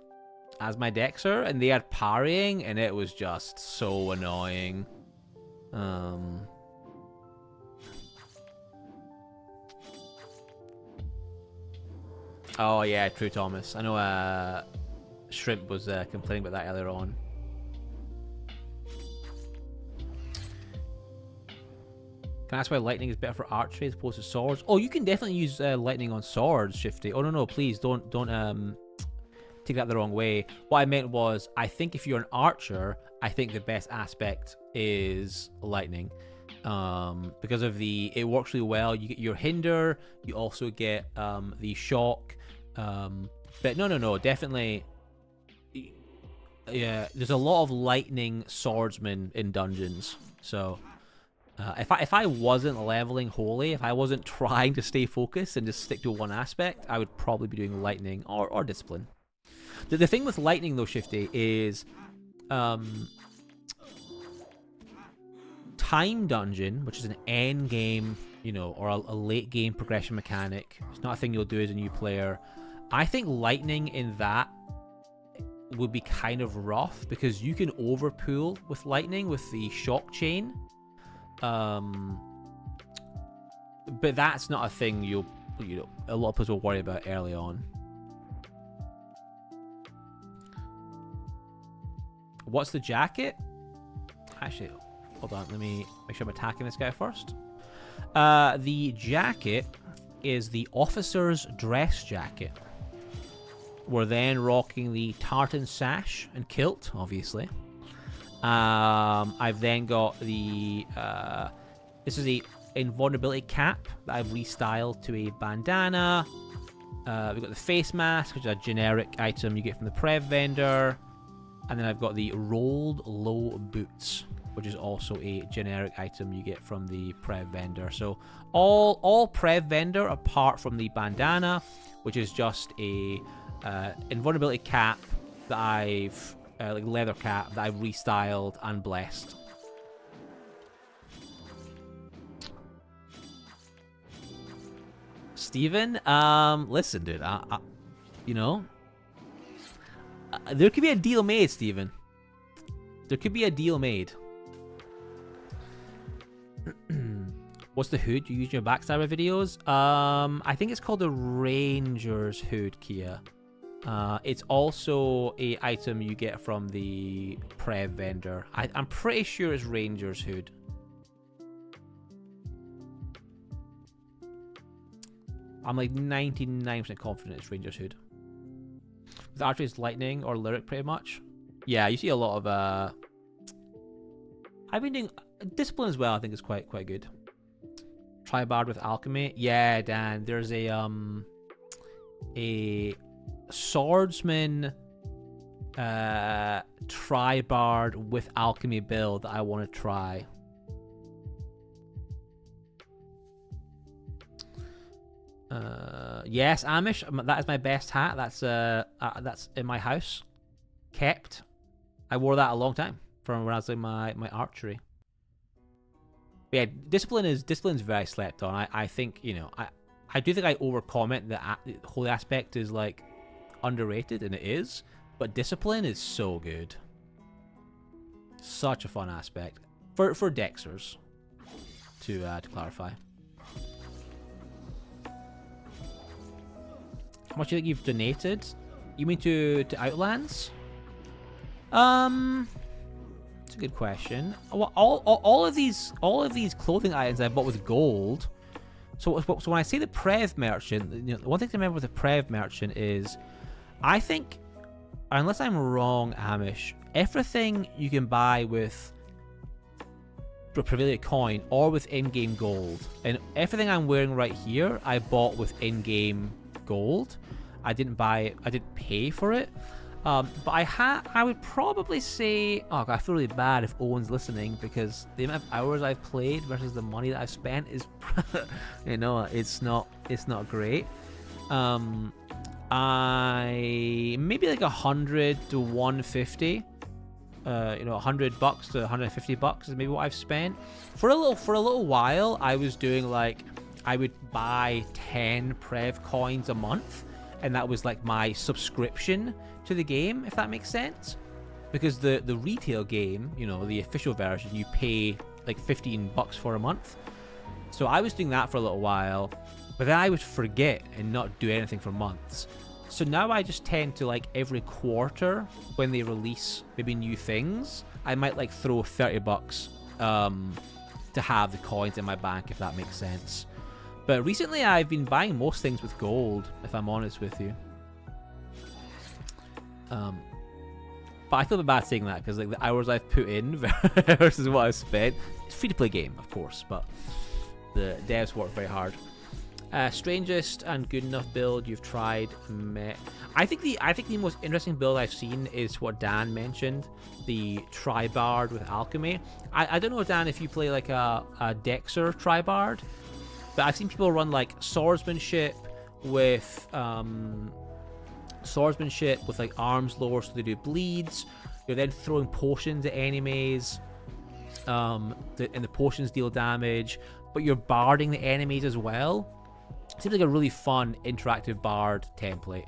Dexter, and they had parrying, and it was just so annoying. Oh yeah, true, Thomas. I know Shrimp was complaining about that earlier on. Can I ask why lightning is better for archery as opposed to swords? Oh, you can definitely use lightning on swords, Shifty. Oh no, please don't take that the wrong way. What I meant was, I think if you're an archer, I think the best aspect is lightning, because of it works really well. You get your hinder, you also get the shock, But no, definitely. Yeah, there's a lot of lightning swordsmen in dungeons. So if I wasn't leveling holy, if I wasn't trying to stay focused and just stick to one aspect, I would probably be doing lightning or discipline. The thing with lightning though, Shifty, is time dungeon, which is an end game, you know, or a late game progression mechanic. It's not a thing you'll do as a new player. I think lightning in that would be kind of rough because you can overpool with lightning with the shock chain. But that's not a thing you know, a lot of people will worry about early on. What's the jacket? Actually, hold on, let me make sure I'm attacking this guy first. The jacket is the officer's dress jacket. We're then rocking the tartan sash and kilt, obviously. I've then got the this is a invulnerability cap that I've restyled to a bandana. We've got the face mask, which is a generic item you get from the Prev vendor. And then I've got the rolled low boots, which is also a generic item you get from the Prev vendor. So all Prev vendor apart from the bandana, which is just a invulnerability cap that I've like leather cap that I've restyled and blessed. Steven, listen, dude, you know, there could be a deal made, Steven. There could be a deal made. What's the hood you use in your backstabber videos? I think it's called the Ranger's hood, Kia. It's also a item you get from the Prev vendor. I'm pretty sure it's Ranger's hood. I'm like 99% confident it's Ranger's hood. With archery, it's lightning or lyric, pretty much. Yeah, you see a lot of. I've been doing discipline as well. I think is quite good. Tribard with alchemy. Yeah, Dan. There's a swordsman tribard with alchemy build that I want to try. Yes, Amish. That is my best hat. That's in my house, kept. I wore that a long time from when I was in my archery. But yeah, discipline's very slept on. I think, you know, I do think I overcomment that the whole aspect is like underrated, and it is. But discipline is so good. Such a fun aspect for Dexers. To clarify. How much do you think you've donated? You mean to Outlands? It's a good question. Well, all of these clothing items I bought with gold. So when I say the Prev merchant, you know, one thing to remember with the Prev merchant is, I think, unless I'm wrong, Amish, everything you can buy with Prevalia coin or with in-game gold, and everything I'm wearing right here, I bought with in-game gold. I didn't buy it. I didn't pay for it. But I would probably say, oh God, I feel really bad if Owen's listening, because the amount of hours I've played versus the money that I've spent is, you know, it's not great. I maybe like 100 to 150. You know, $100 to $150 is maybe what I've spent. For a little while, I was doing like, I would buy 10 Prev coins a month, and that was like my subscription to the game, if that makes sense. Because the retail game, you know, the official version, you pay like $15 for a month. So I was doing that for a little while, but then I would forget and not do anything for months. So now I just tend to, like, every quarter when they release maybe new things, I might like throw $30 to have the coins in my bank, if that makes sense. But recently I've been buying most things with gold, if I'm honest with you. But I feel a bit bad saying that, because like the hours I've put in versus what I've spent. It's a free-to-play game, of course, but the devs work very hard. Strangest and good enough build you've tried. Meh. I think the most interesting build I've seen is what Dan mentioned, the Tribard with Alchemy. I don't know, Dan, if you play like a Dexter Tribard, but I've seen people run like swordsmanship with like arms lower so they do bleeds. You're then throwing potions at enemies, and the potions deal damage, but you're barding the enemies as well. Seems like a really fun interactive bard template.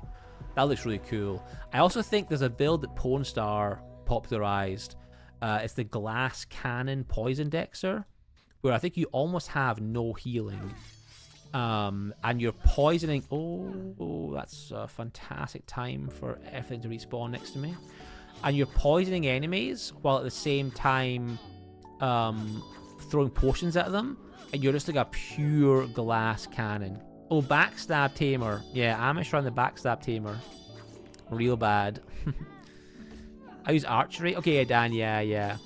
That looks really cool. I also think there's a build that Pwnstar popularized. It's the glass cannon poison dexter, where I think you almost have no healing. And you're poisoning. Oh, that's a fantastic time for everything to respawn next to me. And you're poisoning enemies while at the same time throwing potions at them. And you're just like a pure glass cannon. Oh, backstab tamer. Yeah, Amish run the backstab tamer. Real bad. I use archery. Okay, yeah, Dan, yeah.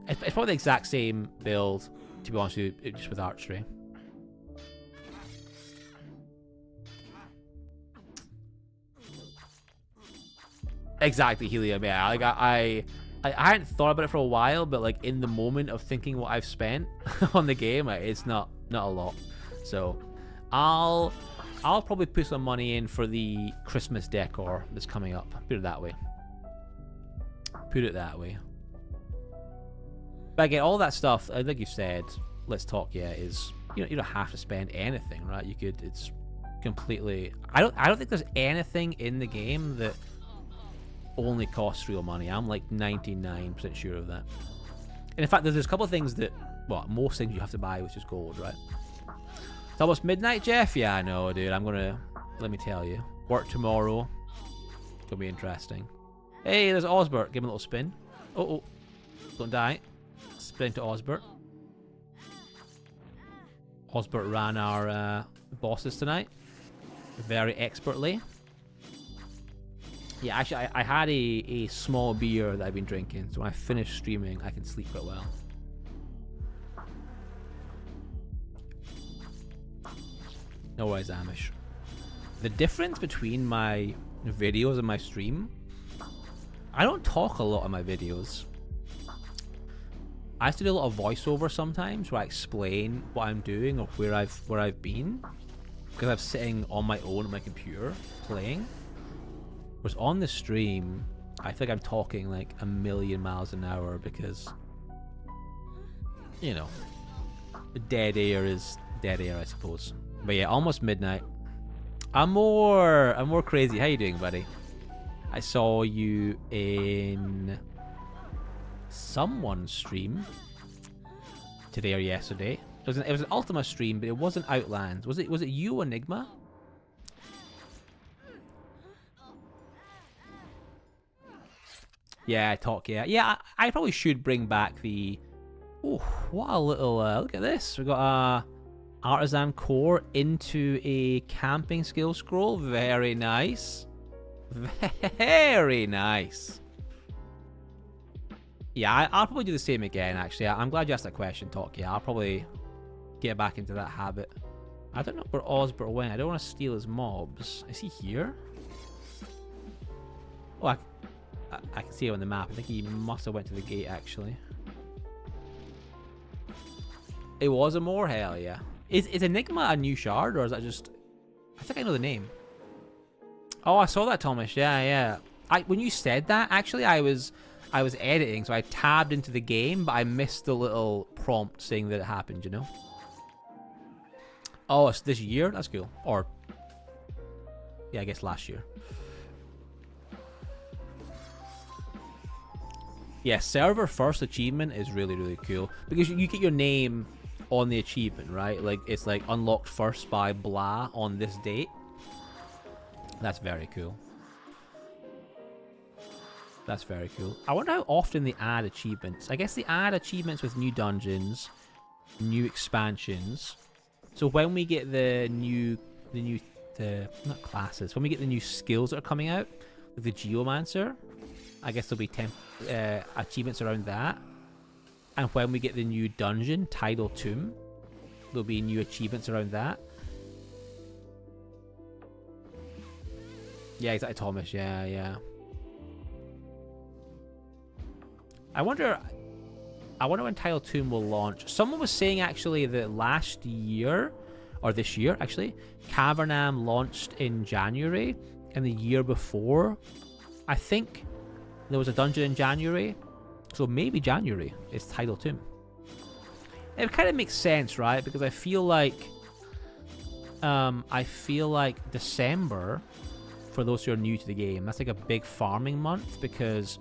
It's probably the exact same build, to be honest with you, just with archery. Exactly, Helium. Yeah, like I hadn't thought about it for a while, but like in the moment of thinking what I've spent on the game, it's not a lot. So I'll probably put some money in for the Christmas decor that's coming up. Put it that way. But again, all that stuff, like you said, let's talk. Yeah, is you don't have to spend anything, right? You could. It's completely. I don't think there's anything in the game that only costs real money. I'm like 99% sure of that. And in fact, there's a couple of things that, well, most things you have to buy, which is gold, right? It's almost midnight, Jeff. Yeah, I know, dude. Let me tell you, work tomorrow. It's gonna be interesting. Hey, there's Osbert. Give him a little spin. Oh, don't die. Spin to Osbert. Osbert ran our bosses tonight very expertly. Yeah, actually, I had a small beer that I've been drinking, so when I finish streaming, I can sleep quite well. No worries, Amish. The difference between my videos and my stream, I don't talk a lot in my videos. I have to do a lot of voiceover sometimes where I explain what I'm doing or where I've been, because I'm sitting on my own on my computer playing. Whereas on the stream, I think I'm talking like a million miles an hour because, you know, dead air is dead air, I suppose. But yeah, almost midnight. I'm more crazy. How you doing, buddy? I saw you in someone's stream today or yesterday. It was an Ultima stream, but it wasn't Outlands. Was it you, Enigma? Yeah, yeah. I probably should bring back the. Oh, what a little look at this. We got a artisan core into a camping skill scroll. Very nice. Very nice. Yeah, I'll probably do the same again, actually. I'm glad you asked that question, Talk. Yeah, I'll probably get back into that habit. I don't know where Osbert went. I don't want to steal his mobs. Is he here? Oh, I can see him on the map. I think he must have went to the gate, actually. It was a more, hell yeah. Is Enigma a new shard, or is that just... I think I know the name. Oh, I saw that, Thomas. Yeah. When you said that, actually, I was editing, so I tabbed into the game, but I missed the little prompt saying that it happened, you know? Oh, it's this year? That's cool. Or... yeah, I guess last year. Yeah, server first achievement is really, really cool. Because you get your name on the achievement, right? Like, it's like unlocked first by blah on this date. That's very cool. That's very cool. I wonder how often they add achievements. I guess they add achievements with new dungeons, new expansions. So when we get the not classes, when we get the new skills that are coming out, like the Geomancer, I guess there'll be achievements around that. And when we get the new dungeon, Tidal Tomb, there'll be new achievements around that. Yeah, exactly, Thomas. Yeah, yeah. I wonder when Tile Tomb will launch. Someone was saying actually that last year, or this year actually, Cavernam launched in January, and the year before, I think there was a dungeon in January. So maybe January is Tidal Tomb. It kind of makes sense, right? Because I feel like December, for those who are new to the game, that's like a big farming month, because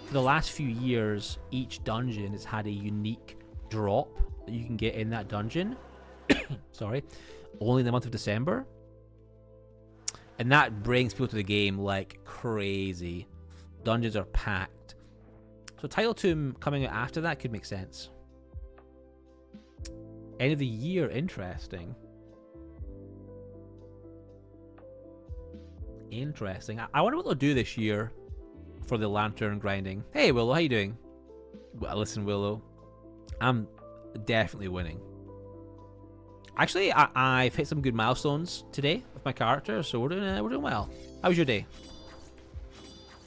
for the last few years, each dungeon has had a unique drop that you can get in that dungeon. Sorry, only in the month of December, and that brings people to the game like crazy. Dungeons are packed, so Tidal Tomb coming out after that could make sense. End of the year, interesting. Interesting. I wonder what they'll do this year for the lantern grinding. Hey Willow, how you doing? Well, listen Willow, I'm definitely winning. Actually, I've hit some good milestones today with my character, so we're doing well. How was your day?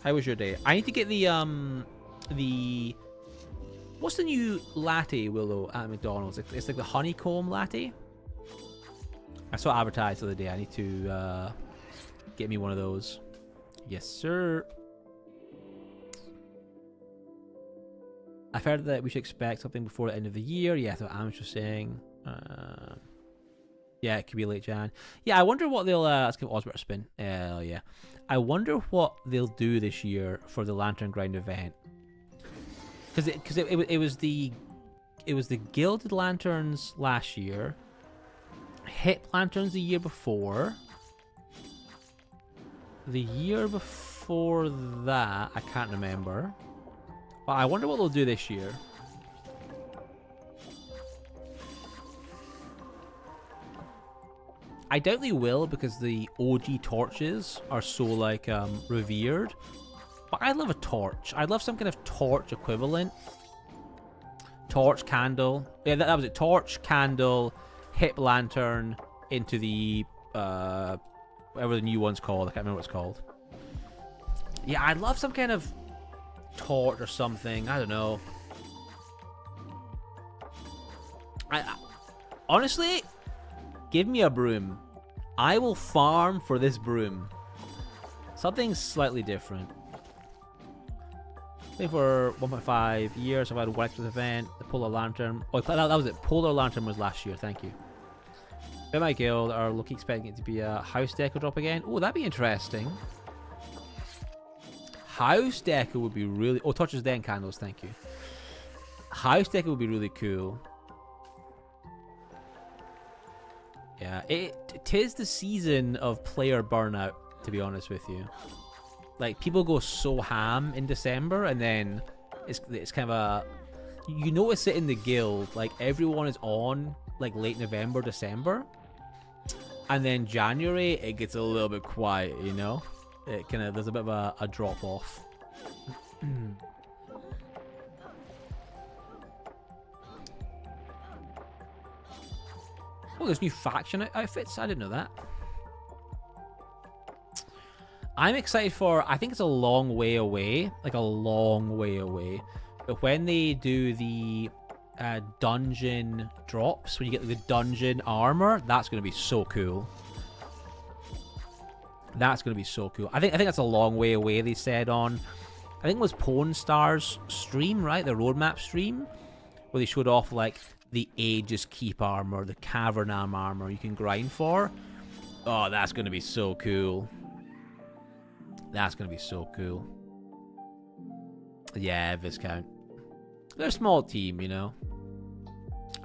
How was your day? I need to get the what's the new latte, Willow, at McDonald's? It's like the honeycomb latte. I saw it advertised the other day. I need to get me one of those. Yes, sir. I've heard that we should expect something before the end of the year. Yeah, that's what Amish was saying. Yeah, it could be late Jan. Yeah, I wonder what they'll... let's give Osbert a spin. Yeah. I wonder what they'll do this year for the Lantern Grind event. Because it was the Gilded Lanterns last year. Hip Lanterns the year before. The year before that, I can't remember. But I wonder what they'll do this year. I doubt they will, because the OG torches are so like revered. But I'd love a torch. I'd love some kind of torch equivalent. Torch, candle. Yeah, that was it. Torch, candle, hip lantern into the whatever the new one's called. I can't remember what it's called. Yeah, I'd love some kind of torch or something. I don't know. I honestly, give me a broom. I will farm for this broom. Something slightly different. I think for 1.5 years I've had one extra event, the Polar Lantern. Oh, that was it. Polar Lantern was last year, thank you. In my guild are looking expecting it to be a house deco drop again. Oh, that'd be interesting. House deco would be really... Oh, torches, then candles, thank you. House deco would be really cool. Yeah, it is the season of player burnout, to be honest with you. Like, people go so ham in December, and then it's kind of a... You notice it in the guild, like, everyone is on, like, late November, December. And then January, it gets a little bit quiet, you know? It kind of... There's a bit of a drop-off. Oh, there's new faction outfits. I didn't know that. I'm excited for... I think it's a long way away. Like, a long way away. But when they do the dungeon drops, when you get the dungeon armor, that's going to be so cool. That's going to be so cool. I think that's a long way away, they said on... I think it was Pwn Star's stream, right? The roadmap stream. Where they showed off, like... the Aegis Keep armor, the Cavernam armor you can grind for. Oh, that's going to be so cool. That's going to be so cool. Yeah, Viscount. They're a small team, you know.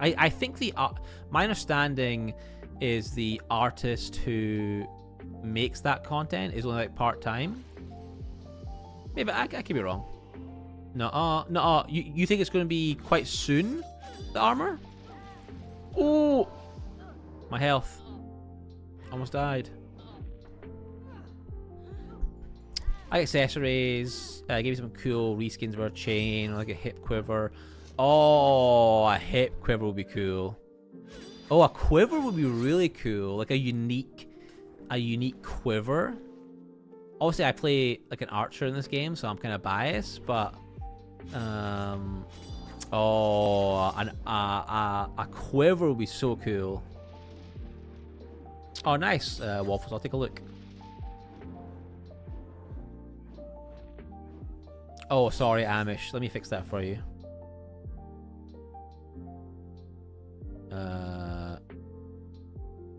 I think the... my understanding is the artist who makes that content is only like part-time. Maybe I could be wrong. No, you think it's going to be quite soon? The armor? Oh! My health. Almost died. Accessories. Gave me some cool reskins for a chain, like a hip quiver. Oh, a hip quiver would be cool. Oh, a quiver would be really cool. Like a unique quiver. Obviously, I play like an archer in this game, so I'm kind of biased. But oh, a quiver would be so cool. Oh, nice, Waffles. I'll take a look. Oh, sorry, Amish. Let me fix that for you.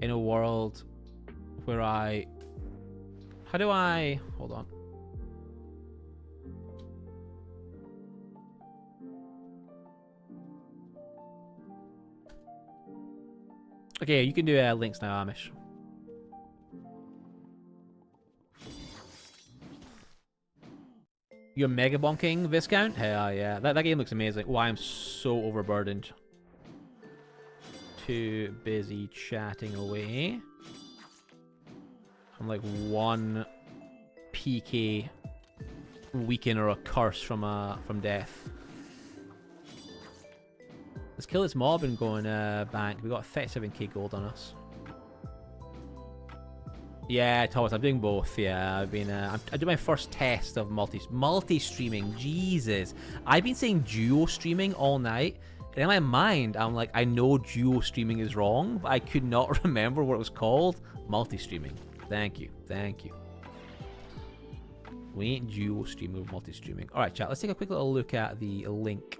In a world where how do I... Hold on. Okay, you can do links now, Amish. You're mega bonking Viscount? Hell yeah. That game looks amazing. Oh, I'm so overburdened. Too busy chatting away. I'm like 1 PK weaken or a curse from death. Let's kill this mob and go and bank. We got 37k gold on us. Yeah, Thomas, I'm doing both. Yeah, I've been. I did my first test of multi streaming. Jesus, I've been saying duo streaming all night. And in my mind, I'm like, I know duo streaming is wrong, but I could not remember what it was called. Multi streaming. Thank you, thank you. We ain't duo streaming, we're multi streaming. All right, chat. Let's take a quick little look at the link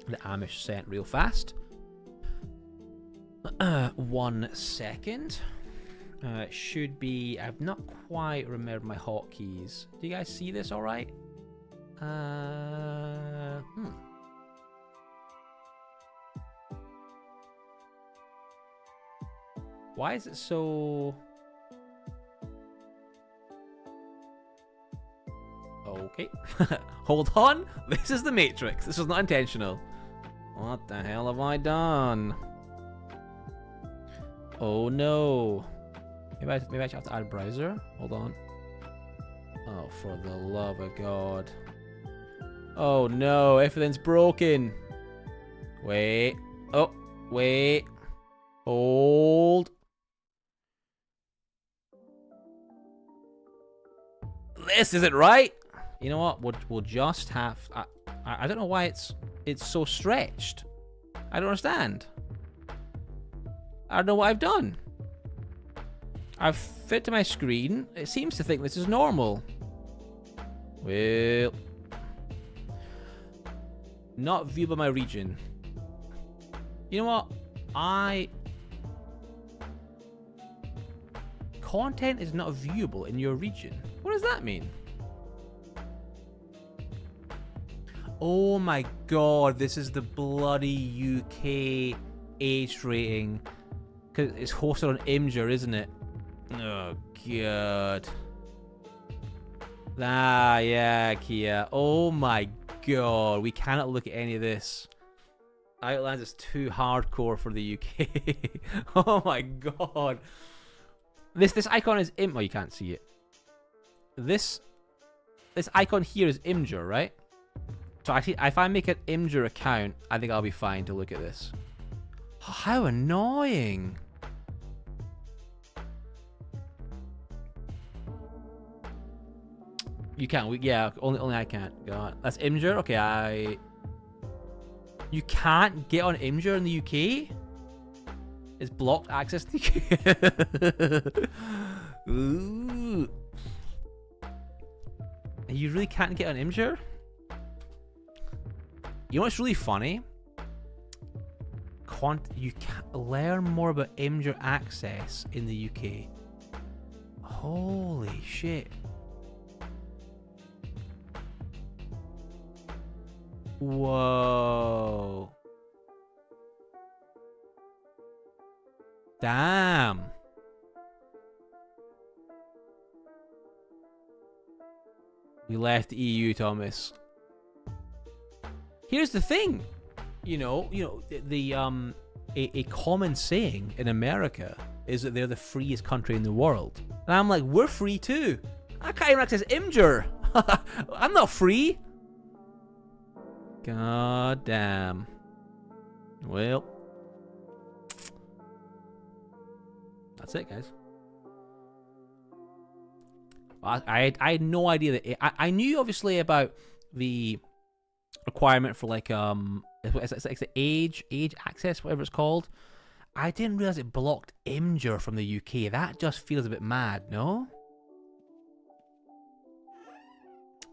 that Amish sent real fast. 1 second. It should be... I've not quite remembered my hotkeys. Do you guys see this all right? Why is it so... Okay. Hold on. This is the Matrix. This was not intentional. What the hell have I done? Oh no. Maybe I should have to add browser. Hold on. Oh, for the love of God. Oh no, everything's broken. Wait. Oh, wait. Hold. This isn't right. You know what? We'll just have... I don't know why it's so stretched. I don't understand. I don't know what I've done. I've fit to my screen. It seems to think this is normal. Well... Not viewed by my region. You know what? Content is not viewable in your region. What does that mean? Oh my God, this is the bloody UK age rating. Because it's hosted on Imgur, isn't it? Oh God. Ah, yeah, Kia. Oh my God, we cannot look at any of this. Outlands is too hardcore for the UK. Oh my God. This icon is oh, you can't see it. This icon here is Imgur, right? So actually, if I make an Imgur account, I think I'll be fine to look at this. How annoying. You can't. Yeah, only I can't. God, that's Imgur. Okay, You can't get on Imgur in the UK. It's blocked access to the UK. Ooh. You really can't get on Imgur? You know what's really funny? You can learn more about Imgur access in the UK. Holy shit. Whoa. Damn. We left EU, Thomas. Here's the thing. You know, a common saying in America is that they're the freest country in the world. And I'm like, we're free too. I can't even access Imgur. I'm not free. God damn. Well. That's it, guys. I had no idea that I knew obviously about the requirement for like it's like the age access, whatever it's called. I didn't realize it blocked Imgur from the UK. That just feels a bit mad, no?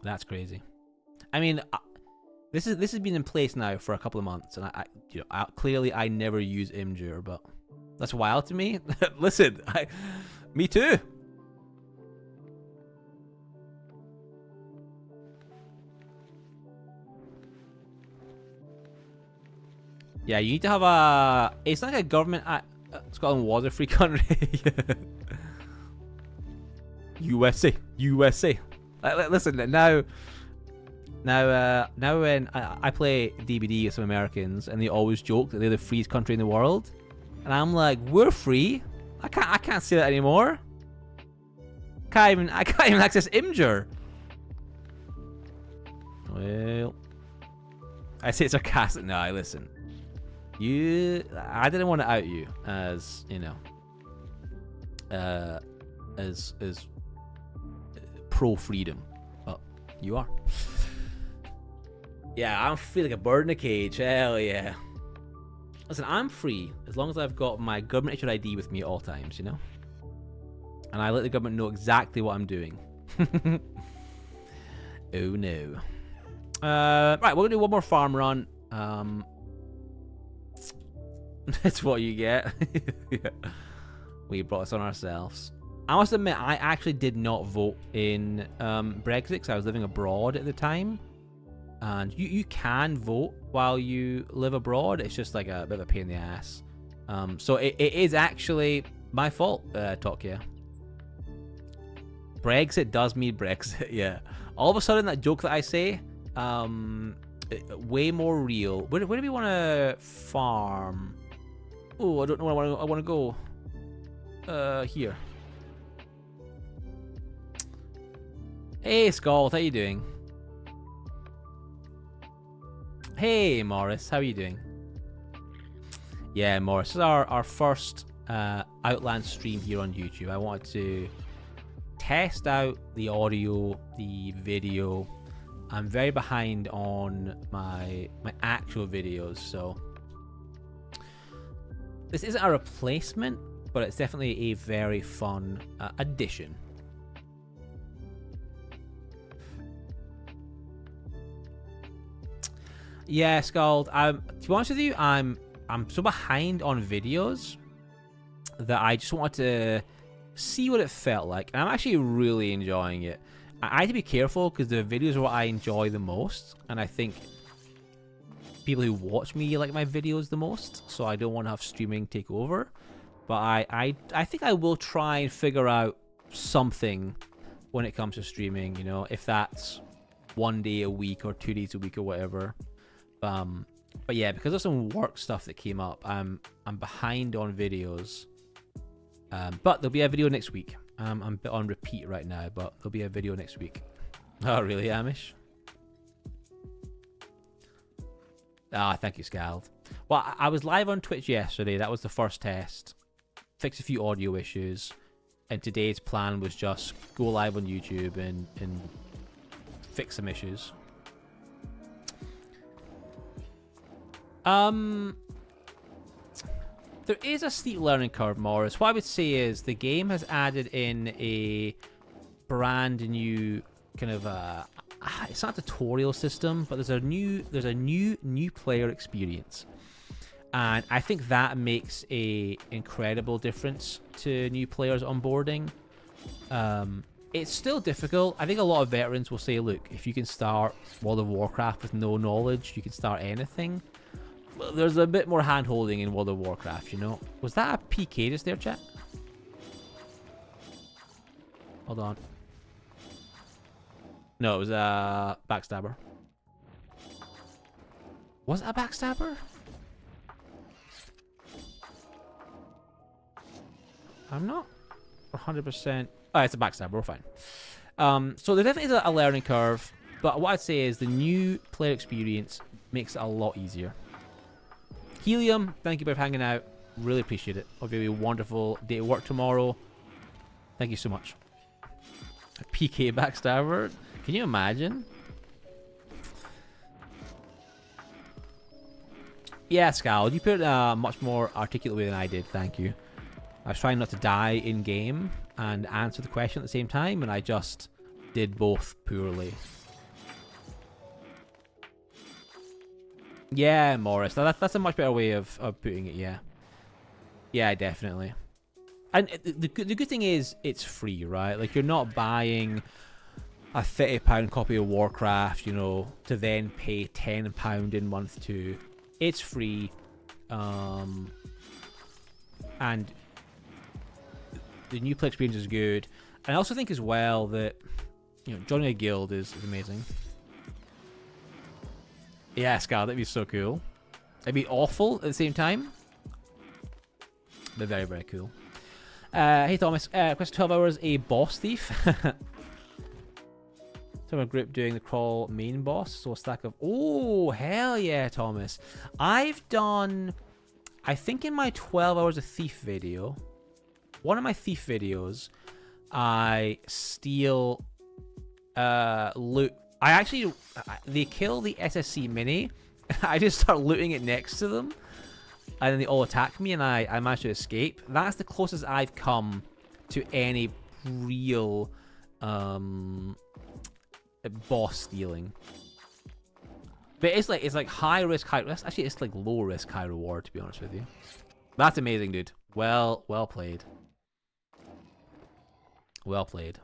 That's crazy. I mean, this has been in place now for a couple of months, and clearly I never use Imgur, but that's wild to me. Listen, me too. Yeah, you need to have a. It's not like a government. Scotland was a free country. USA. Listen now. Now when I play DBD with some Americans, and they always joke that they're the freest country in the world, and I'm like, we're free. I can't say that anymore. I can't even access Imgur. Well, I say it's sarcastic. No, listen. I didn't want to out you as, you know, as pro freedom, but you are. Yeah, I'm free like a bird in a cage. Hell yeah. Listen, I'm free as long as I've got my government issued ID with me at all times, you know, and I let the government know exactly what I'm doing. Oh no. Right, we're gonna do one more farm run. That's what you get. Yeah. We brought this on ourselves. I must admit, I actually did not vote in Brexit because I was living abroad at the time. And you can vote while you live abroad. It's just like a bit of a pain in the ass. So it is actually my fault, Tokyo. Brexit does mean Brexit, yeah. All of a sudden, that joke that I say, way more real. Where do we want to farm? Oh, I don't know where I want to go. Here. Hey, Scald, how you doing? Hey, Morris, how are you doing? Yeah, Morris, this is our first Outland stream here on YouTube. I wanted to test out the audio, the video. I'm very behind on my actual videos, so this isn't a replacement, but it's definitely a very fun addition. Yeah, Scald. To be honest with you, I'm so behind on videos that I just wanted to see what it felt like, and I'm actually really enjoying it. I had to be careful because the videos are what I enjoy the most, and I think people who watch me like my videos the most, so I don't want to have streaming take over. But I think I will try and figure out something when it comes to streaming, you know, if that's 1 day a week or 2 days a week or whatever. But yeah, because of some work stuff that came up, I'm behind on videos. But there'll be a video next week. I'm a bit on repeat right now, but there'll be a video next week. Oh, really, Amish? Ah, thank you, Scald. Well, I was live on Twitch yesterday. That was the first test. Fixed a few audio issues. And today's plan was just go live on YouTube and fix some issues. There is a steep learning curve, Morris. What I would say is the game has added in a brand new kind of it's not a tutorial system, but there's a new player experience, and I think that makes a incredible difference to new players onboarding. It's still difficult. I think a lot of veterans will say, look, if you can start World of Warcraft with no knowledge, you can start anything. There's a bit more hand-holding in World of Warcraft, you know? Was that a PK just there, chat? Hold on. No, it was a backstabber. Was it a backstabber? I'm not 100%. Oh, it's a backstabber. We're fine. So there definitely is a learning curve, but what I'd say is the new player experience makes it a lot easier. Helium, thank you for hanging out. Really appreciate it. Hope you have a wonderful day at work tomorrow. Thank you so much. PK backstabber. Can you imagine? Yeah, Scal, you put it a much more articulate way than I did. Thank you. I was trying not to die in game and answer the question at the same time, and I just did both poorly. Yeah, Morris. That's a much better way of putting it, yeah. Yeah, definitely. And the good thing is, it's free, right? Like, you're not buying a £30 copy of Warcraft, you know, to then pay £10 in month 2. It's free. And the new play experience is good. And I also think as well that, you know, joining a guild is amazing. Yeah, Scar, that'd be so cool. It'd be awful at the same time. But very, very cool. Hey Thomas, question 12 hours, a boss thief. So a group doing the crawl main boss, so a stack of... Oh, hell yeah, Thomas. I've done... I think in my 12 hours of thief video, one of my thief videos, I steal loot. I actually... They kill the SSC mini. I just start looting it next to them. And then they all attack me, and I manage to escape. That's the closest I've come to any real boss stealing. But it's like high risk, high risk. Actually, it's like low risk, high reward, to be honest with you. That's amazing, dude. Well played. Well played.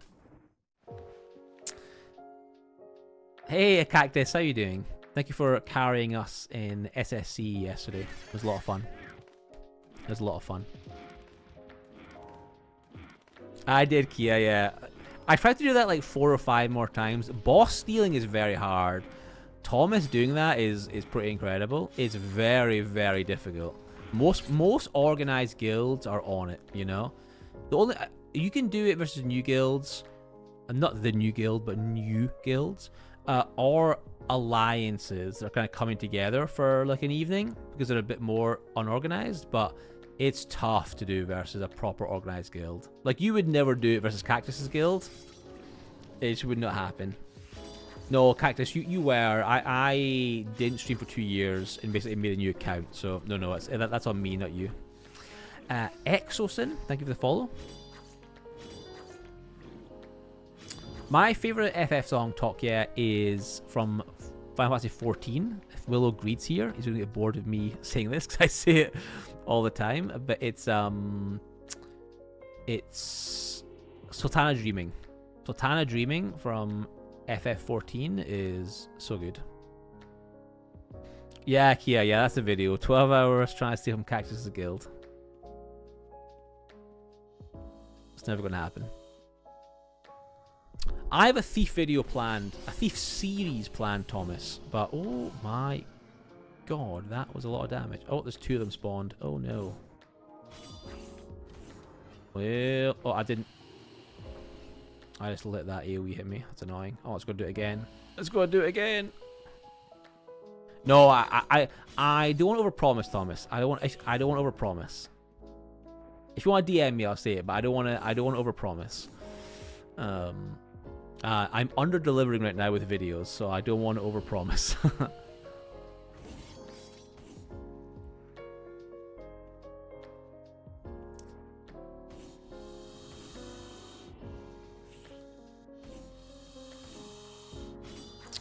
Hey, Cactus, how you doing? Thank you for carrying us in SSC yesterday. It was a lot of fun. It was a lot of fun. I did, Kia, yeah. I tried to do that like 4 or 5 more times. Boss stealing is very hard. Thomas doing that is pretty incredible. It's very, very difficult. Most organized guilds are on it, you know? The only... You can do it versus new guilds. Not the new guild, but new guilds. Or alliances that are kind of coming together for like an evening because they're a bit more unorganized, but it's tough to do versus a proper organized guild. Like, you would never do it versus Cactus's guild. It just would not happen. No, Cactus, you were. I didn't stream for 2 years and basically made a new account, so no, that's on me, not you. Exosin, thank you for the follow. My favorite FF song, Talk Yeah, is from Final Fantasy 14. If Willow Greed's here, he's going to get bored of me saying this because I say it all the time. But it's Sultana Dreaming. Sultana Dreaming from FF14 is so good. Yeah, Kia, yeah, that's the video. 12 hours trying to steal from Cactus's guild. It's never going to happen. I have a thief video planned, a thief series planned, Thomas. But oh my god, that was a lot of damage. Oh, there's 2 of them spawned. Oh no. Well, oh, I didn't. I just let that AoE hit me. That's annoying. Oh, let's go do it again. Let's go do it again. No, I don't want to overpromise, Thomas. I don't want to overpromise. If you want to DM me, I'll say it, but I don't want to overpromise. I'm under-delivering right now with videos, so I don't want to overpromise.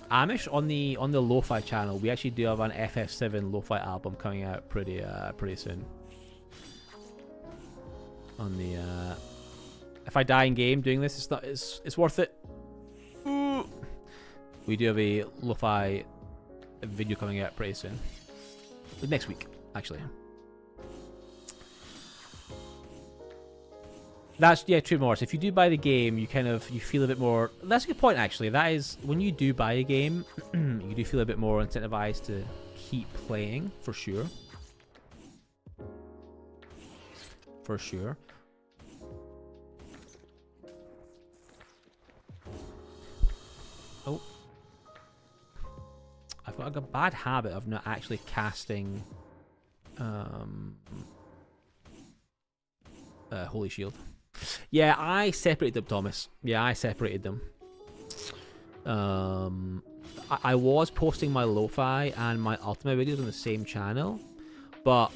Amish, on the Lofi channel, we actually do have an FF7 Lofi album coming out pretty soon. On the if I die in game doing this, it's worth it. Ooh. We do have a Lofi video coming out pretty soon. Next week, actually. That's, yeah, true, Morris. If you do buy the game, you feel a bit more... That's a good point, actually. That is, when you do buy a game, you do feel a bit more incentivized to keep playing, for sure. For sure. Oh. I've got a bad habit of not actually casting Holy Shield. Yeah, I separated them, Thomas. Yeah, I separated them. I was posting my Lo-Fi and my Ultima videos on the same channel, but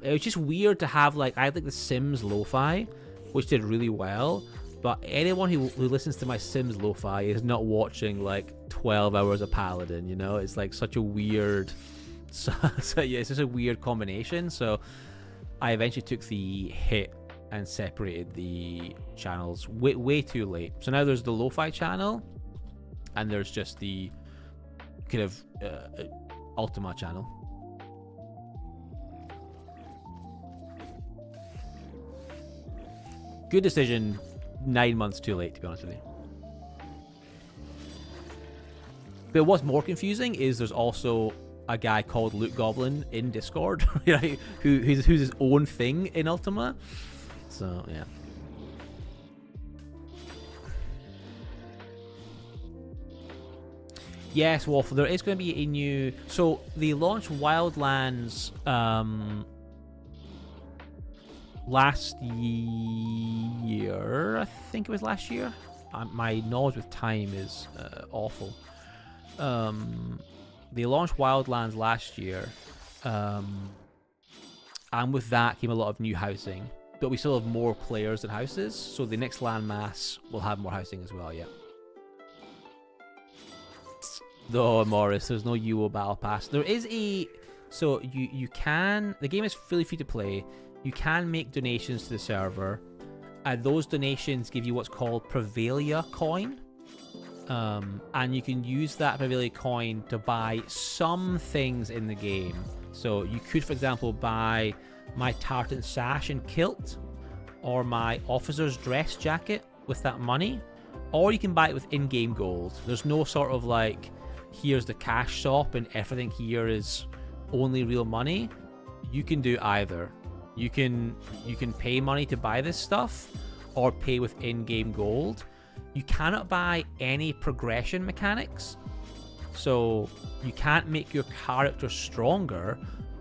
it was just weird to have, like, I had like the Sims Lo-Fi, which did really well, but anyone who listens to my Sims Lo-Fi is not watching like 12 hours of Paladin, you know? It's like such a weird, so yeah, it's just a weird combination. So I eventually took the hit and separated the channels way too late. So now there's the Lo-Fi channel, and there's just the kind of Ultima channel. Good decision, 9 months too late, to be honest with you. But what's more confusing is there's also a guy called Loot Goblin in Discord, right, who's his own thing in Ultima. So, yeah. Yes, Wolf, there is going to be a new... So, they launched Wildlands last year. I think it was last year. My knowledge with time is awful. They launched Wildlands last year. And with that came a lot of new housing. But we still have more players than houses. So the next landmass will have more housing as well, yeah. No, Morris, there's no UO Battle Pass. There is a... So you can... The game is fully free to play. You can make donations to the server. And those donations give you what's called Prevalia coin. And you can use that Prevalia coin to buy some things in the game. So you could, for example, buy my tartan sash and kilt, or my officer's dress jacket with that money, or you can buy it with in-game gold. There's no sort of like, here's the cash shop and everything here is only real money. You can do either. You can pay money to buy this stuff, or pay with in-game gold. You cannot buy any progression mechanics, so you can't make your character stronger,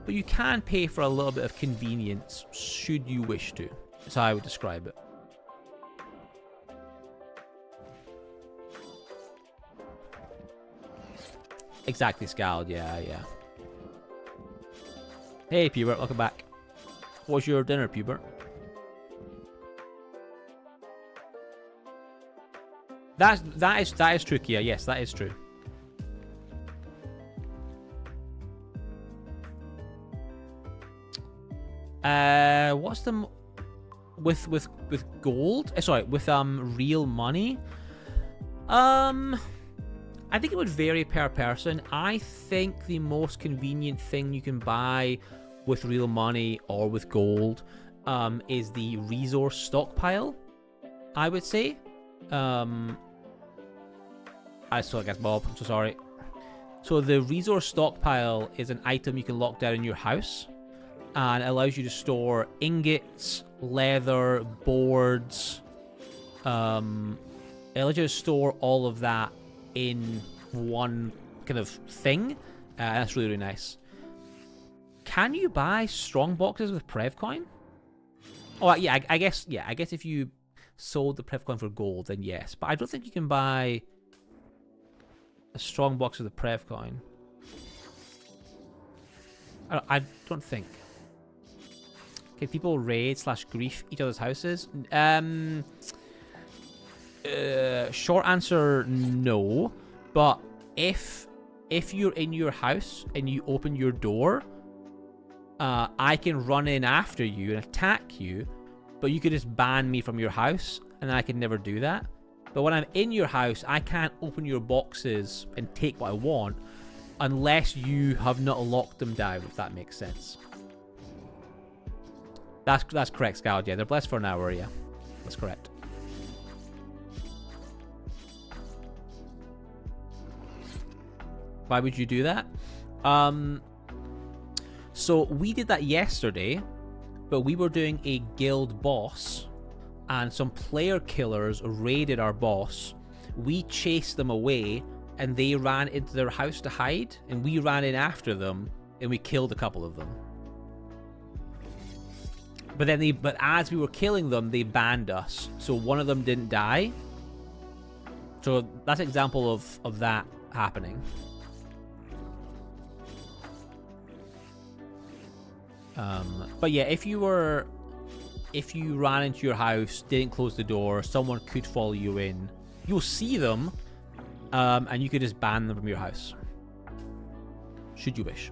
but you can pay for a little bit of convenience should you wish to. That's how I would describe it. Exactly, Scald. Yeah. Hey, Pubert, welcome back. What was your dinner, Pubert? That is true, Kia. Yes, that is true. What's the with gold? Sorry, with real money. I think it would vary per person. I think the most convenient thing you can buy with real money or with gold is the resource stockpile, I would say. I still guess Bob, I'm so sorry. So the resource stockpile is an item you can lock down in your house, and it allows you to store ingots, leather, boards. It allows you to store all of that in one kind of thing. That's really, really nice. Can you buy strong boxes with Prevcoin? Oh, yeah, I guess if you sold the Prevcoin for gold, then yes. But I don't think you can buy a strong box with a Prevcoin. I don't think. Can people raid / grief each other's houses? Short answer, no. But if you're in your house and you open your door, I can run in after you and attack you, but you could just ban me from your house, and I can never do that. But when I'm in your house, I can't open your boxes and take what I want unless you have not locked them down, if that makes sense. That's correct, Scald. Yeah, they're blessed for an hour, yeah. That's correct. Why would you do that? So we did that yesterday, but we were doing a guild boss, and some player killers raided our boss. We chased them away, and they ran into their house to hide, and we ran in after them, and we killed a couple of them. But then but as we were killing them, they banned us. So one of them didn't die. So that's an example of that happening. But yeah, if you ran into your house, didn't close the door, someone could follow you in. You'll see them, and you could just ban them from your house. Should you wish.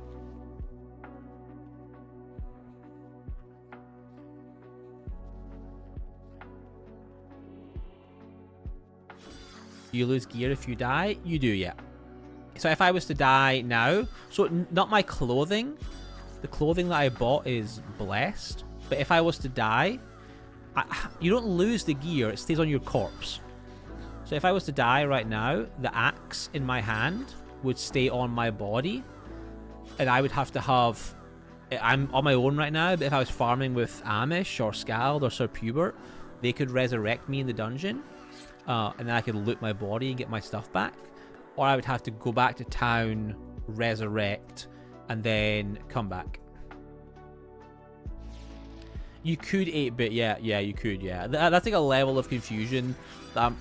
You lose gear if you die? You do, yeah. So if I was to die now, so not my clothing. The clothing that I bought is blessed. But if I was to die, you don't lose the gear. It stays on your corpse. So if I was to die right now, the axe in my hand would stay on my body. And I would have to have... I'm on my own right now, but if I was farming with Amish or Scald or Sir Pubert, they could resurrect me in the dungeon. And then I could loot my body and get my stuff back. Or I would have to go back to town, resurrect, and then come back. You could 8-bit, yeah, you could, yeah. That's like a level of confusion that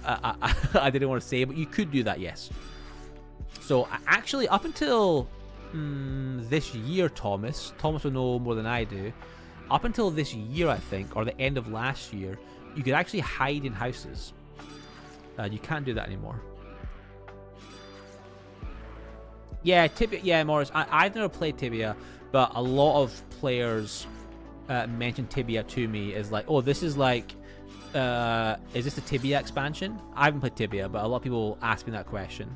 I didn't want to say, but you could do that, yes. So actually, up until this year, Thomas will know more than I do. Up until this year, I think, or the end of last year, you could actually hide in houses. You can't do that anymore. Yeah, Tibia. Yeah, Morris. I've never played Tibia, but a lot of players mentioned Tibia to me as like, oh, this is like, is this the Tibia expansion? I haven't played Tibia, but a lot of people ask me that question.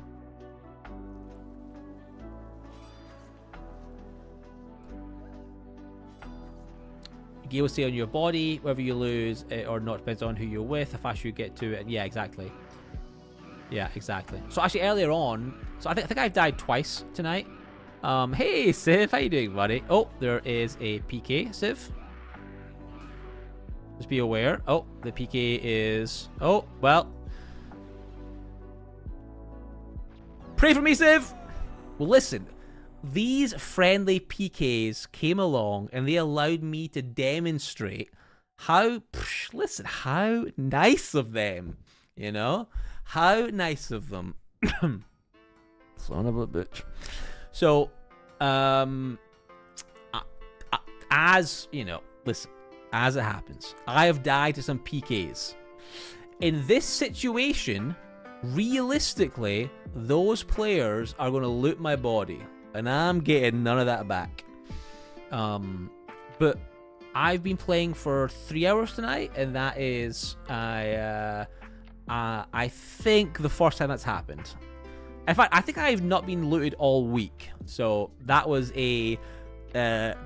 Gear will stay on your body, whether you lose it or not depends on who you're with. How fast you get to it. Yeah, exactly. Yeah, exactly. So actually earlier on, so I think I've died twice tonight. Hey Civ, how you doing, buddy? Oh, there is a PK, Civ. Just be aware. Oh, the PK is... Oh, well. Pray for me, Civ! Well, listen. These friendly PKs came along and they allowed me to demonstrate how... Listen, how nice of them, you know? How nice of them. Son of a bitch. So, as, you know, listen, as it happens, I have died to some PKs. In this situation, realistically, those players are going to loot my body. And I'm getting none of that back. But I've been playing for 3 hours tonight, and that is... I think the first time that's happened. In fact, I think I've not been looted all week. So that was a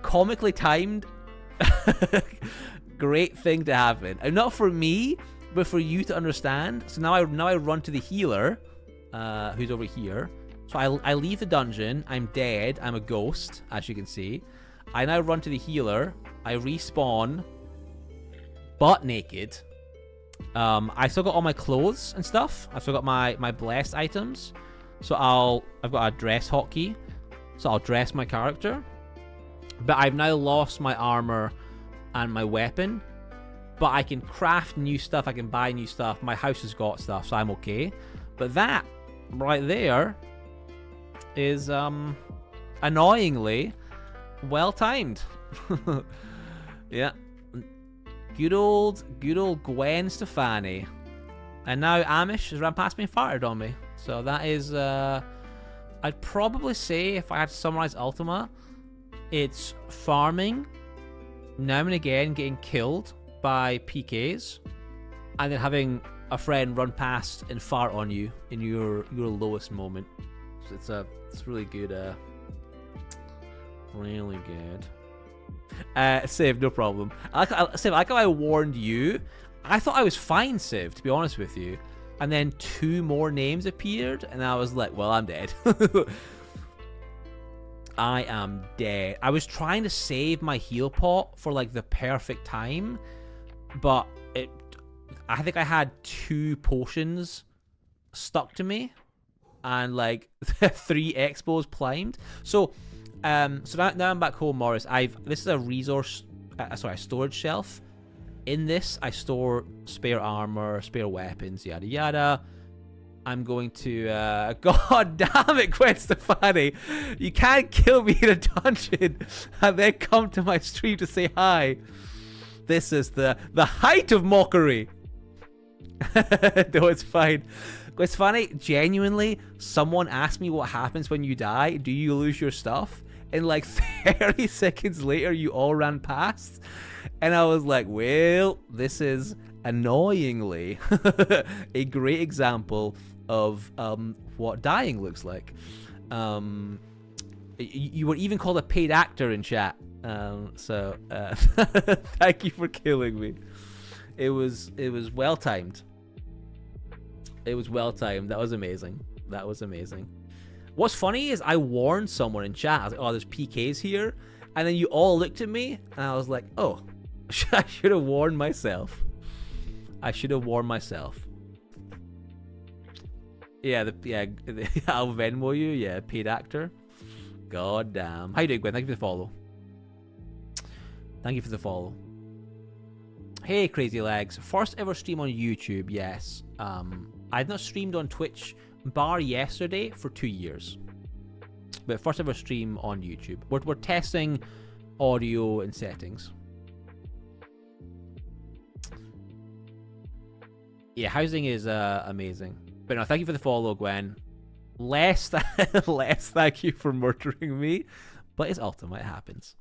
comically timed great thing to happen. And not for me, but for you to understand. So now I run to the healer, who's over here. So I leave the dungeon. I'm dead. I'm a ghost, as you can see. I now run to the healer. I respawn, butt naked. I still got all my clothes and stuff. I've still got my blessed items. So I've got a dress hotkey. So I'll dress my character. But I've now lost my armor and my weapon. But I can craft new stuff. I can buy new stuff. My house has got stuff, so I'm okay. But that right there is annoyingly well timed. Yeah. Good old Gwen Stefani. And now Amish has ran past me and farted on me. So that is, I'd probably say, if I had to summarize Ultima, it's farming, now and again getting killed by PKs, and then having a friend run past and fart on you in your lowest moment. So it's really good, really good. Civ, no problem. Civ, I like how I warned you. I thought I was fine, Civ, to be honest with you. And then 2 more names appeared, and I was like, well, I'm dead. I am dead. I was trying to save my heal pot for, like, the perfect time, but I think I had 2 potions stuck to me, and, like, 3 expos primed. So now I'm back home, Morris. This is a resource sorry, a storage shelf. In this, I store spare armor, spare weapons, yada yada. I'm going to, God damn it, Gwen Stefani. You can't kill me in a dungeon and then come to my stream to say hi. This is the height of mockery. No, it's fine. Gwen Stefani, genuinely, someone asked me what happens when you die. Do you lose your stuff? And like 30 seconds later, you all ran past. And I was like, well, this is annoyingly a great example of what dying looks like. You were even called a paid actor in chat. So thank you for killing me. It was well timed. It was well timed. That was amazing. That was amazing. What's funny is I warned someone in chat. I was like, oh, there's PKs here. And then you all looked at me and I was like, oh, I should have warned myself. I should have warned myself. Yeah, I'll Venmo you. Yeah, paid actor. God damn. How you doing, Gwen? Thank you for the follow. Thank you for the follow. Hey, Crazy Legs. First ever stream on YouTube, yes. I've not streamed on Twitch bar yesterday for 2 years. But first ever stream on YouTube. We're testing audio and settings. Yeah, housing is amazing. But no, thank you for the follow, Gwen. Less thank you for murdering me. But it's Ultima, it happens.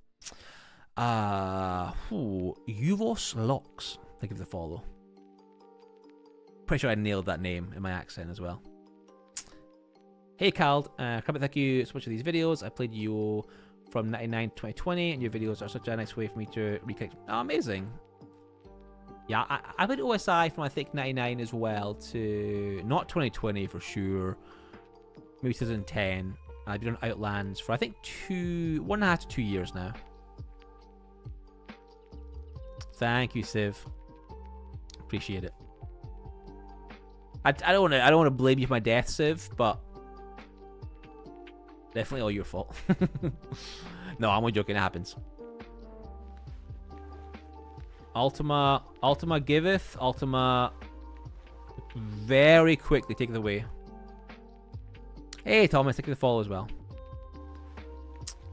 UO Locks. Thank you for the follow. Pretty sure I nailed that name in my accent as well. Hey, Cald. Thank you so much for these videos. I played UO from 99 to 2020, and your videos are such a nice way for me to reconnect. Oh, amazing. Yeah, I played OSI from I think 99 as well to not 2020 for sure. Maybe 2010. I've been on Outlands for I think 1.5 to 2 years now. Thank you, Civ. Appreciate it. I don't want to blame you for my death, Civ, but definitely all your fault. No, I'm only joking. It happens. Ultima giveth. Ultima very quickly take it away. Hey, Thomas, take the follow as well.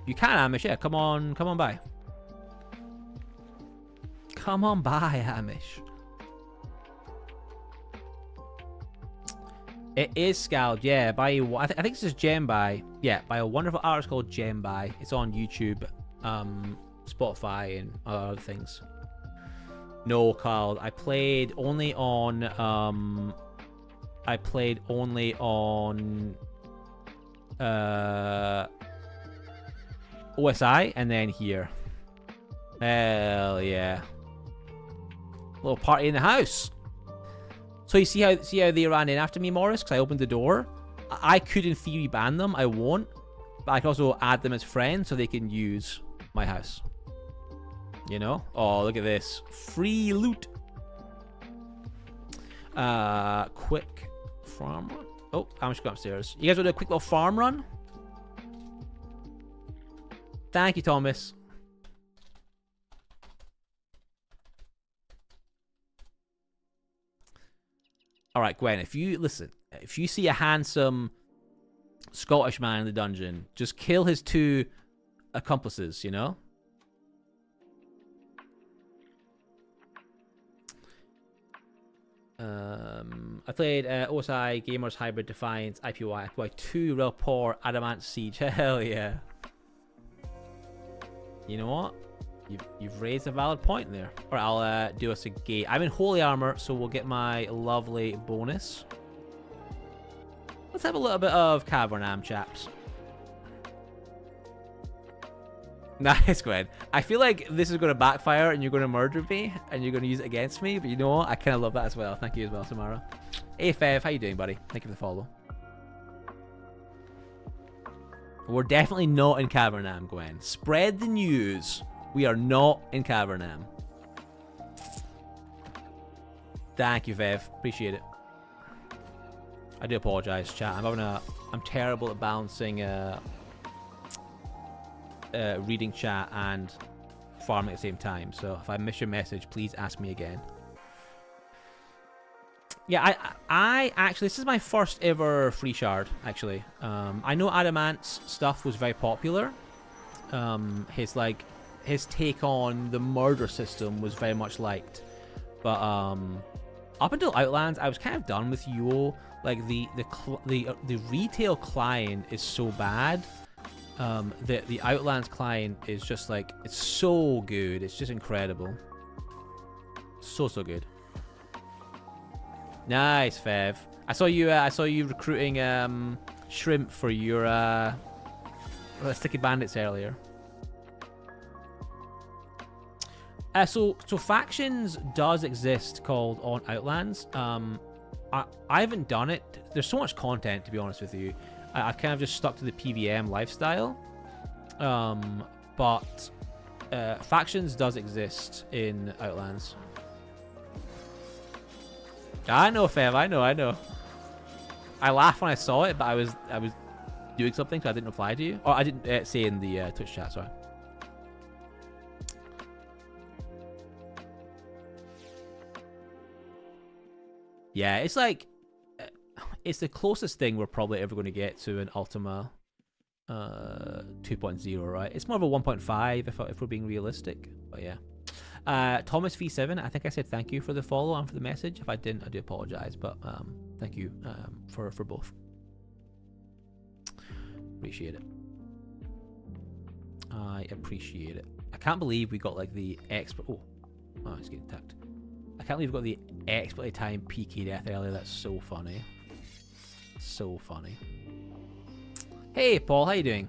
You can, Amish. Yeah, come on by. Come on by, Amish. It is scaled, yeah, by I think this is Gemby. Yeah, by a wonderful artist called Gemby. It's on YouTube, Spotify, and other things. No, Carl. I played only on OSI and then here. Hell yeah. Little party in the house. So you see how they ran in after me, Morris? Because I opened the door. I could in theory ban them. I won't. But I can also add them as friends so they can use my house. You know? Oh, look at this. Free loot. Quick farm run. Oh, I'm just going upstairs. You guys want to do a quick little farm run? Thank you, Thomas. All right, Gwen, if you see a handsome Scottish man in the dungeon, just kill his 2 accomplices, you know? I played OSI, Gamers, Hybrid, Defiance, IPY, IPY 2, Real Poor, Adamant, Siege. Hell yeah. You know what? You've raised a valid point there. Alright, I'll do us a gate. I'm in holy armor, so we'll get my lovely bonus. Let's have a little bit of Cavernam, chaps. Nice, Gwen. I feel like this is going to backfire and you're going to murder me and you're going to use it against me, but you know what? I kind of love that as well. Thank you as well, Samara. Hey, Fev, how you doing, buddy? Thank you for the follow. We're definitely not in Cavernam, Gwen. Spread the news. We are not in Cavernam. Thank you, Vev. Appreciate it. I do apologize, chat. I'm terrible at balancing reading chat and farming at the same time. So if I miss your message, please ask me again. Yeah, I actually, this is my first ever free shard, actually. I know Adamant's stuff was very popular. His take on the murder system was very much liked. But up until Outlands, I was kind of done with UO. Like the retail client is so bad. The Outlands client is just like, it's so good. It's just incredible. So good. Nice, Fev. I saw you recruiting Shrimp for your Sticky Bandits earlier. So factions does exist called on Outlands. I haven't done it. There's so much content, to be honest with you. I've kind of just stuck to the PVM lifestyle. But factions does exist in Outlands. I know, Fev. I know. I laughed when I saw it, but I was doing something, so I didn't reply to you. Or I didn't say in the Twitch chat. Sorry. Yeah, it's like it's the closest thing we're probably ever going to get to an Ultima 2.0, right? It's more of a 1.5 if we're being realistic. But yeah. Thomas V7, I think I said thank you for the follow and for the message. If I didn't, I do apologize, but thank you for both. Appreciate it. I appreciate it. I can't believe we got like the expert. Oh, it's getting attacked. I can't believe we got the expertly timed PK death earlier. That's so funny. So funny. Hey, Paul, how you doing?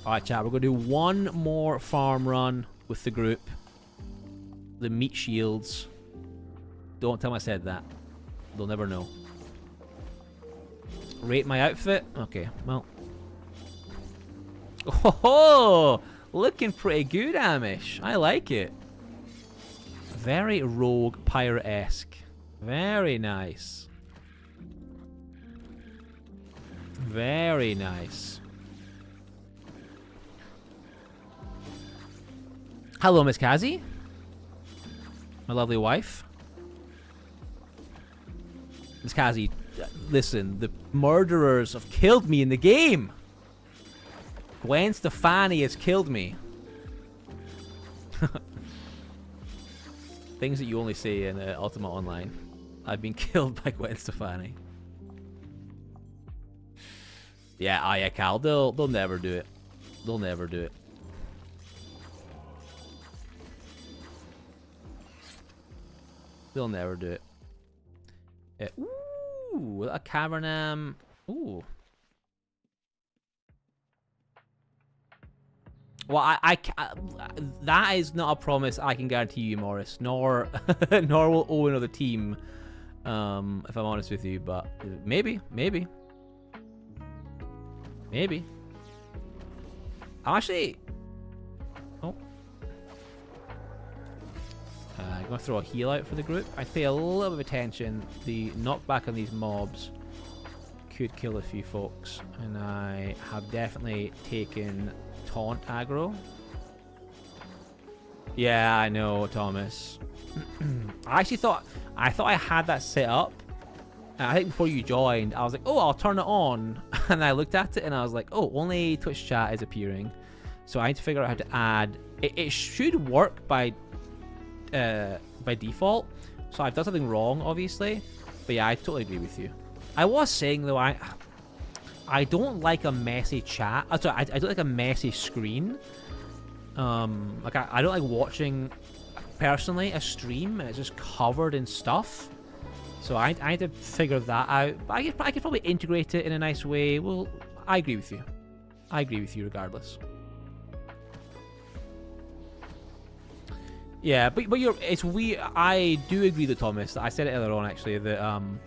Alright, chat, we're going to do one more farm run with the group. The meat shields. Don't tell them I said that. They'll never know. Rate my outfit? Okay, well. Oh, looking pretty good, Amish. I like it. Very rogue pirate-esque. Very nice. Very nice. Hello, Miss Kazi. My lovely wife. Miss Kazi, listen, the murderers have killed me in the game. Gwen Stefani has killed me. Things that you only say in Ultima Online. I've been killed by Gwen Stefani. Yeah, Cal. They'll never do it. They'll never do it. They'll never do it. Ooh, a cavern. Ooh. Well, I that is not a promise I can guarantee you, Morris. Nor will Owen or the team, if I'm honest with you. But maybe. I'm actually. Oh. I'm gonna throw a heal out for the group. I pay a little bit of attention. The knockback on these mobs could kill a few folks, and I have definitely taken taunt aggro. Yeah, I know, Thomas. I actually thought I had that set up. And I think before you joined, I was like, oh, I'll turn it on. And I looked at it and I was like, oh, only Twitch chat is appearing. So I need to figure out how to add. It should work by default. So I've done something wrong, obviously. But yeah, I totally agree with you. I was saying though, I don't like a messy chat. Sorry, I don't like a messy screen. Like I don't like watching personally a stream and it's just covered in stuff. So I need to figure that out. But I could probably integrate it in a nice way. Well, I agree with you. I agree with you regardless. Yeah, but it's weird. I do agree with Thomas. I said it earlier on actually that I'm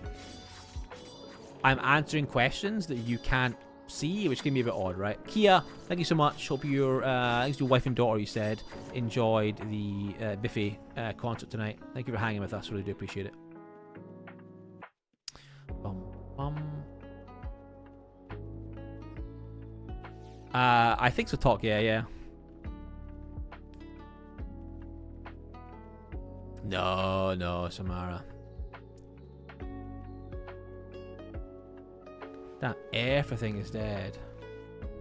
answering questions that you can't see, which can be a bit odd, right? Kia, thank you so much. Hope your I think it's your wife and daughter, you said, enjoyed the Biffy concert tonight. Thank you for hanging with us. Really do appreciate it. I think so, Talk, yeah. No, Samara. That everything is dead.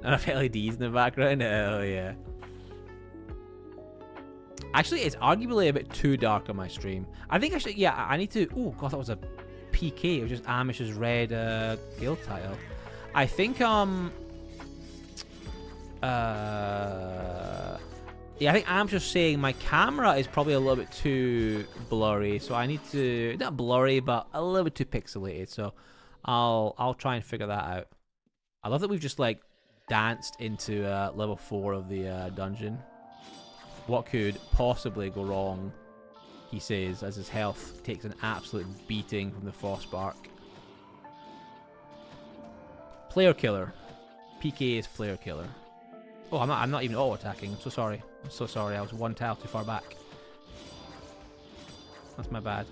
Enough LEDs in the background? Hell yeah. Actually, it's arguably a bit too dark on my stream. I think actually, yeah, I need to... Oh, God, that was a PK. It was just Amish's red guild title. I think, yeah, I think I'm just saying my camera is probably a little bit too blurry, so I need to... Not blurry, but a little bit too pixelated, so I'll try and figure that out. I love that we've just, like, danced into level 4 of the dungeon. What could possibly go wrong, he says, as his health takes an absolute beating from the Frostbark. Player killer. PK is player killer. Oh, I'm not even auto-attacking. I'm so sorry. I'm so sorry. I was one tile too far back. That's my bad.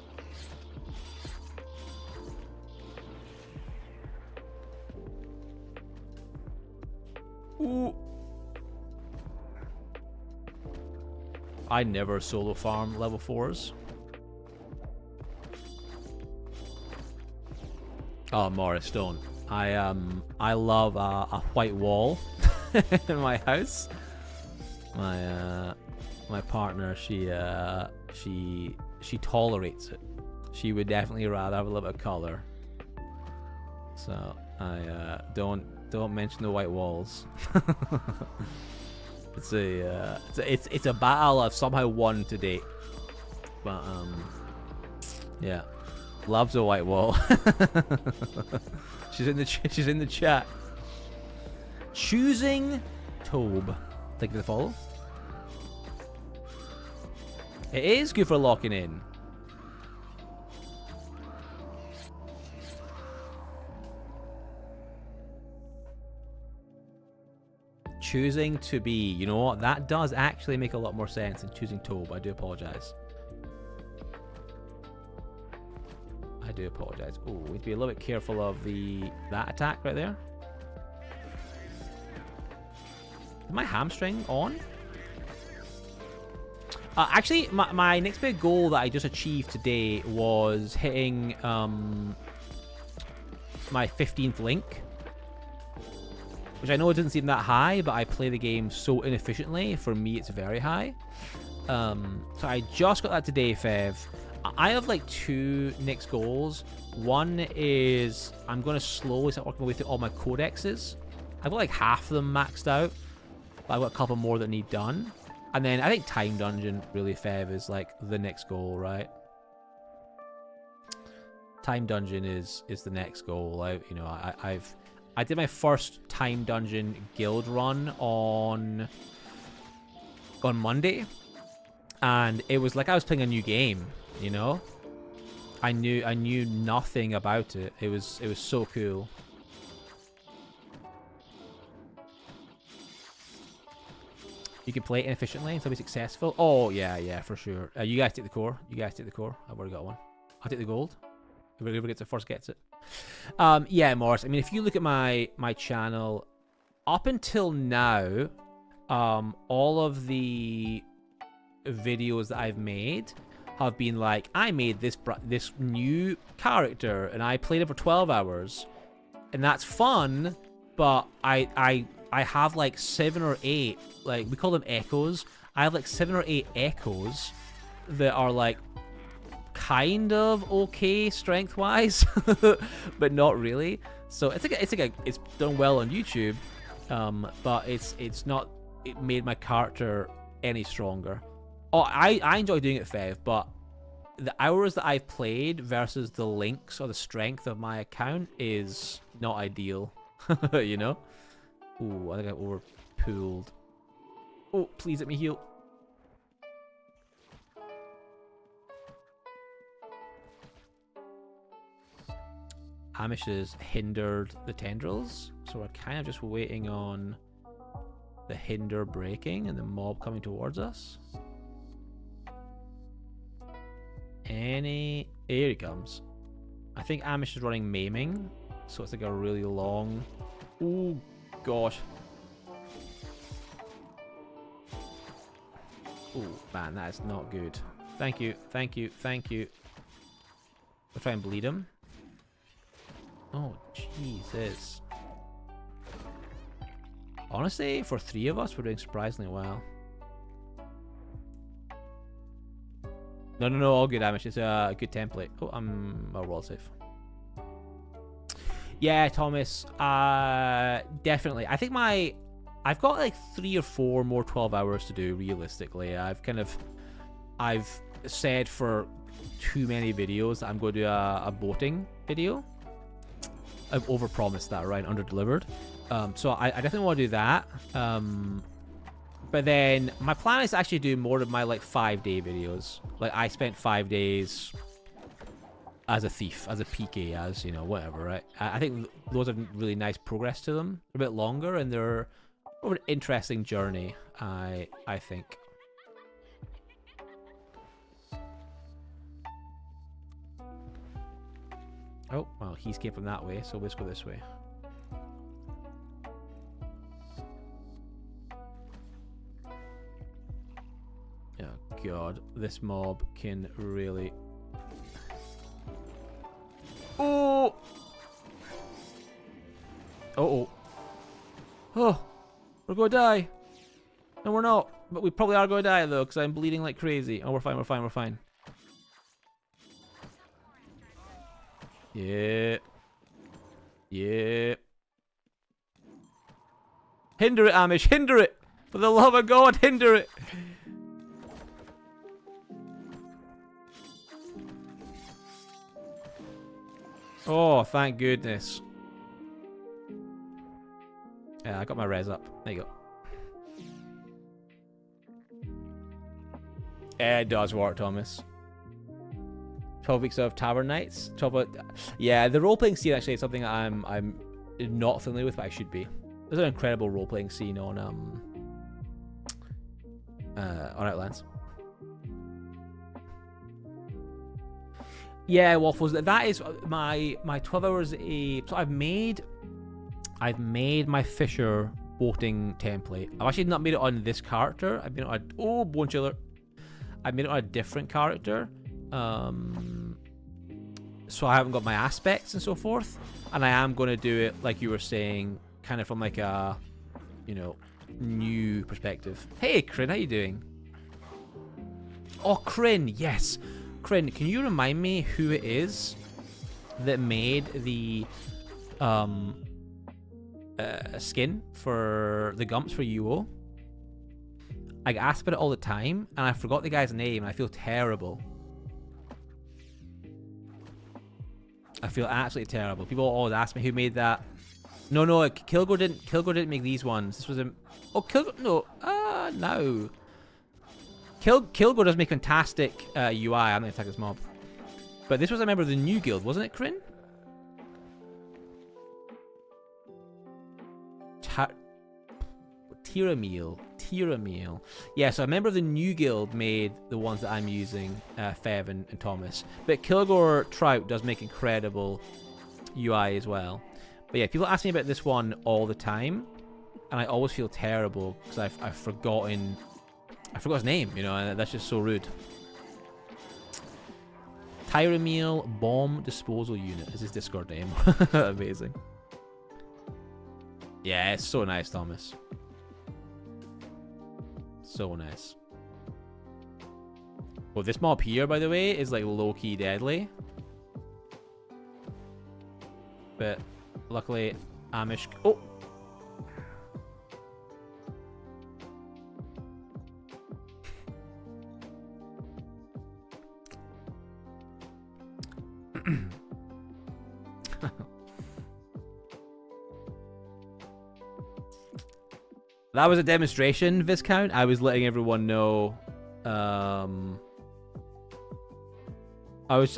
Ooh. I never solo farm level 4s. Oh, Morris, don't. I love a white wall in my house. My partner, she tolerates it. She would definitely rather have a little bit of color. So I don't mention the white walls. It's a battle I've somehow won to date. But yeah, loves a white wall. She's in the chat. Choosing Tobe. Thank you for the follow. It is good for locking in. Choosing to be, you know what? That does actually make a lot more sense than choosing Tobe. I do apologize. Oh, we need to be a little bit careful of that attack right there. Is my hamstring on? Actually, my next big goal that I just achieved today was hitting my 15th link. Which I know it doesn't seem that high, but I play the game so inefficiently. For me, it's very high. So I just got that today, Fev. I have like 2 next goals. One is I'm going to slowly start working my way through all my codexes. I've got like half of them maxed out, but I've got a couple more that need done. And then I think Time Dungeon, really, Fev, is like the next goal, right? Time Dungeon is the next goal. I did my first Time Dungeon guild run on Monday, and it was like I was playing a new game, you know? I knew nothing about it. It was so cool. You can play it inefficiently and still be successful. Oh yeah, for sure. You guys take the core. I've already got one. I'll take the gold. Whoever gets it first gets it. Yeah, Morris. I mean, if you look at my channel, up until now, all of the videos that I've made have been like, I made this new character and I played it for 12 hours, and that's fun. But I have like 7 or 8, like we call them echoes. I have like 7 or 8 echoes that are like kind of okay strength wise, but not really. So it's done well on YouTube, but it's not. It made my character any stronger. Oh, I enjoy doing it, Fev, but the hours that I've played versus the links or the strength of my account is not ideal. You know? Ooh, I think I overpooled. Oh, please let me heal. Amish has hindered the tendrils, so we're kind of just waiting on the hinder breaking and the mob coming towards us. Here he comes. I think Amish is running maiming, so it's like a really long... Oh gosh. Oh, man, that is not good. Thank you, thank you, thank you. We'll try and bleed him. Oh, Jesus. Honestly, for 3 of us, we're doing surprisingly well. No, no, no, all good damage. It's a good template. Oh, I'm a world safe. Yeah, Thomas, definitely. I think I've got like 3 or 4 more 12 hours to do, realistically. I've said for too many videos that I'm going to do a boating video. I've overpromised that, right? Under-delivered. So I definitely want to do that. But then my plan is to actually do more of my like 5-day videos. Like I spent 5 days as a thief, as a PK, as, you know, whatever, right? I think those have really nice progress to them. They're a bit longer and they're an interesting journey, I think. Oh, well, he's came from that way, so let's go this way. Oh, God. This mob can really... Oh! Uh-oh. Oh! We're gonna die! No, we're not. But we probably are gonna die, though, because I'm bleeding like crazy. Oh, we're fine, we're fine, we're fine. Yeah. Yeah. Hinder it, Amish. Hinder it. For the love of God, hinder it. Oh, thank goodness. Yeah, I got my res up. There you go. It does work, Thomas. 12 weeks of Tavern Nights. 12. Yeah, the role-playing scene actually is something I'm not familiar with, but I should be. There's an incredible role-playing scene on Outlands. Yeah, Waffles. That is my 12 hours. So I've made my Fisher boating template. I've actually not made it on this character. I've made it on Bone Chiller. I made it on a different character. So I haven't got my aspects and so forth, and I am going to do it like you were saying, kind of from like a, you know, new perspective. Hey, Kryn, how you doing? Oh, Kryn, yes. Kryn, can you remind me who it is that made the skin for the Gumps for UO? I get asked about it all the time, and I forgot the guy's name, and I feel terrible. I feel absolutely terrible. People always ask me who made that. No, Kilgore didn't make these ones. This was a... Oh, Kilgore... No. No. Kilgore does make fantastic UI. I'm going to attack this mob. But this was a member of the new guild, wasn't it, Kryn? Tiramil. Yeah, so a member of the new guild made the ones that I'm using, Fev and Thomas. But Kilgore Trout does make incredible UI as well. But yeah, people ask me about this one all the time, and I always feel terrible because I've forgotten his name, you know, and that's just so rude. Tyramil Bomb Disposal Unit is his Discord name. Amazing. Yeah, it's so nice, Thomas. So nice. Well, this mob here, by the way, is like low-key deadly. But luckily, Amish... Oh! That was a demonstration, Viscount. I was letting everyone know. I was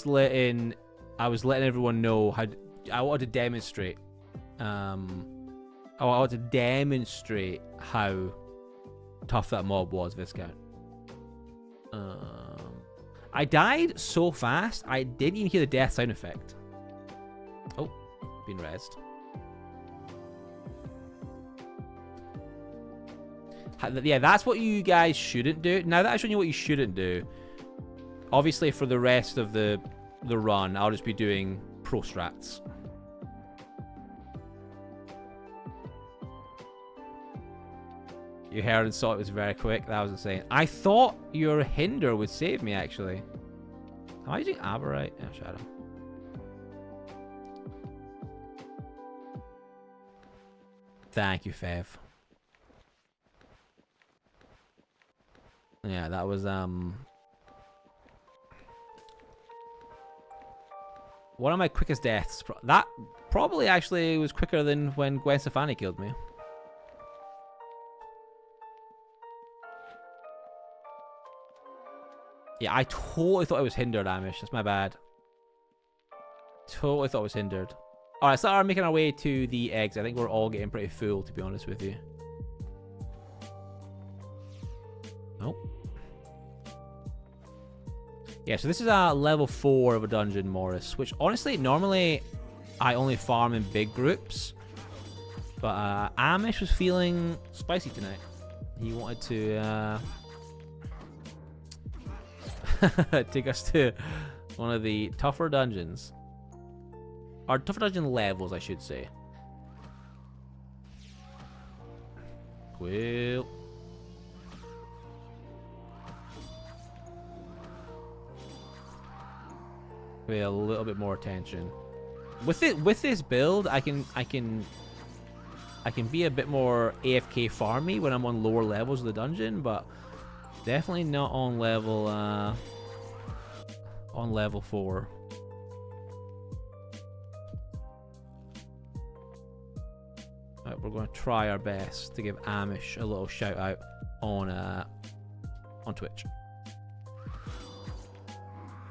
letting everyone know how I wanted to demonstrate. I wanted to demonstrate how tough that mob was, Viscount. I died so fast, I didn't even hear the death sound effect. Oh, been rezzed. Yeah, that's what you guys shouldn't do. Now that I've shown you what you shouldn't do, obviously for the rest of the run, I'll just be doing pro strats. You heard and saw it was very quick. That was insane. I thought your hinder would save me, actually. Am I using Aberrite? Yeah, Shadow. Thank you, Fev. Yeah, that was, one of my quickest deaths. That probably actually was quicker than when Gwen Stefani killed me. Yeah, I totally thought I was hindered, Amish. That's my bad. Totally thought I was hindered. Alright, so we're making our way to the eggs. I think we're all getting pretty full, to be honest with you. Nope. Yeah, so this is a level 4 of a dungeon, Morris, which honestly, normally I only farm in big groups. But Amish was feeling spicy tonight. He wanted to take us to one of the tougher dungeons. Or tougher dungeon levels, I should say. Well. Pay a little bit more attention. With this build, I can be a bit more AFK farmy when I'm on lower levels of the dungeon, but definitely not on level 4. Right, we're going to try our best to give Amish a little shout out on Twitch.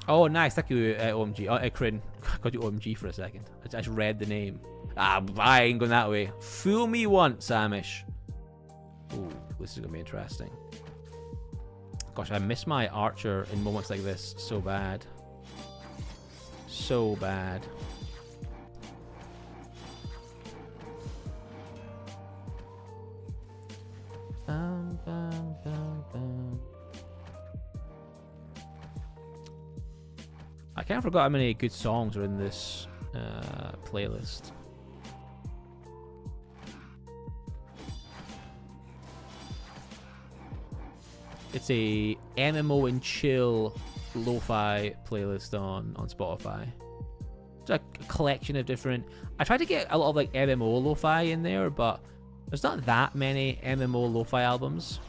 Oh, nice. Thank you, OMG. Oh, Ekrin. I got you OMG for a second. I just read the name. Ah, I ain't going that way. Fool me once, Amish. Ooh, this is going to be interesting. Gosh, I miss my archer in moments like this so bad. So bad. Bum, bum, bum, bum. I kind of forgot how many good songs are in this playlist. It's a MMO and chill lo-fi playlist on Spotify. It's a collection of different... I tried to get a lot of like MMO lo-fi in there, but there's not that many MMO lo-fi albums.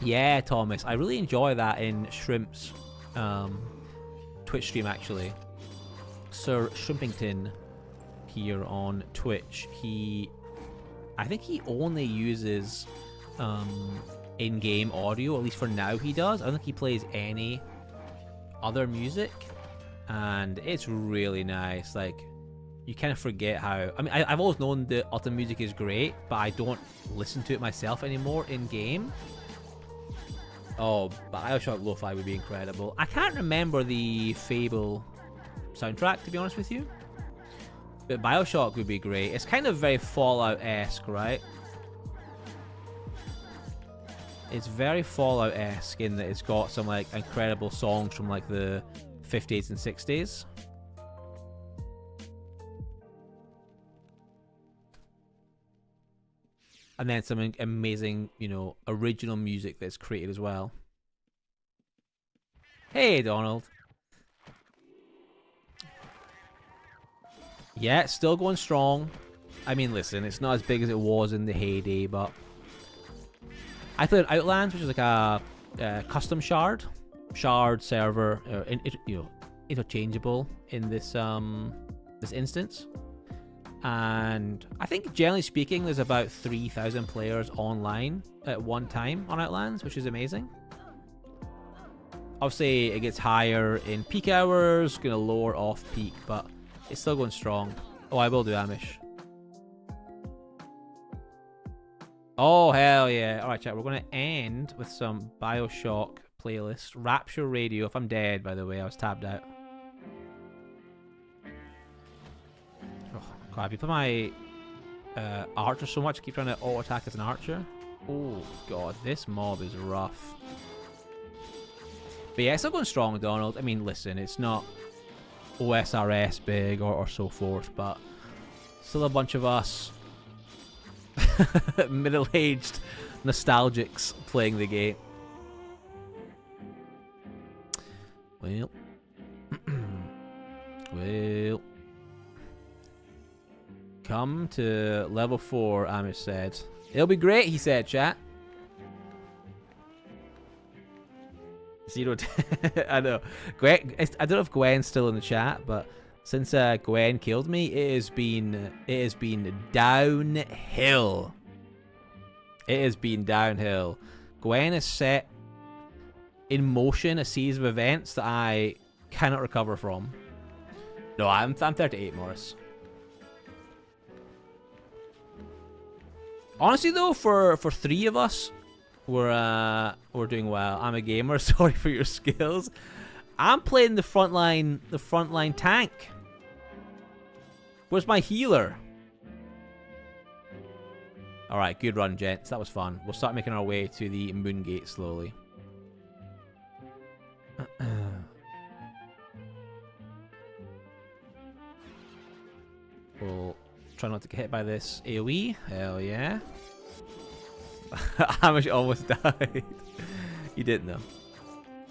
Yeah, Thomas. I really enjoy that in Shrimp's Twitch stream, actually. Sir Shrimpington here on Twitch. I think he only uses in-game audio, at least for now he does. I don't think he plays any other music. And it's really nice. Like, you kind of forget how... I mean, I've always known that Ultima music is great, but I don't listen to it myself anymore in-game. Oh, Bioshock Lo-Fi would be incredible. I can't remember the Fable soundtrack, to be honest with you. But Bioshock would be great. It's kind of very Fallout-esque, right? It's very Fallout-esque in that it's got some like incredible songs from like the 50s and 60s. And then some amazing, you know, original music that's created as well. Hey, Donald. Yeah, it's still going strong. I mean, listen, it's not as big as it was in the heyday, but... I played Outlands, which is like a custom shard server, you know, interchangeable in this this instance. And I think, generally speaking, there's about 3,000 players online at one time on Outlands, which is amazing. Obviously, it gets higher in peak hours, going to lower off peak, but it's still going strong. Oh, I will do Amish. Oh, hell yeah. All right, chat, we're going to end with some Bioshock playlist. Rapture Radio. If I'm dead, by the way, I was tabbed out. God, if you put my archer so much. I keep trying to auto attack as an archer. Oh god, this mob is rough. But yeah, it's still going strong, Donald. I mean, listen, it's not OSRS big or so forth, but still a bunch of us middle-aged nostalgics playing the game. Well. Well. Come to level 4, Amish said. It'll be great, he said, chat. 0 I know. Gwen, I don't know if Gwen's still in the chat, but since Gwen killed me, it has been downhill. It has been downhill. Gwen has set in motion a series of events that I cannot recover from. No, I'm 38, Morris. Honestly, though, for 3 of us, we're doing well. I'm a gamer. Sorry for your skills. I'm playing the frontline tank. Where's my healer? All right, good run, gents. That was fun. We'll start making our way to the moon gate slowly. We'll try not to get hit by this AoE. Hell yeah. Amish almost died. You didn't know.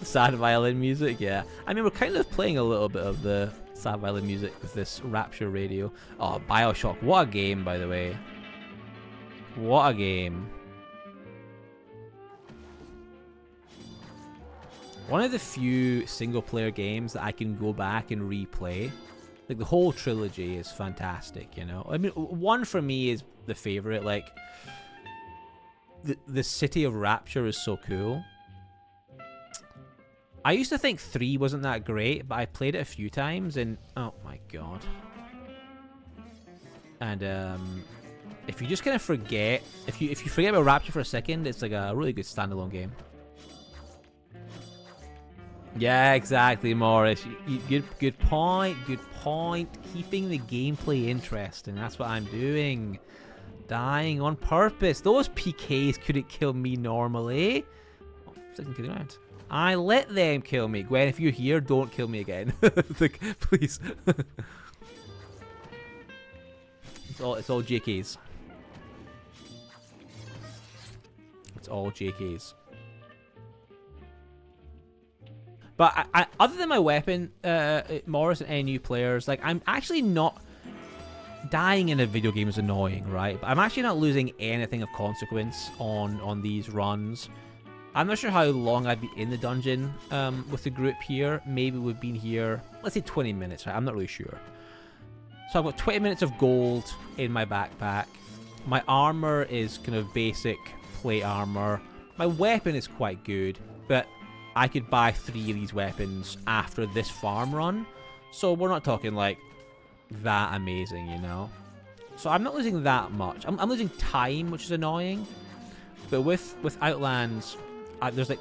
Sad violin music, yeah. I mean, we're kind of playing a little bit of the sad violin music with this Rapture radio. Oh, Bioshock. What a game, by the way. What a game. One of the few single-player games that I can go back and replay. Like, the whole trilogy is fantastic, you know? I mean, 1 for me is the favorite. Like, the City of Rapture is so cool. I used to think 3 wasn't that great, but I played it a few times and oh my god. And if you just kind of forget, if you forget about Rapture for a second, it's like a really good standalone game. Yeah, exactly, Morris. Good point. Good point. Keeping the gameplay interesting. That's what I'm doing. Dying on purpose. Those PKs couldn't kill me normally. Oh, second killing round. I let them kill me. Gwen, if you're here, don't kill me again. Like, please. It's all JKs. It's all JKs. But I, other than my weapon, Morris and any new players, like, I'm actually not... Dying in a video game is annoying, right? But I'm actually not losing anything of consequence on these runs. I'm not sure how long I've been in the dungeon with the group here. Maybe we've been here, let's say 20 minutes, right? I'm not really sure. So I've got 20 minutes of gold in my backpack. My armor is kind of basic plate armor. My weapon is quite good, but I could buy 3 of these weapons after this farm run. So we're not talking like that amazing, you know? So I'm not losing that much. I'm losing time, which is annoying. But with Outlands, there's like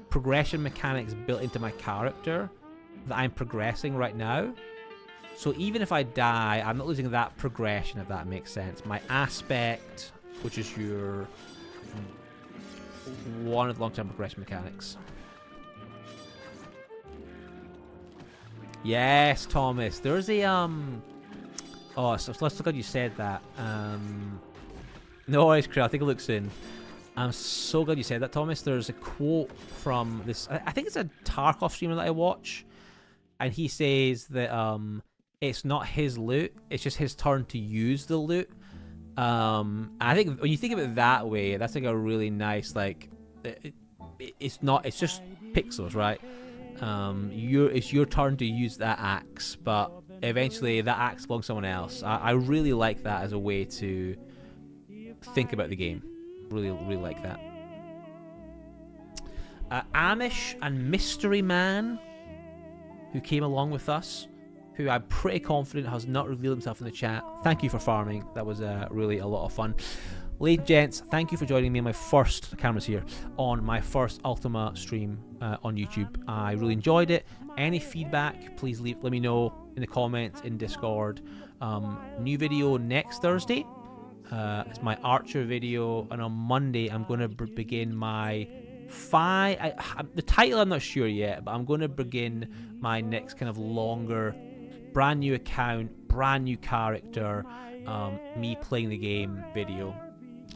progression mechanics built into my character that I'm progressing right now. So even if I die, I'm not losing that progression, if that makes sense. My aspect, which is your one of the long-term progression mechanics. Yes, Thomas. There's a oh, so glad you said that. No worries, Crew. I'll take a look soon. I'm so glad you said that, Thomas. There's a quote from this. I think it's a Tarkov streamer that I watch, and he says that it's not his loot. It's just his turn to use the loot. I think when you think of it that way, that's like a really nice like. It's not. It's just pixels, right? It's your turn to use that axe, but eventually that axe belongs to someone else. I really like that as a way to think about the game. Really like that. Amish and Mystery Man, who came along with us, who I'm pretty confident has not revealed himself in the chat. Thank you for farming. That was really a lot of fun. Ladies and gents, thank you for joining me on my first, the camera's here, on my first Ultima stream on YouTube. I really enjoyed it. Any feedback, please let me know in the comments, in Discord. New video next Thursday. It's my Archer video, and on Monday I'm going to begin my the title I'm not sure yet, but I'm going to begin my next kind of longer, brand new account, brand new character, me playing the game video.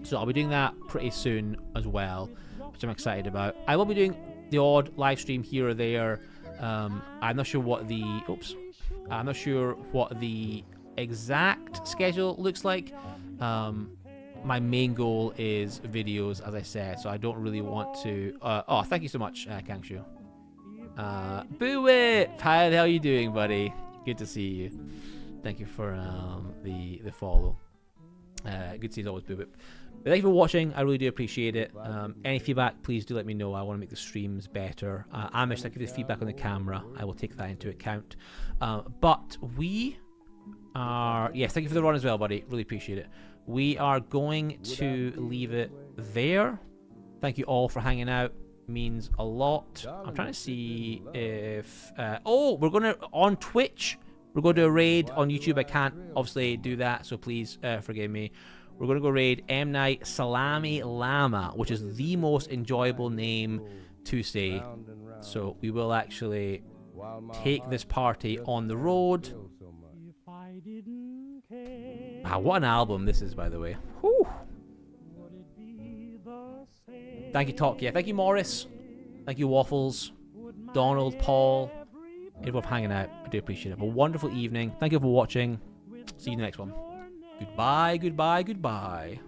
So I'll be doing that pretty soon as well, which I'm excited about. I will be doing the odd live stream here or there. I'm not sure what the exact schedule looks like. My main goal is videos, as I said, so I don't really want to... oh, thank you so much, Kangshu. Boo Whip! How the hell are you doing, buddy? Good to see you. Thank you for the follow. Good to see you as always, Boo Whip. But thank you for watching. I really do appreciate it. Any feedback, please do let me know. I want to make the streams better. Amish, I give you feedback on the camera. I will take that into account. But we are... Yes, thank you for the run as well, buddy. Really appreciate it. We are going to leave it there. Thank you all for hanging out. Means a lot. I'm trying to see if... oh, we're going to... On Twitch, we're going to do a raid. On YouTube, I can't obviously do that, so please forgive me. We're going to go raid M. Night Salami Llama, which is the most enjoyable name to say. So we will actually take this party on the road. Wow, what an album this is, by the way. Whew. Thank you, Talk. Yeah, thank you, Morris. Thank you, Waffles, Donald, Paul, everyone for hanging out. I do appreciate it. Have a wonderful evening. Thank you for watching. See you in the next one. Goodbye, goodbye, goodbye.